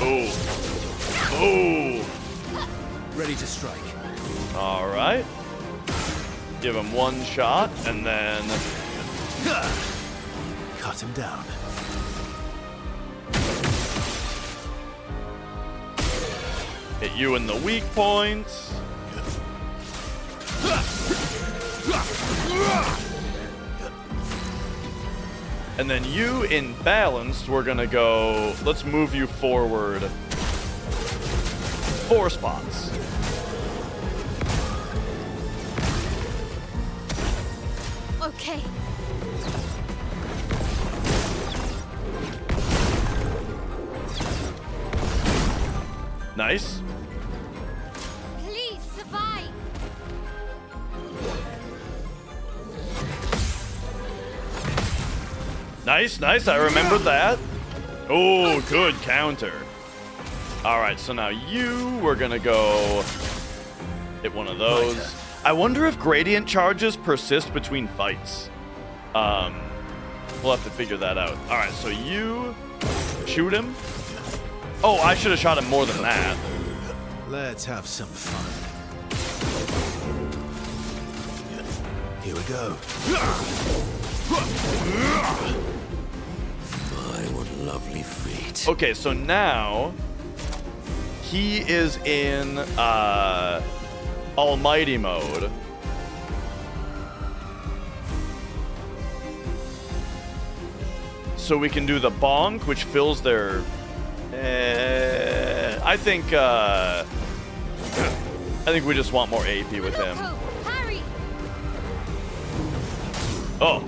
Ooh. Ooh. Ready to strike. All right. Give him one shot, and then... Cut him down. Hit you in the weak points. And then you, in balanced, we're gonna go, let's move you forward 4 spots. Okay. Nice. Please survive. Nice, nice. I remembered that. Oh, good counter. All right, so now we're gonna go hit one of those. I wonder if gradient charges persist between fights. We'll have to figure that out. All right, so you shoot him. Oh, I should have shot him more than that. Let's have some fun. Here we go. My, what lovely feet. Okay, so now he is in Almighty mode. So we can do the bonk, which fills their. I think we just want more AP with him. Harry. Oh.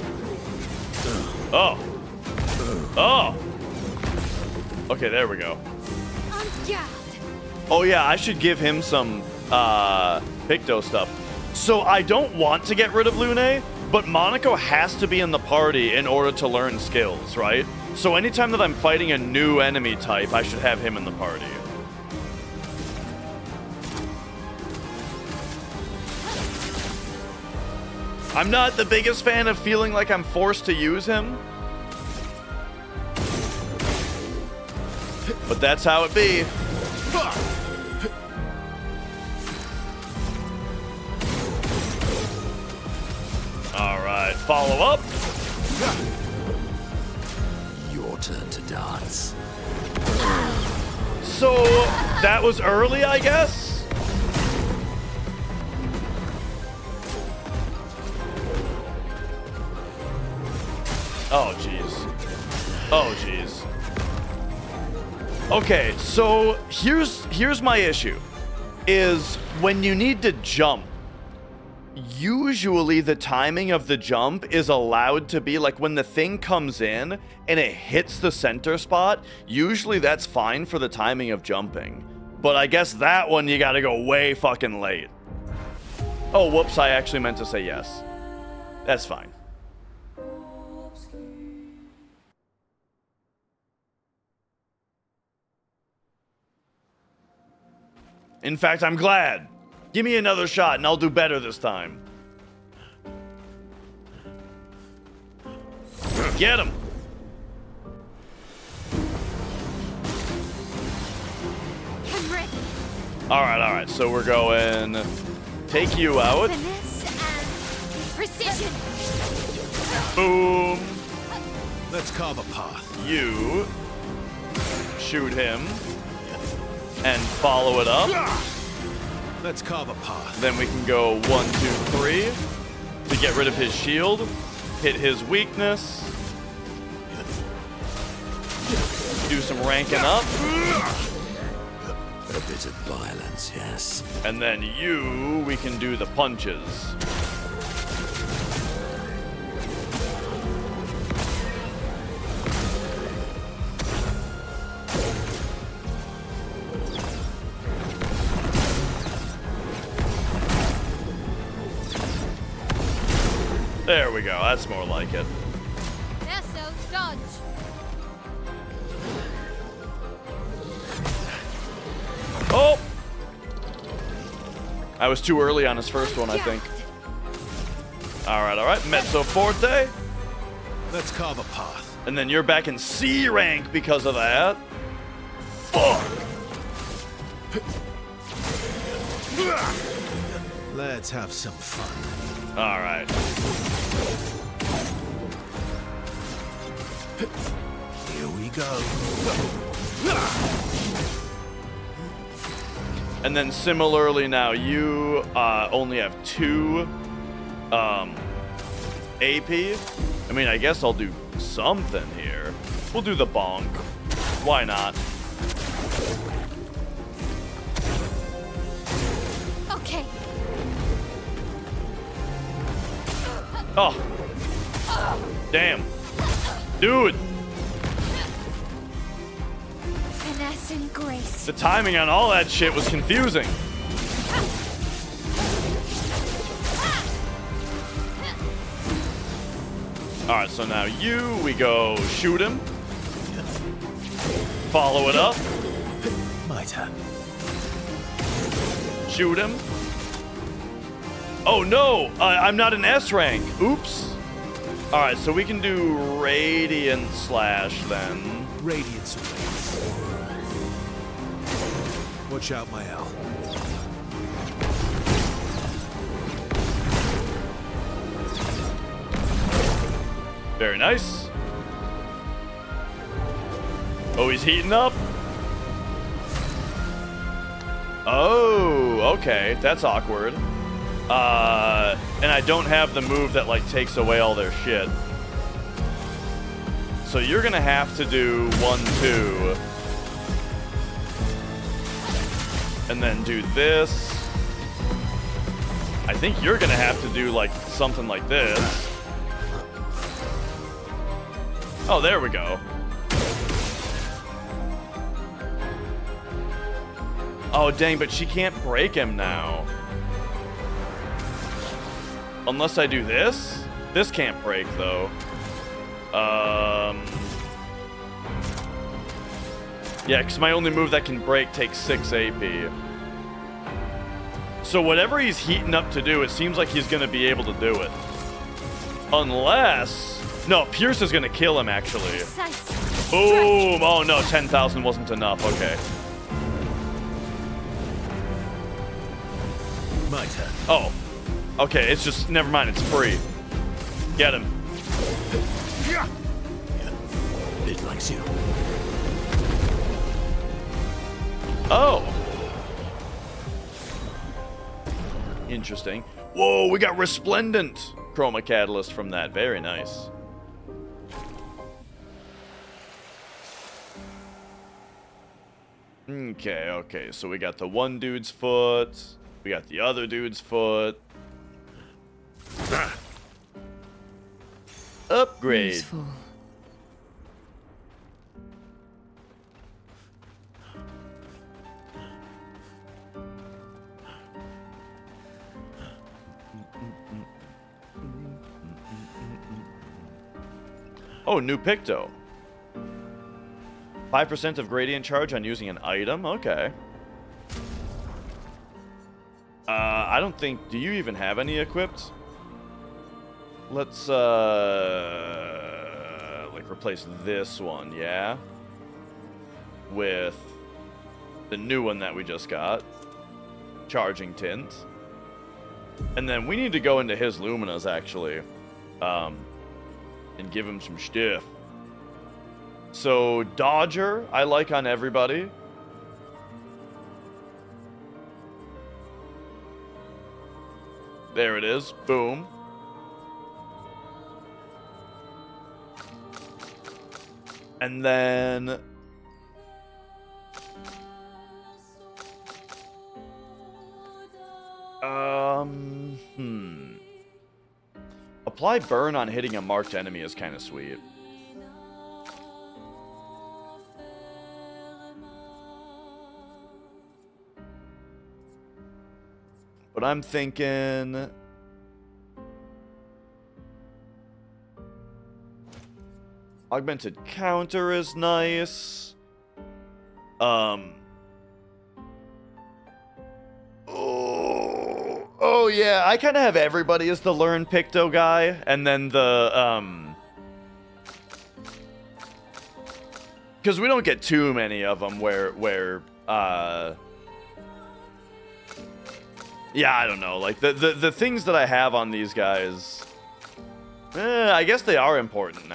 Oh. Oh. Okay, there we go. Oh yeah, I should give him some Picto stuff. So I don't want to get rid of Lune, but Monaco has to be in the party in order to learn skills, right? So anytime that I'm fighting a new enemy type, I should have him in the party. I'm not the biggest fan of feeling like I'm forced to use him. But that's how it be. Alright, follow up. Your turn to dance. So, that was early, I guess? Oh, jeez. Oh, jeez. Okay, so here's my issue. Is when you need to jump, usually the timing of the jump is allowed to be like when the thing comes in and it hits the center spot, usually that's fine for the timing of jumping. But I guess that one you gotta go way fucking late. Oh, whoops, I actually meant to say yes. That's fine. In fact, I'm glad. Give me another shot and I'll do better this time. Get him. All right. So we're going take you out. Finesse and precision. Boom. Let's carve a path. You shoot him and follow it up. Let's carve a path. Then we can go 1, 2, 3 to get rid of his shield, hit his weakness, do some ranking up. A bit of violence, yes. And then we can do the punches. There we go, that's more like it. Esso, dodge. Oh! I was too early on his first one, I think. Alright. Mezzo Forte. Let's carve a path. And then you're back in C rank because of that. Fuck! Let's have some fun. Alright. Here we go. And then similarly now, you only have 2 AP. I mean, I guess I'll do something here. We'll do the bonk. Why not? Okay. Oh. Damn. Dude. Finesse and grace. The timing on all that shit was confusing. Alright, so now we go shoot him. Follow it up. My turn. Shoot him. Oh no! I'm not an S rank. Oops. Alright, so we can do Radiant Slash then. Radiance awaits. Watch out, my L. Very nice. Oh, he's heating up. Oh, okay. That's awkward. And I don't have the move that, like, takes away all their shit. So you're gonna have to do 1-2. And then do this. I think you're gonna have to do, like, something like this. Oh, there we go. Oh, dang, but she can't break him now. Unless I do this? This can't break, though. Yeah, because my only move that can break takes 6 AP. So whatever he's heating up to do, it seems like he's going to be able to do it. Unless... No, Pierce is going to kill him, actually. Boom! Oh, no, 10,000 wasn't enough. Okay. My turn. Oh. Okay, it's just... Never mind, it's free. Get him. Yeah. It likes you. Oh. Interesting. Whoa, we got Resplendent Chroma Catalyst from that. Very nice. Okay, so we got the one dude's foot. We got the other dude's foot. Upgrade. Useful. Oh, new Picto. 5% of gradient charge on using an item? Okay. I don't think... Do you even have any equipped? Let's, like, replace this one, yeah? With the new one that we just got. Charging Tint. And then we need to go into his Luminas, actually. And give him some stuff. So, Dodger, I like on everybody. There it is. Boom. And then... Apply burn on hitting a marked enemy is kind of sweet. But I'm thinking... Augmented counter is nice. Oh yeah, I kind of have everybody as the Learn Picto guy, and then the because we don't get too many of them where yeah, I don't know, like the things that I have on these guys, I guess they are important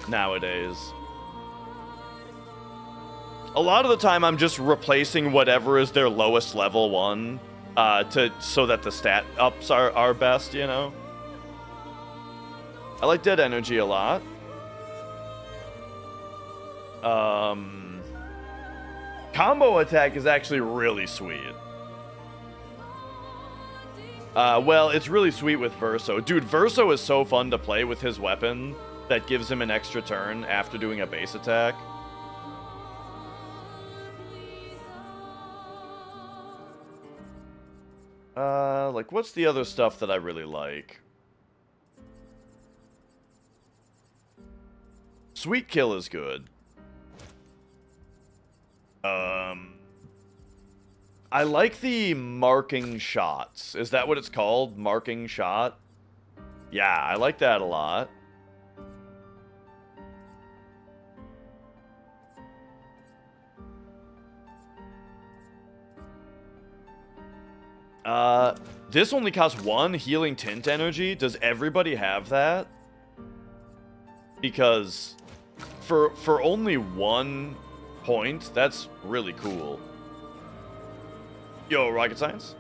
nowadays. A lot of the time, I'm just replacing whatever is their lowest level one, so that the stat ups are best, you know? I like dead energy a lot. Combo attack is actually really sweet. Well, it's really sweet with Verso. Dude, Verso is so fun to play with his weapon that gives him an extra turn after doing a base attack. Like, what's the other stuff that I really like? Sweet Kill is good. I like the marking shots. Is that what it's called? Marking shot? Yeah, I like that a lot. This only costs 1 healing tint energy. Does everybody have that? Because for only 1 point, that's really cool. Yo, rocket science?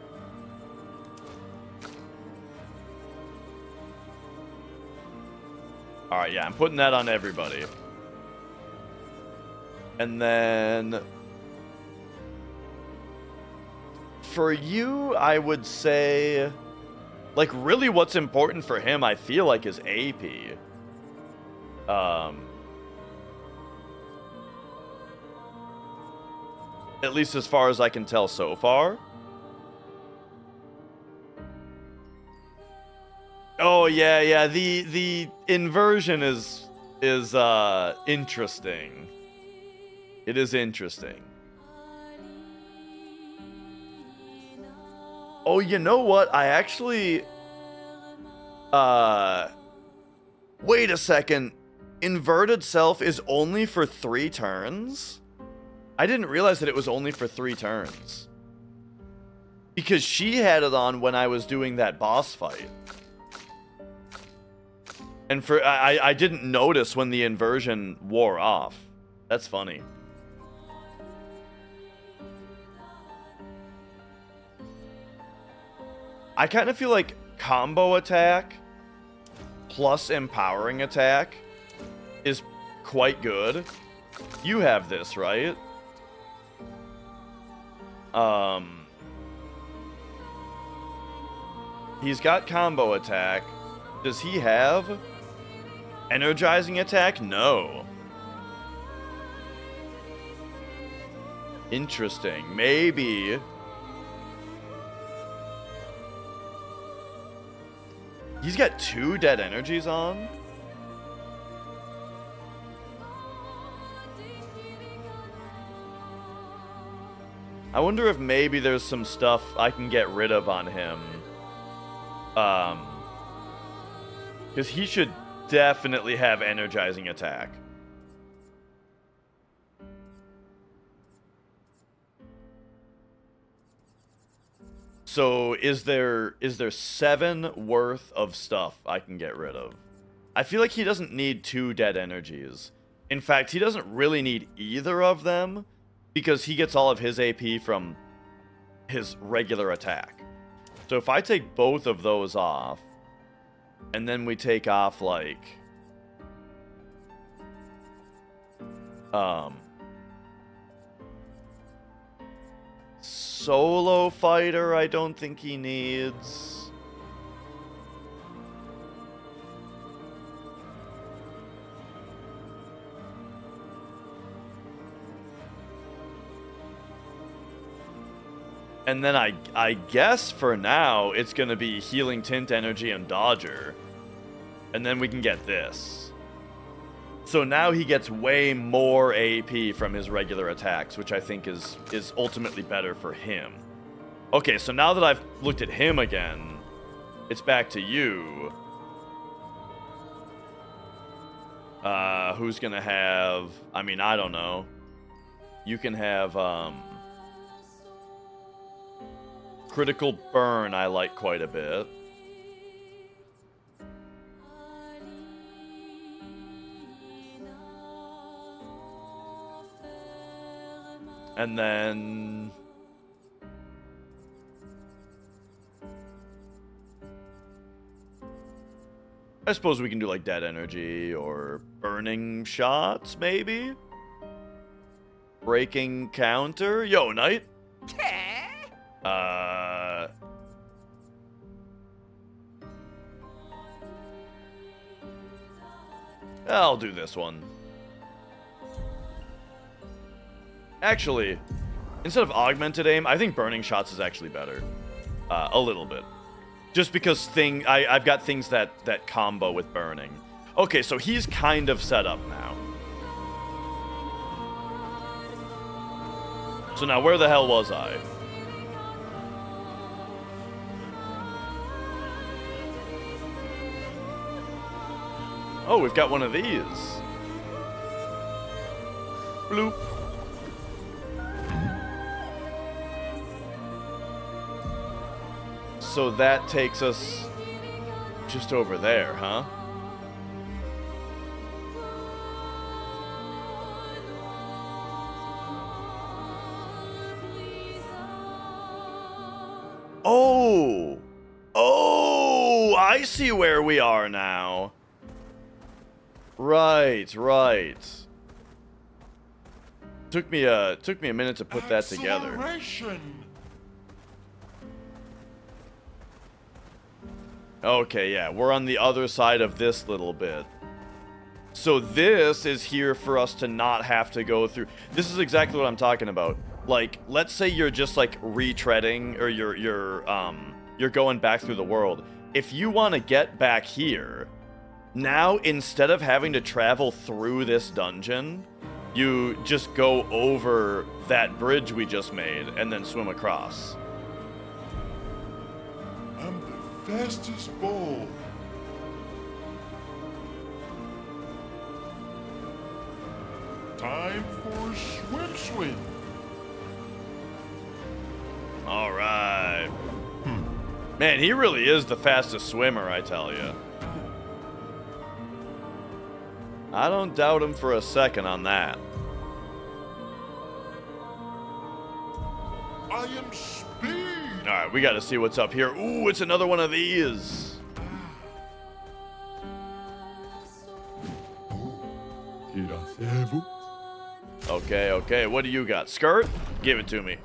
Alright, yeah, I'm putting that on everybody. And then for you, I would say, like, really what's important for him, I feel like, is AP. At least as far as I can tell so far. Oh, yeah, the inversion is interesting. It is interesting. Oh, you know what? I actually... Wait a second. Inverted Self is only for 3 turns? I didn't realize that it was only for 3 turns. Because she had it on when I was doing that boss fight. And I didn't notice when the inversion wore off. That's funny. I kind of feel like combo attack plus empowering attack is quite good. You have this, right? He's got combo attack. Does he have energizing attack? No. Interesting. Maybe. He's got 2 dead energies on? I wonder if maybe there's some stuff I can get rid of on him. Because he should definitely have energizing attack. So is there 7 worth of stuff I can get rid of? I feel like he doesn't need 2 dead energies. In fact, he doesn't really need either of them because he gets all of his AP from his regular attack. So if I take both of those off, and then we take off, like, solo fighter, I don't think he needs. And then I guess for now, it's going to be Healing Tint Energy and Dodger. And then we can get this. So now he gets way more AP from his regular attacks, which I think is ultimately better for him. Okay, so now that I've looked at him again, it's back to you. Who's going to have... I mean, I don't know. You can have... Critical Burn I like quite a bit. And then... I suppose we can do like dead energy or burning shots, maybe? Breaking counter? Yo, Knight? I'll do this one. Actually, instead of augmented aim, I think burning shots is actually better. A little bit. Just because I've got things that combo with burning. Okay, so he's kind of set up now. So now where the hell was I? Oh, we've got one of these. Bloop. So that takes us just over there, huh? Oh! Oh! I see where we are now. Right, right. Took me a minute to put that together. Okay, yeah, we're on the other side of this little bit. So this is here for us to not have to go through. This is exactly what I'm talking about. Like, let's say you're just like retreading, or you're going back through the world. If you want to get back here, now instead of having to travel through this dungeon, you just go over that bridge we just made and then swim across. I'm the fastest bull. Time for swim. All right. Man, he really is the fastest swimmer, I tell you. I don't doubt him for a second on that. I am speed. All right, we got to see what's up here. Ooh, it's another one of these. Okay, okay. What do you got? Skirt? Give it to me.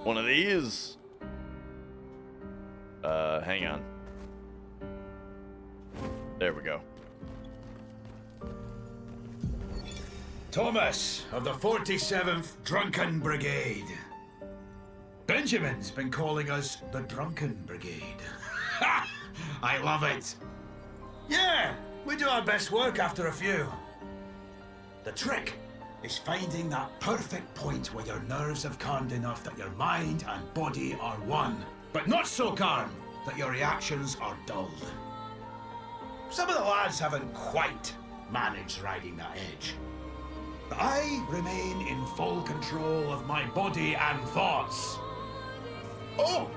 One of these. Hang on. There we go. Thomas of the 47th Drunken Brigade. Benjamin's been calling us the Drunken Brigade. Ha! I love it. Yeah, we do our best work after a few. The trick is finding that perfect point where your nerves have calmed enough that your mind and body are one, but not so calm that your reactions are dulled. Some of the lads haven't quite managed riding that edge. But I remain in full control of my body and thoughts. Oh!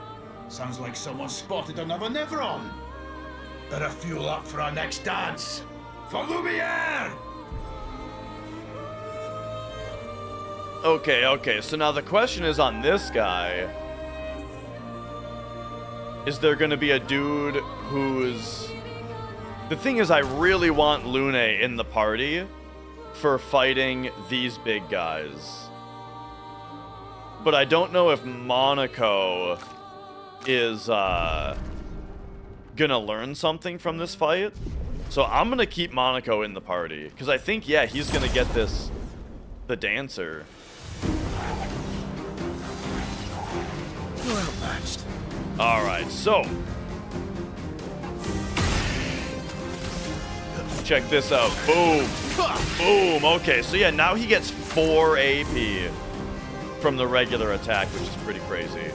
Sounds like someone spotted another Nevron. Better fuel up for our next dance. For Lumiere! Okay, okay. So now the question is on this guy. Is there going to be a dude who's... The thing is, I really want Lune in the party for fighting these big guys. But I don't know if Monaco is gonna learn something from this fight. So I'm gonna keep Monaco in the party. Because I think, yeah, he's gonna get this, the dancer. Well matched. Alright, so. Check this out. Boom. Boom. Okay, so yeah, now he gets 4 AP from the regular attack, which is pretty crazy.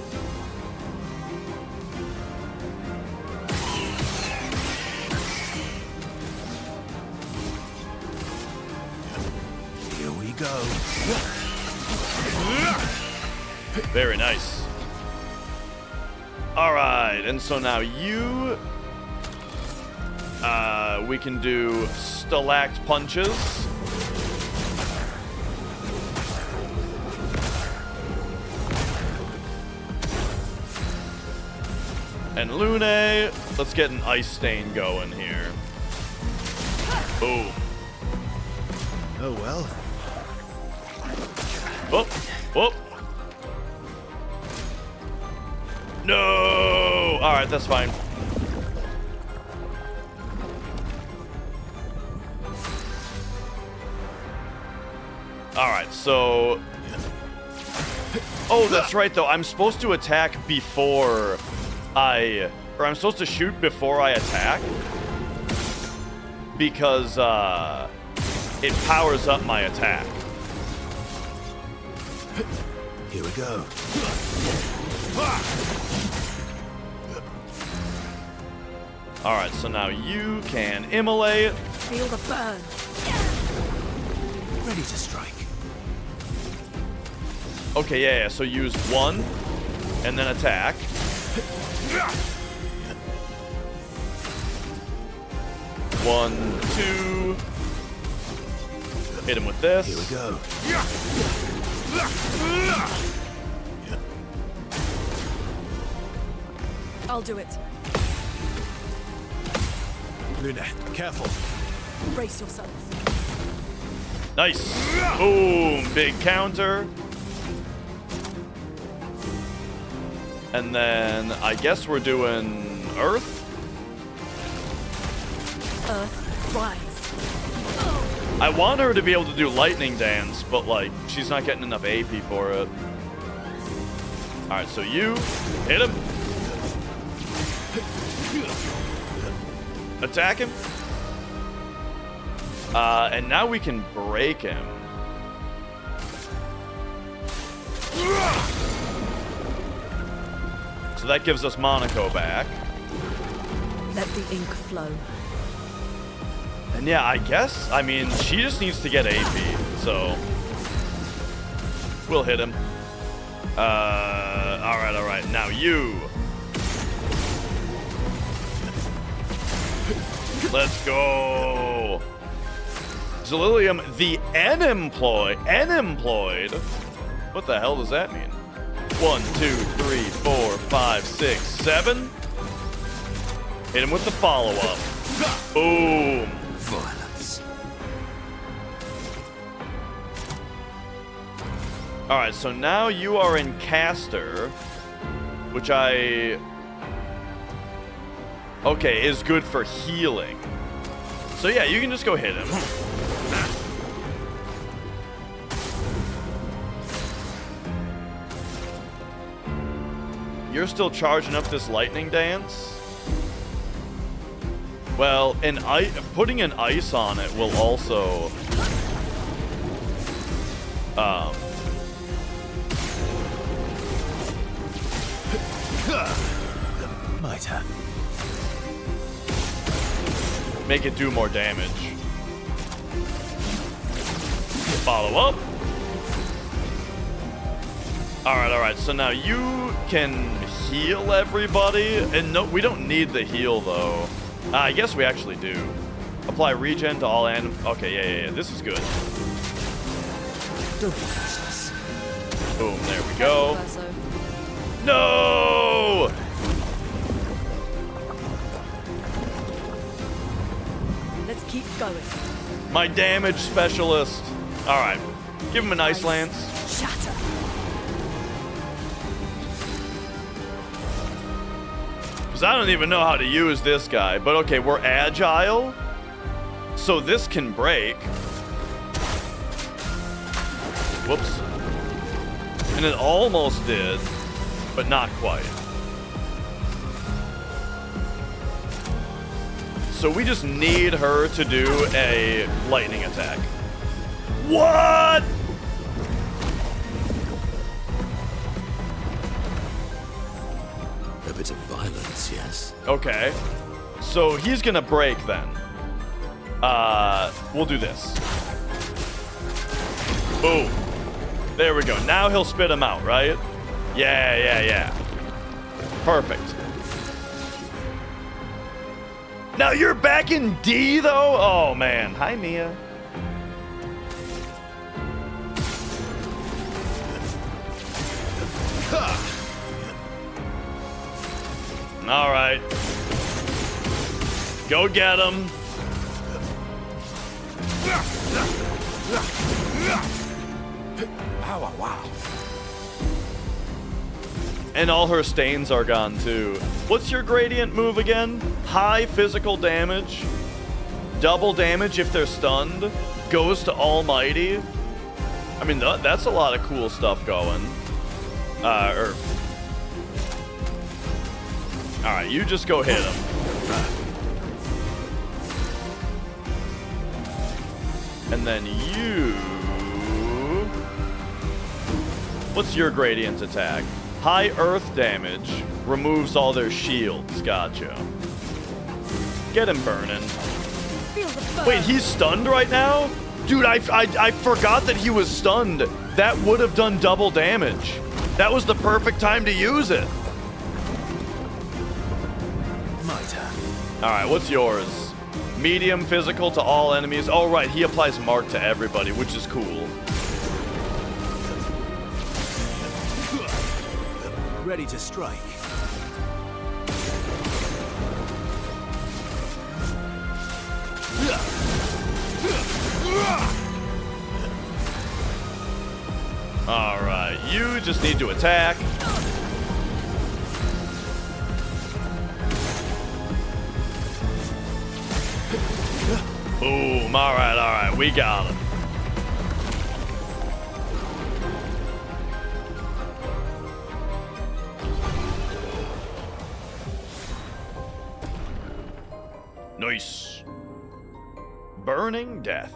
Here we go. Very nice. All right, and so now you We can do stalact punches. And Lune, let's get an ice stain going here. Boom. Oh well. Whoop, whoop. No! Alright, that's fine. Alright, so... Oh, that's right, though. I'm supposed to attack before I'm supposed to shoot before I attack. Because, it powers up my attack. Here we go. Alright, so now you can immolate. Feel the burn. Ready to strike. Okay, yeah, so use 1, and then attack. 1, 2. Hit him with this. Here we go. I'll do it. Lune, careful. Brace yourself. Nice. Boom, big counter. And then I guess we're doing Earth. Earth, rise. I want her to be able to do Lightning Dance, but like she's not getting enough AP for it. All right, so you hit him. Attack him. And now we can break him. So that gives us Monaco back. Let the ink flow. And yeah, I guess, I mean, she just needs to get AP, so we'll hit him. All right, now you. Let's go. Zililium, the unemployed. What the hell does that mean? 1, 2, 3, 4, 5, 6, 7. Hit him with the follow-up. Boom. Violence. All right, so now you are in caster, which is good for healing. So yeah, you can just go hit him. You're still charging up this lightning dance? Well, putting an ice on it will also My turn. make it do more damage. Follow up. Alright, so now you can heal everybody. And no, we don't need the heal, though. I guess we actually do. Apply regen to all animals. Okay, yeah, this is good. Don't be useless. Boom, there we go. No! Let's keep going. My damage specialist. Alright, give him an ice lance. Shatter. Because I don't even know how to use this guy. But okay, we're agile. So this can break. Whoops. And it almost did, but not quite. So we just need her to do a lightning attack. What? A bit of violence, yes. Okay. So he's gonna break then. We'll do this. Boom. There we go. Now he'll spit him out, right? Yeah. Perfect. Now you're back in D, though? Oh, man. Hi, Mia. All right. Go get him. Oh, wow. And all her stains are gone, too. What's your gradient move again? High physical damage. Double damage if they're stunned. Goes to Almighty. I mean, that's a lot of cool stuff going. Alright, you just go hit him. And then you... What's your gradient attack? High earth damage. Removes all their shields. Gotcha. Get him burning. Wait, he's stunned right now? Dude, I forgot that he was stunned. That would have done double damage. That was the perfect time to use it. My turn. Alright, what's yours? Medium physical to all enemies. Oh, right, he applies mark to everybody, which is cool. Ready to strike. Alright, you just need to attack. Boom, alright, we got him. Nice. Burning Death.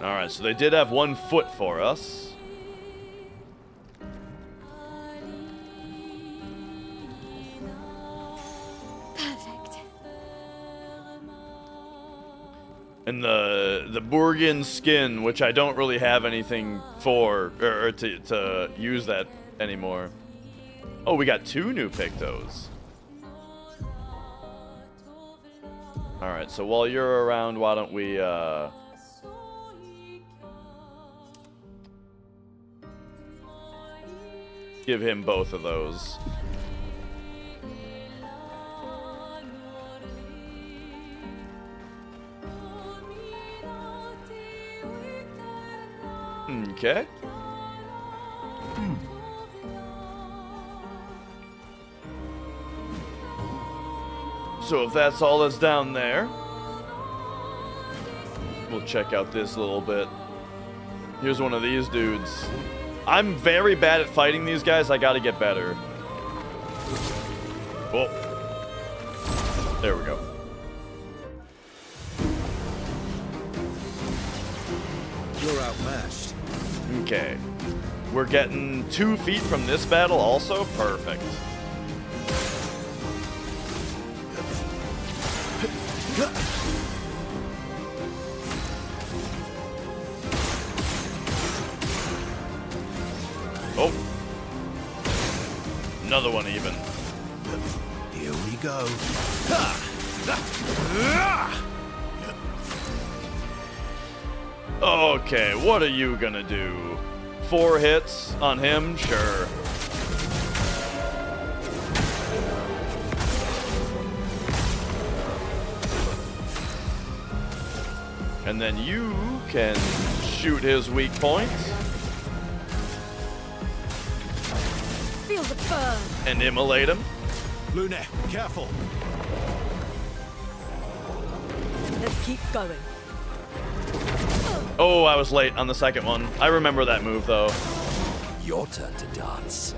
Alright, so they did have 1 foot for us. Perfect. And the Burgan skin, which I don't really have anything for, or to use that anymore. Oh, we got 2 new Pictos. Alright, so while you're around, why don't we, give him both of those. Okay. So if that's all that's down there, we'll check out this little bit. Here's one of these dudes. I'm very bad at fighting these guys. I gotta get better. Oh. There we go. You're outmatched. Okay. We're getting 2 feet from this battle also? Perfect. Oh. Another one even. Here we go. Okay, what are you gonna do? 4 hits on him? Sure. And then you can shoot his weak point. Feel the burn. And immolate him. Lune, careful. Let's keep going. Oh, I was late on the second one. I remember that move, though. Your turn to dance.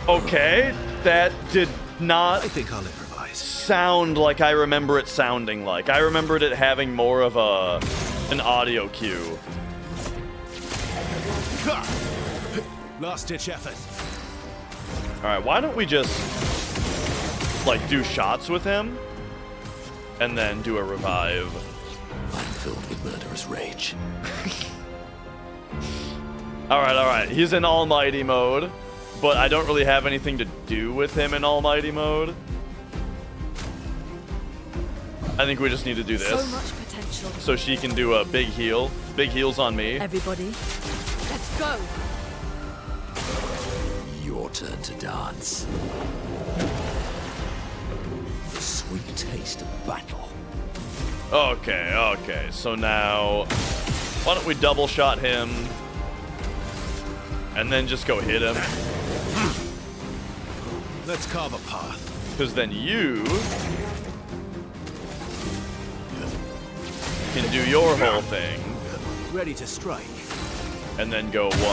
Okay, that did not I think I'll improvise. sound like I remember it sounding like. I remembered it having more of an audio cue. Last-ditch effort. Alright, why don't we just, like, do shots with him? And then do a revive. I'm filled with murderous rage. Alright. He's in Almighty mode, but I don't really have anything to do with him in Almighty mode. I think we just need to do this. So much potential. So she can do a big heal. Big heals on me. Everybody, let's go. Your turn to dance. The sweet taste of battle. Okay. So now, why don't we double shot him? And then just go hit him. Let's carve a path. Because then you can do your whole thing. Ready to strike. And then go 1, 2,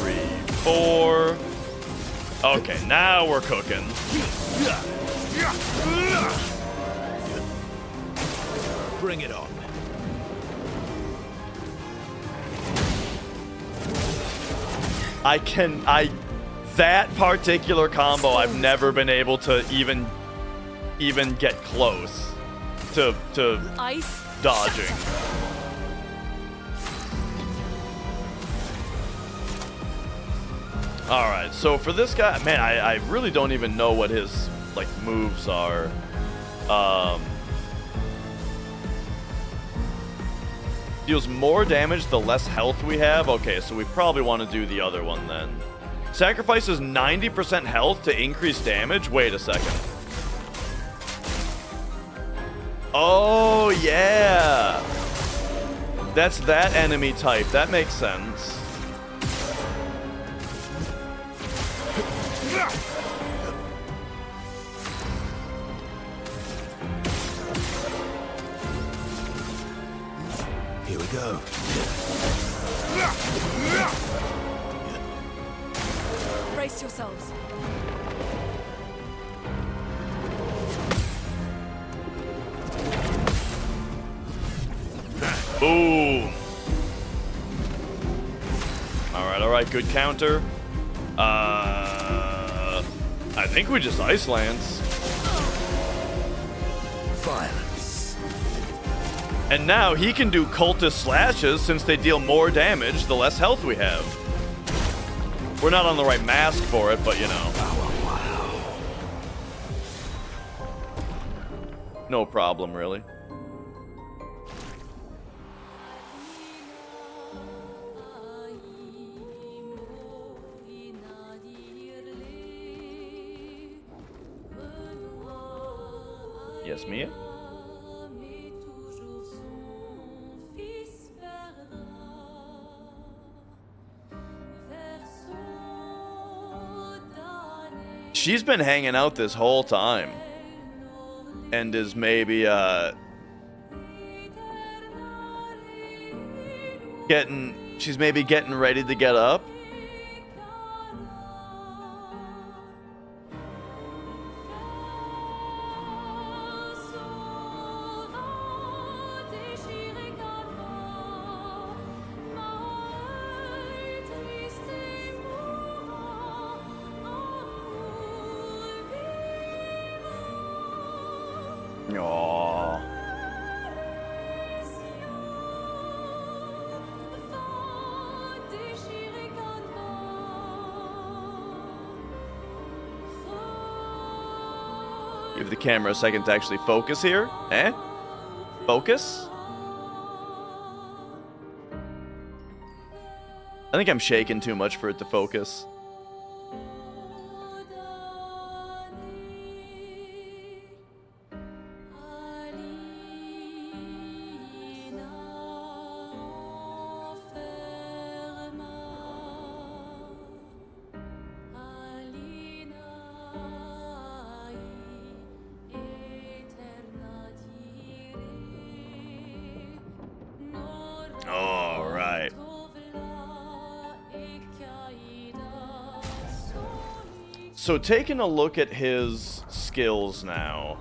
3, 4. Okay, now we're cooking. Bring it on. That particular combo, I've never been able to even get close to Ice. dodging. Alright, so for this guy, man, I really don't even know what his, like, moves are. Deals more damage the less health we have. Okay, so we probably want to do the other one then. Sacrifices 90% health to increase damage? Wait a second. Oh, yeah. That's that enemy type. That makes sense. Here we go. Brace yourselves. Boom. Alright, good counter. I think we just Ice Lance. Violence. And now he can do cultist slashes since they deal more damage the less health we have. We're not on the right mask for it, but you know. Wow. No problem, really. Yes, Mia? She's been hanging out this whole time. And is maybe, she's maybe getting ready to get up. Aww. Give the camera a second to actually focus here. Eh? Focus? I think I'm shaking too much for it to focus. All right. So taking a look at his skills now.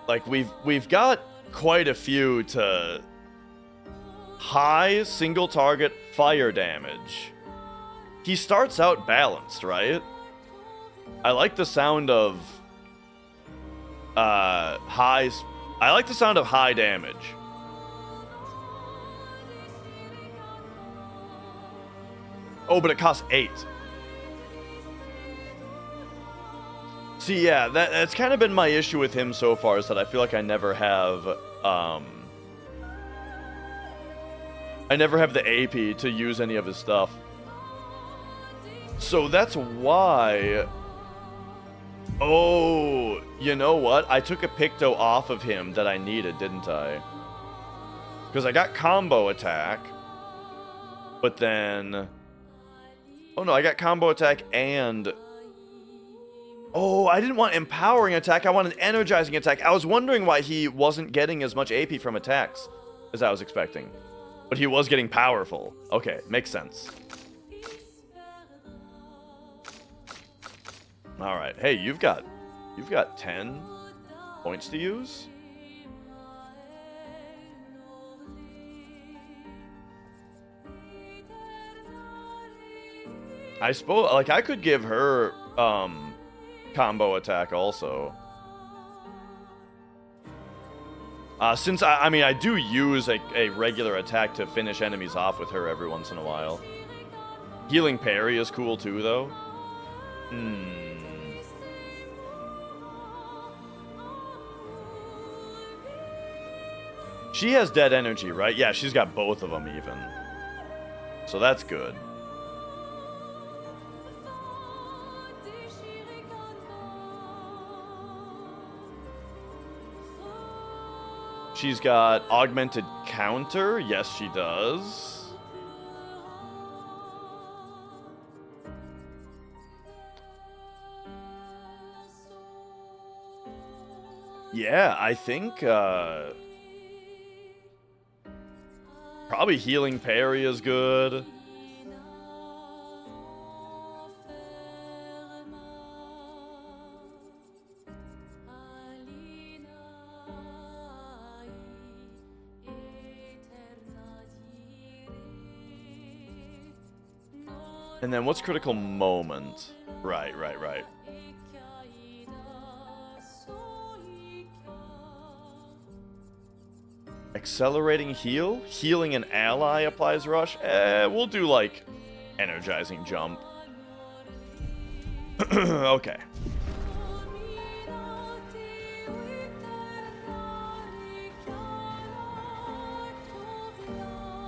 Like we've got quite a few to high single target fire damage. He starts out balanced, right? I like the sound of I like the sound of high damage. Oh, but it costs 8. See, yeah, that's kind of been my issue with him so far, is that I feel like I never have the AP to use any of his stuff. So that's why... Oh, you know what? I took a Picto off of him that I needed, didn't I? Because I got combo attack, but then... Oh no, I got combo attack and... Oh, I didn't want empowering attack, I wanted energizing attack. I was wondering why he wasn't getting as much AP from attacks as I was expecting. But he was getting powerful. Okay, makes sense. Alright, hey, you've got 10 points to use? I suppose, like, I could give her, combo attack also. Since, I mean, I do use a regular attack to finish enemies off with her every once in a while. Healing parry is cool too, though. She has dead energy, right? Yeah, she's got both of them even. So that's good. She's got augmented counter. Yes, she does. Yeah, I think probably healing parry is good. And then what's critical moment? Right. Accelerating heal? Healing an ally applies rush? We'll do, like, energizing jump. Okay.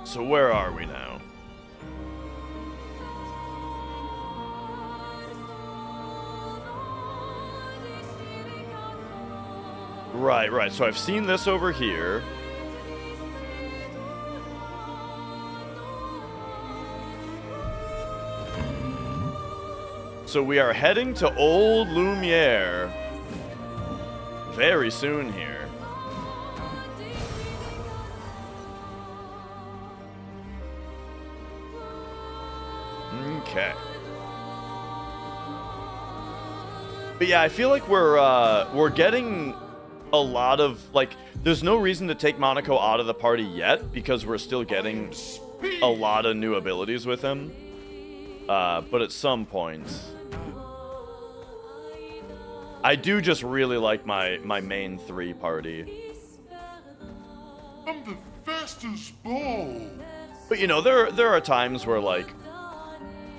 So where are we now? Right. So I've seen this over here. So we are heading to Old Lumiere very soon here. Okay. But yeah, I feel like we're getting a lot of, like, there's no reason to take Monaco out of the party yet because we're still getting a lot of new abilities with him. But at some point, I do just really like my main 3 party. I'm the fastest ball. But you know, there are times where like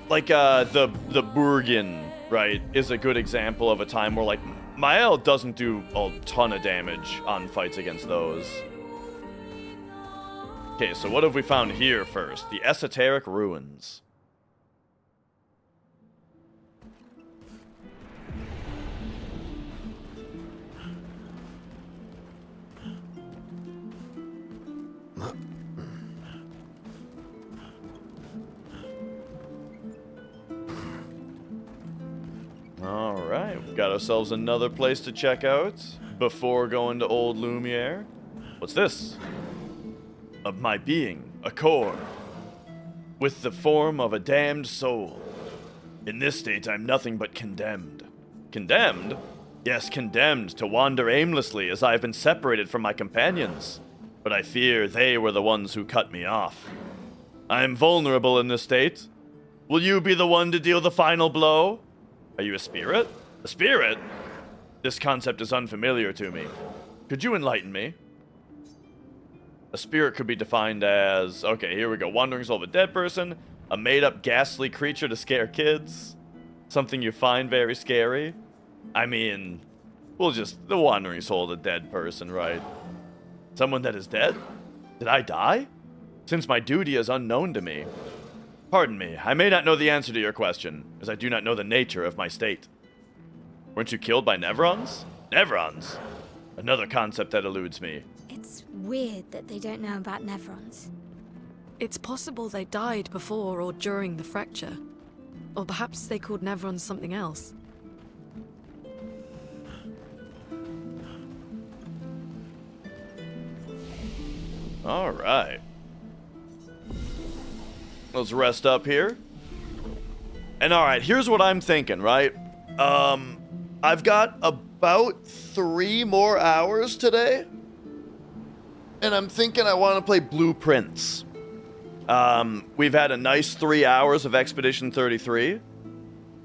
the Burgen, right, is a good example of a time where like Mael doesn't do a ton of damage on fights against those. Okay, so what have we found here first? The Esoteric Ruins. Alright, we've got ourselves another place to check out before going to Old Lumiere. What's this? Of my being, a core, with the form of a damned soul. In this state, I'm nothing but condemned. Condemned? Yes, condemned to wander aimlessly as I have been separated from my companions. But I fear they were the ones who cut me off. I am vulnerable in this state. Will you be the one to deal the final blow? Are you a spirit? A spirit? This concept is unfamiliar to me. Could you enlighten me? A spirit could be defined as, okay, here we go. Wandering soul of a dead person, a made-up ghastly creature to scare kids, something you find very scary. I mean, we'll just, the wandering soul of a dead person, right? Someone that is dead? Did I die? Since my duty is unknown to me. Pardon me, I may not know the answer to your question, as I do not know the nature of my state. Weren't you killed by Nevrons? Nevrons? Another concept that eludes me. It's weird that they don't know about Nevrons. It's possible they died before or during the fracture. Or perhaps they called Nevrons something else. Alright. Let's rest up here. And alright, here's what I'm thinking, right? I've got about 3 more hours today. And I'm thinking I want to play Blueprints. We've had a nice 3 hours of Expedition 33.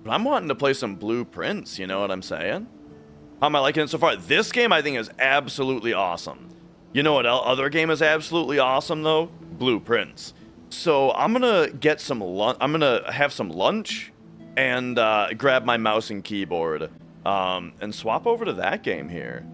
But I'm wanting to play some Blueprints, you know what I'm saying? How am I liking it so far? This game I think is absolutely awesome. You know what other game is absolutely awesome though? Blueprints. So I'm gonna get some lunch. I'm gonna have some lunch and grab my mouse and keyboard and swap over to that game here.